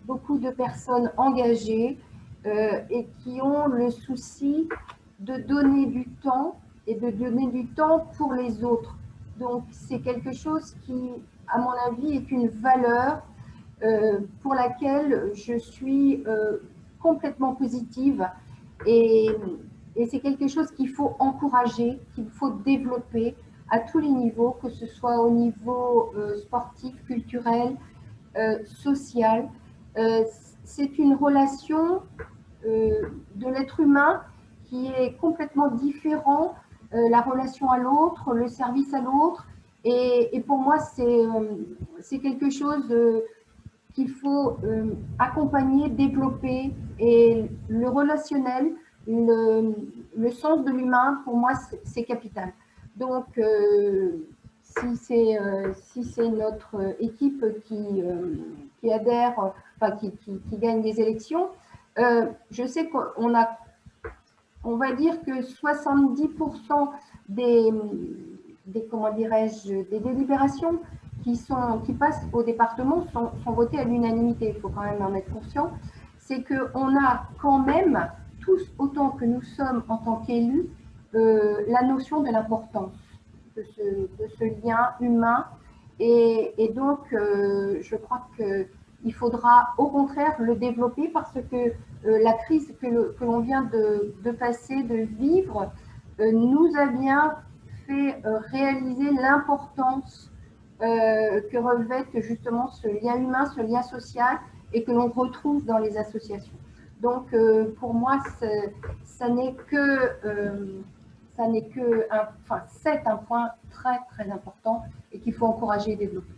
beaucoup de personnes engagées et qui ont le souci de donner du temps et de donner du temps pour les autres. Donc, c'est quelque chose qui, à mon avis, est une valeur pour laquelle je suis complètement positive et c'est quelque chose qu'il faut encourager, qu'il faut développer à tous les niveaux, que ce soit au niveau sportif, culturel, social. C'est une relation de l'être humain qui est complètement différent, la relation à l'autre, le service à l'autre. Et pour moi, c'est quelque chose qu'il faut accompagner, développer. Et le relationnel, le sens de l'humain, pour moi, c'est capital. Donc, si c'est notre équipe qui adhère, enfin qui gagne des élections, je sais on va dire que 70% des comment dirais-je, des délibérations qui passent au département sont votées à l'unanimité. Il faut quand même en être conscient. C'est qu'on a quand même, tous autant que nous sommes en tant qu'élus, la notion de l'importance de ce lien humain. Et donc, je crois qu'il faudra au contraire le développer parce que la crise que l'on vient de passer, de vivre, nous a bien fait réaliser l'importance que revêt justement ce lien humain, ce lien social et que l'on retrouve dans les associations. Donc, pour moi, ça n'est que c'est un point très, très important et qu'il faut encourager et développer.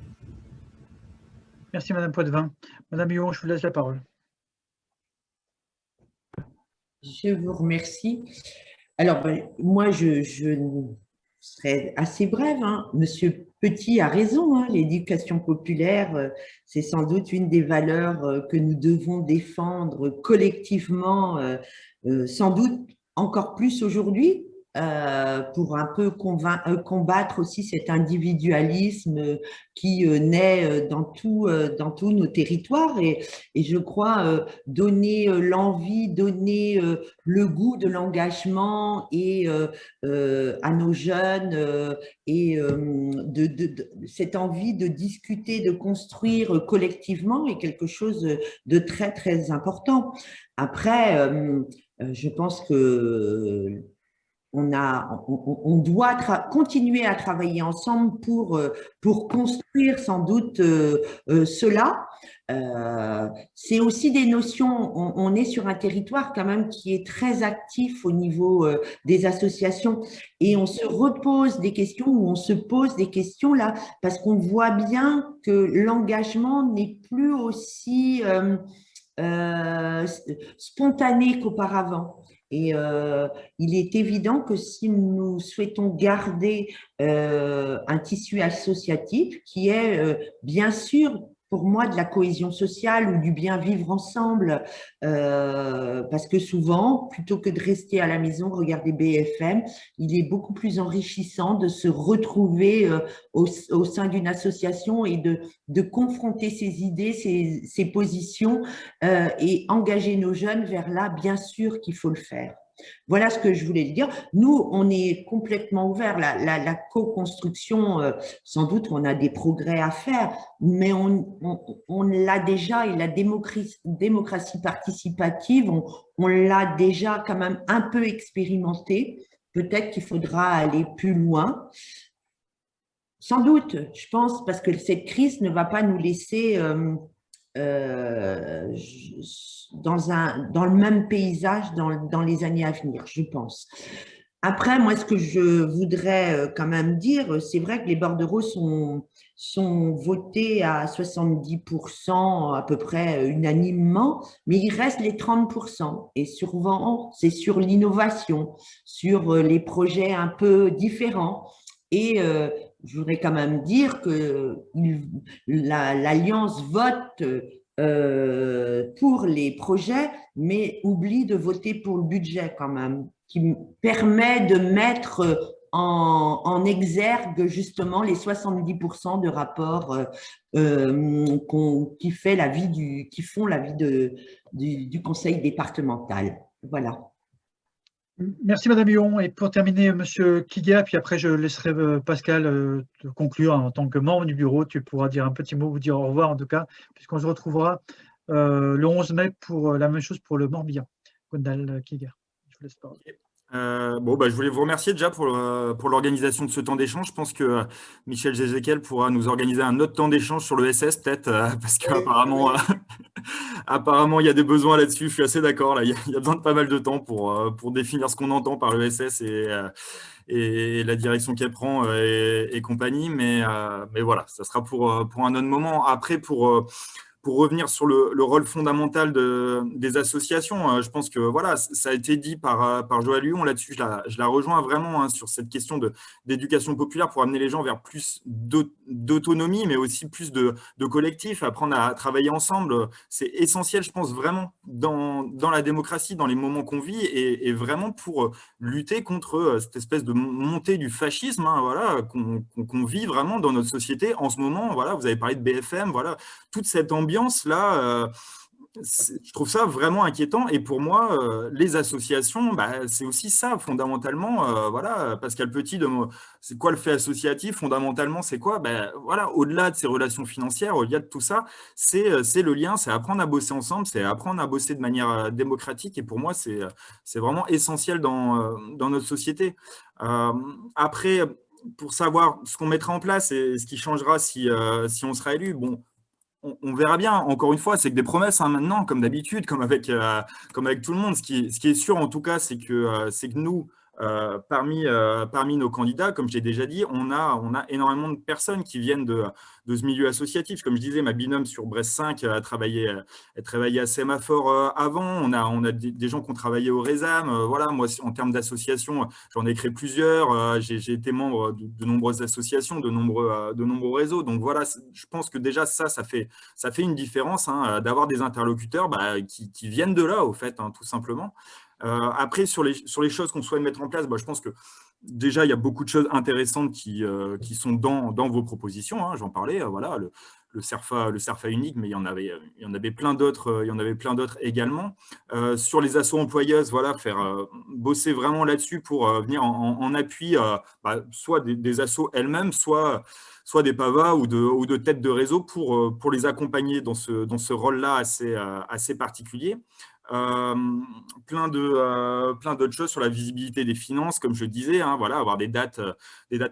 Merci, Madame Poitvin. Madame Huon, je vous laisse la parole. Je vous remercie. Alors, moi, je serai assez brève. Hein. Monsieur Petit a raison, hein. L'éducation populaire, c'est sans doute une des valeurs que nous devons défendre collectivement, sans doute encore plus aujourd'hui, pour un peu combattre aussi cet individualisme qui naît dans tous nos territoires et je crois donner l'envie, donner le goût de l'engagement et à nos jeunes et cette envie de discuter, de construire collectivement est quelque chose de très très important. Après, je pense que on doit continuer à travailler ensemble pour construire sans doute cela. C'est aussi des notions, on est sur un territoire quand même qui est très actif au niveau des associations et on se repose des questions ou on se pose des questions là parce qu'on voit bien que l'engagement n'est plus aussi spontané qu'auparavant. Et il est évident que si nous souhaitons garder un tissu associatif qui est bien sûr pour moi de la cohésion sociale ou du bien vivre ensemble, parce que souvent, plutôt que de rester à la maison, regarder BFM, il est beaucoup plus enrichissant de se retrouver au sein d'une association et de confronter ses idées, ses positions et engager nos jeunes vers là, bien sûr qu'il faut le faire. Voilà ce que je voulais dire. Nous, on est complètement ouverts. La co-construction, sans doute, on a des progrès à faire, mais on l'a déjà, et la démocratie participative, on l'a déjà quand même un peu expérimenté. Peut-être qu'il faudra aller plus loin. Sans doute, je pense, parce que cette crise ne va pas nous laisser dans le même paysage dans les années à venir, je pense. Après, moi, ce que je voudrais quand même dire, c'est vrai que les bordereaux sont votés à 70% à peu près unanimement, mais il reste les 30%. Et souvent, c'est sur l'innovation, sur les projets un peu différents. Et je voudrais quand même dire que l'Alliance vote pour les projets, mais oublie de voter pour le budget quand même, qui permet de mettre en exergue justement les 70% de rapports qui font la vie du conseil départemental. Voilà. Merci Madame Huon. Et pour terminer, Monsieur Kiga, puis après je laisserai Pascal te conclure en tant que membre du bureau. Tu pourras dire un petit mot, vous dire au revoir en tout cas, puisqu'on se retrouvera le 11 mai pour la même chose pour le Morbihan. Gwendal Kiga, je vous laisse parler. Je voulais vous remercier déjà pour l'organisation de ce temps d'échange. Je pense que Michel Jézéquel pourra nous organiser un autre temps d'échange sur le SS peut-être, parce qu'apparemment apparemment il y a des besoins là-dessus. Je suis assez d'accord. Là, il y a besoin de pas mal de temps pour définir ce qu'on entend par le SS et la direction qu'elle prend et compagnie. Mais voilà, ça sera pour un autre moment. Après, pour revenir sur le rôle fondamental des associations, je pense que voilà, ça a été dit par Joël Huon là-dessus, je la rejoins vraiment sur cette question d'éducation populaire pour amener les gens vers plus d'autonomie, mais aussi plus de collectif, apprendre à travailler ensemble. C'est essentiel, je pense, vraiment dans la démocratie, dans les moments qu'on vit, et vraiment pour lutter contre cette espèce de montée du fascisme voilà, qu'on vit vraiment dans notre société en ce moment. Voilà, vous avez parlé de BFM, voilà, toute cette ambiance là, je trouve ça vraiment inquiétant. Et pour moi, les associations, c'est aussi ça fondamentalement. Voilà, Pascal Petit, c'est quoi le fait associatif fondamentalement? C'est quoi? Voilà, au-delà de ces relations financières, au-delà de tout ça, c'est le lien, c'est apprendre à bosser ensemble, c'est apprendre à bosser de manière démocratique. Et pour moi, c'est vraiment essentiel dans notre société. Après, pour savoir ce qu'on mettra en place et ce qui changera si on sera élu, bon, on verra bien. Encore une fois, c'est que des promesses maintenant, comme d'habitude, comme avec tout le monde. Ce qui est sûr, en tout cas, c'est que nous, parmi nos candidats, comme je l'ai déjà dit, on a énormément de personnes qui viennent de ce milieu associatif. Comme je disais, ma binôme sur Brest 5 a travaillé à Sémaphore avant. On a des gens qui ont travaillé au Résam. Voilà, moi, en termes d'associations, j'en ai créé plusieurs. J'ai été membre de nombreuses associations, de nombreux réseaux. Donc voilà, je pense que déjà ça fait une différence d'avoir des interlocuteurs qui viennent de là, au fait, tout simplement. Après, sur les choses qu'on souhaite mettre en place, je pense que déjà, il y a beaucoup de choses intéressantes qui sont dans vos propositions. J'en parlais, voilà, le CERFA unique, mais il y en avait plein d'autres également. Sur les assos employeuses, voilà, faire bosser vraiment là-dessus pour venir en appui, soit des assos elles-mêmes, soit des PAVA ou de têtes de réseau pour les accompagner dans ce rôle-là assez particulier. Plein d'autres choses sur la visibilité des finances, comme je disais, voilà, avoir des dates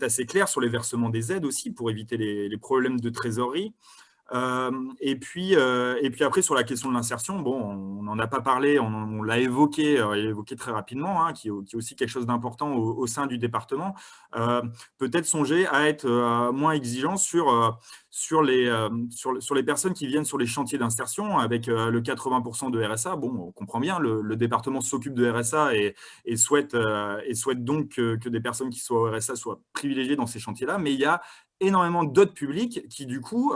assez claires sur les versements des aides aussi pour éviter les problèmes de trésorerie. Et puis après, sur la question de l'insertion, bon, on n'en a pas parlé, on l'a évoqué très rapidement, qui est aussi quelque chose d'important au sein du département. Peut-être songer à être moins exigeant sur les personnes qui viennent sur les chantiers d'insertion avec le 80% de RSA. Bon, on comprend bien, le département s'occupe de RSA et souhaite donc que des personnes qui soient au RSA soient privilégiées dans ces chantiers-là, mais il y a énormément d'autres publics qui, du coup,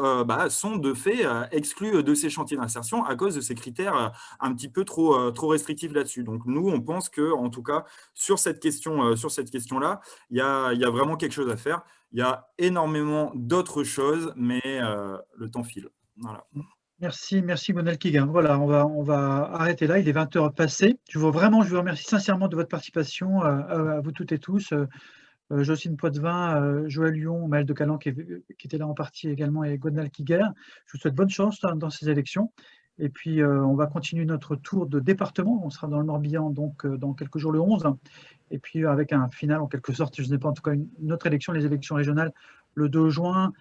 sont de fait exclus de ces chantiers d'insertion à cause de ces critères un petit peu trop restrictifs là-dessus. Donc, nous, on pense qu'en tout cas, sur cette question-là, il y a vraiment quelque chose à faire. Il y a énormément d'autres choses, mais le temps file. Voilà. Merci Gwenaëlle Kiger. Voilà, on va arrêter là. Il est 20 h passées. Je vous remercie sincèrement de votre participation, à vous toutes et tous. Jocelyne Poitvin, Joël Huon, Maëlle de Calan qui était là en partie également, et Gwenaëlle Kiger. Je vous souhaite bonne chance dans ces élections. Et puis, on va continuer notre tour de département. On sera dans le Morbihan donc dans quelques jours, le 11. Et puis, avec un final en quelque sorte, je ne sais pas, en tout cas une autre élection, les élections régionales, le 2 juin,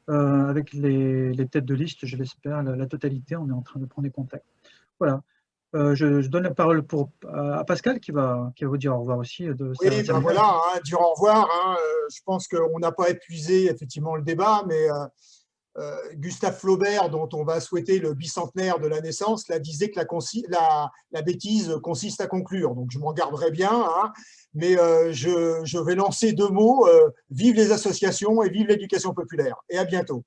avec les têtes de liste, je l'espère, la totalité. On est en train de prendre des contacts. Voilà. Je donne la parole à Pascal qui va vous dire au revoir aussi. Oui, ben voilà, dire au revoir. Je pense qu'on n'a pas épuisé effectivement le débat, mais Gustave Flaubert, dont on va souhaiter le bicentenaire de la naissance, là, disait que la bêtise consiste à conclure. Donc je m'en garderai bien, mais je vais lancer 2 mots, vive les associations et vive l'éducation populaire. Et à bientôt.